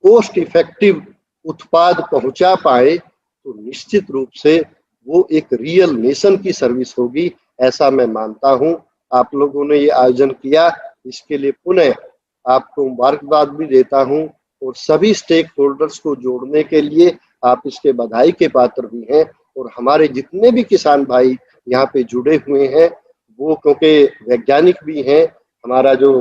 कोस्ट इफेक्टिव उत्पाद पहुंचा पाए तो निश्चित रूप से वो एक रियल नेशन की सर्विस होगी, ऐसा मैं मानता हूं। आप लोगों ने ये आयोजन किया, इसके लिए पुनः आपको मुबारकबाद भी देता हूं और सभी स्टेक होल्डर्स को जोड़ने के लिए आप इसके बधाई के पात्र भी हैं। और हमारे जितने भी किसान भाई यहाँ पे जुड़े हुए हैं वो क्योंकि वैज्ञानिक भी हैं, हमारा जो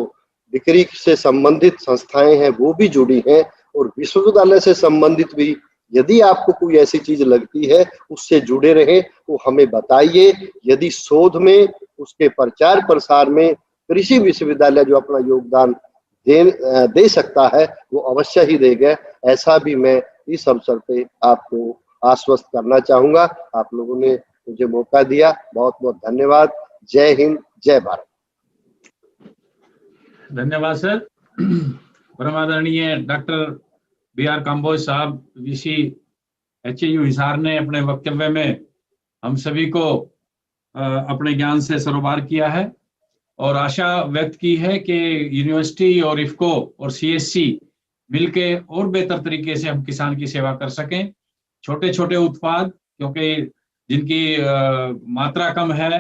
बिक्री से संबंधित संस्थाएं हैं वो भी जुड़ी हैं, और विश्वविद्यालय से संबंधित भी यदि आपको कोई ऐसी चीज लगती है उससे जुड़े रहे तो हमें बताइए। यदि शोध में, उसके प्रचार प्रसार में कृषि विश्वविद्यालय जो अपना योगदान दे सकता है वो अवश्य ही देगा, ऐसा भी मैं इस अवसर पे आपको आश्वस्त करना चाहूंगा। आप लोगों ने मुझे मौका दिया, बहुत बहुत धन्यवाद। जय हिंद, जय भारत। धन्यवाद सर। परम आदरणीय डॉक्टर बी.आर. काम्बोज साहब, वीसी एचएयू हिसार ने अपने वक्तव्य में हम सभी को अपने ज्ञान से सरोबार किया है और आशा व्यक्त की है कि यूनिवर्सिटी और इफ्को और सीएससी मिलके और बेहतर तरीके से हम किसान की सेवा कर सकें। छोटे छोटे उत्पाद, क्योंकि जिनकी मात्रा कम है,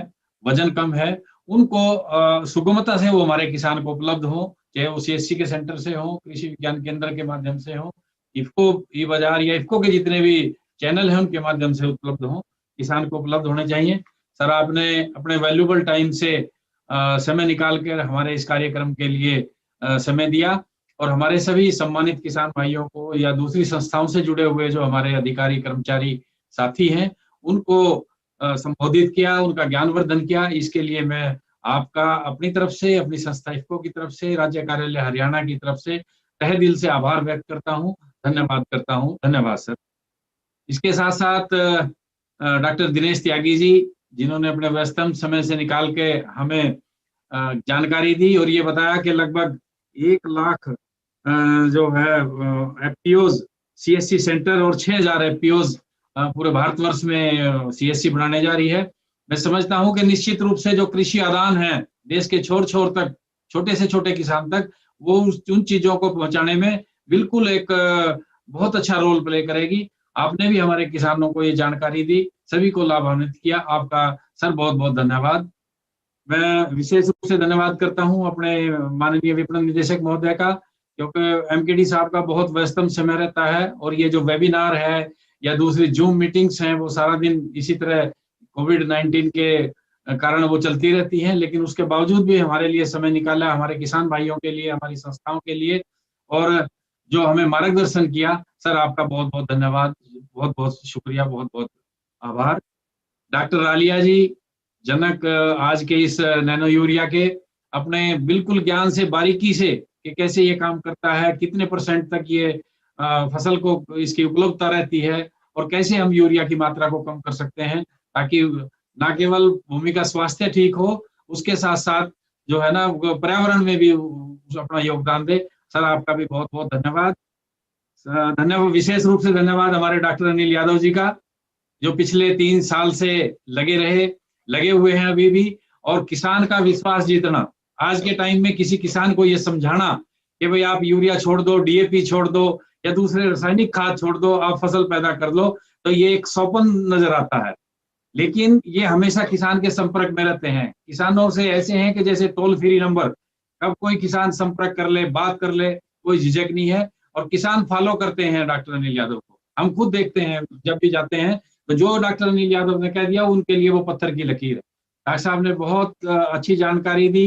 वजन कम है, उनको सुगमता से वो हमारे किसान को उपलब्ध हो, चाहे वो सीएससी के सेंटर से हो, कृषि विज्ञान केंद्र के माध्यम से हो, इफ्को ई बाजार या इफ्को के जितने भी चैनल हैं उनके माध्यम से उपलब्ध हो, किसान को उपलब्ध होने चाहिए। सर, आपने अपने वैल्यूबल टाइम से समय निकाल कर हमारे इस कार्यक्रम के लिए समय दिया और हमारे सभी सम्मानित किसान भाइयों को या दूसरी संस्थाओं से जुड़े हुए जो हमारे अधिकारी, कर्मचारी, साथी हैं उनको संबोधित किया, उनका ज्ञानवर्धन किया। इसके लिए मैं आपका अपनी तरफ से, अपनी संस्था इफ्को की तरफ से, राज्य कार्यालय हरियाणा की तरफ से तहे दिल से आभार व्यक्त करता हूँ, धन्यवाद करता हूँ। धन्यवाद सर। इसके साथ साथ डॉक्टर दिनेश त्यागी जी, जिन्होंने अपने व्यस्तम समय से निकाल के हमें जानकारी दी और ये बताया कि लगभग 1 लाख जो है एफपीओज सीएससी सेंटर और 6000 एफपीओज पूरे भारतवर्ष में सीएससी बनाने जा रही है। मैं समझता हूं कि निश्चित रूप से जो कृषि आदान है देश के छोर छोर तक, छोटे से छोटे किसान तक, वो उन चीजों को पहुंचाने में बिल्कुल एक बहुत अच्छा रोल प्ले करेगी। आपने भी हमारे किसानों को ये जानकारी दी, सभी को लाभान्वित किया। आपका सर बहुत बहुत धन्यवाद। मैं विशेष रूप से धन्यवाद करता हूं अपने माननीय विपणन निदेशक महोदय का, क्योंकि एमकेडी साहब का बहुत व्यस्तम समय रहता है और ये जो वेबिनार है या दूसरी जूम मीटिंग्स हैं वो सारा दिन इसी तरह कोविड-19 के कारण वो चलती रहती हैं, लेकिन उसके बावजूद भी हमारे लिए समय निकाला, हमारे किसान भाइयों के लिए, हमारी संस्थाओं के लिए, और जो हमें मार्गदर्शन किया। सर, आपका बहुत बहुत धन्यवाद, बहुत बहुत शुक्रिया, बहुत बहुत आभार। डॉक्टर आलिया जी, जनक आज के इस नैनो यूरिया के, अपने बिल्कुल ज्ञान से, बारीकी से कि कैसे ये काम करता है, कितने % तक ये फसल को इसकी उपलब्धता रहती है और कैसे हम यूरिया की मात्रा को कम कर सकते हैं ताकि ना केवल भूमि का स्वास्थ्य ठीक हो, उसके साथ साथ जो है ना पर्यावरण में भी अपना योगदान दे। सर, आपका भी बहुत बहुत धन्यवाद। विशेष रूप से धन्यवाद हमारे डॉक्टर अनिल यादव जी का, जो पिछले 3 साल से लगे हुए हैं अभी भी, और किसान का विश्वास जीतना। आज के टाइम में किसी किसान को ये समझाना कि भाई आप यूरिया छोड़ दो, डीएपी छोड़ दो या दूसरे रासायनिक खाद छोड़ दो, आप फसल पैदा कर लो, तो ये एक सौपन नजर आता है। लेकिन ये हमेशा किसान के संपर्क में रहते हैं। किसानों से ऐसे हैं कि जैसे टोल फ्री नंबर, कब कोई किसान संपर्क कर ले, बात कर ले, कोई झिझक नहीं है, और किसान फॉलो करते हैं डॉक्टर अनिल यादव को। हम खुद देखते हैं जब भी जाते हैं तो जो डॉक्टर अनिल यादव ने कह दिया उनके लिए वो पत्थर की लकीर है। डॉक्टर साहब ने बहुत अच्छी जानकारी दी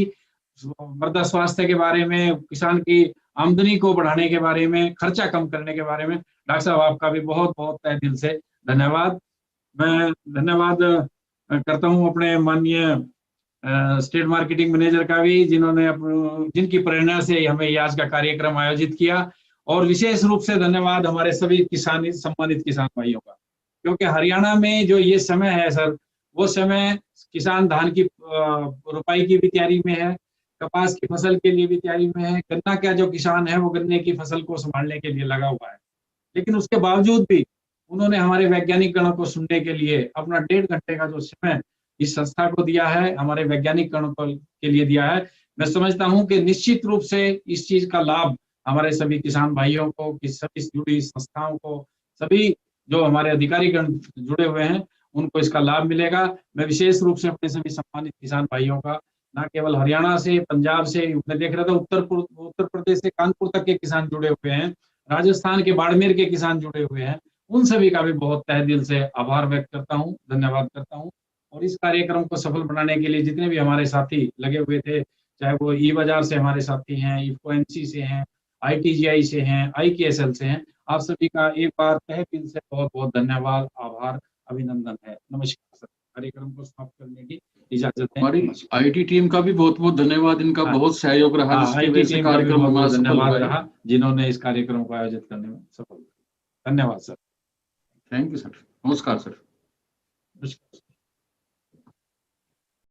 मृदा स्वास्थ्य के बारे में, किसान की आमदनी को बढ़ाने के बारे में, खर्चा कम करने के बारे में। डॉक्टर साहब, आपका भी बहुत बहुत तहे दिल से धन्यवाद। मैं धन्यवाद करता हूं अपने माननीय स्टेट मार्केटिंग मैनेजर का भी, जिनकी प्रेरणा से हमें आज का कार्यक्रम आयोजित किया, और विशेष रूप से धन्यवाद हमारे सभी सम्मानित किसान भाइयों का, क्योंकि हरियाणा में जो ये समय है सर, वो समय किसान धान की रोपाई की भी तैयारी में है, कपास की फसल के लिए भी तैयारी में है, गन्ना का जो किसान है वो गन्ने की फसल को संभालने के लिए लगा हुआ है। लेकिन उसके बावजूद भी उन्होंने हमारे वैज्ञानिक गणों को सुनने के लिए अपना 1.5 घंटे का जो समय इस संस्था को दिया है, हमारे वैज्ञानिक गणों के लिए दिया है, मैं समझता हूं कि निश्चित रूप से इस चीज का लाभ हमारे सभी किसान भाइयों को, कि सभी जुड़ी संस्थाओं को, सभी जो हमारे अधिकारीगण जुड़े हुए हैं उनको इसका लाभ मिलेगा। मैं विशेष रूप से अपने सभी सम्मानित किसान भाइयों का, न केवल हरियाणा से, पंजाब से, मैं देख रहा था उत्तर प्रदेश से कानपुर तक के किसान जुड़े हुए हैं, राजस्थान के बाड़मेर के किसान जुड़े हुए हैं, उन सभी का भी बहुत तहे दिल से आभार व्यक्त करता हूँ, धन्यवाद करता हूँ। और इस कार्यक्रम को सफल बनाने के लिए जितने भी हमारे साथी लगे हुए थे, चाहे वो ई बाजार से हमारे साथी हैं, इफको एनसी से हैं, ITGI से हैं, IKSL से हैं, आप सभी का एक बार तहे दिल से बहुत बहुत धन्यवाद, आभार, अभिनंदन है। नमस्कार सर। कार्यक्रम को समाप्त करने की इजाजत दें। हमारी आईटी टीम का भी बहुत बहुत धन्यवाद, इनका बहुत सहयोग रहा, जिसकी वजह से कार्यक्रम हमारा धन्यवाद रहा, जिन्होंने इस कार्यक्रम को आयोजित करने में सफल। धन्यवाद सर। Thank you sir. नमस्कार सर। नमस्कार।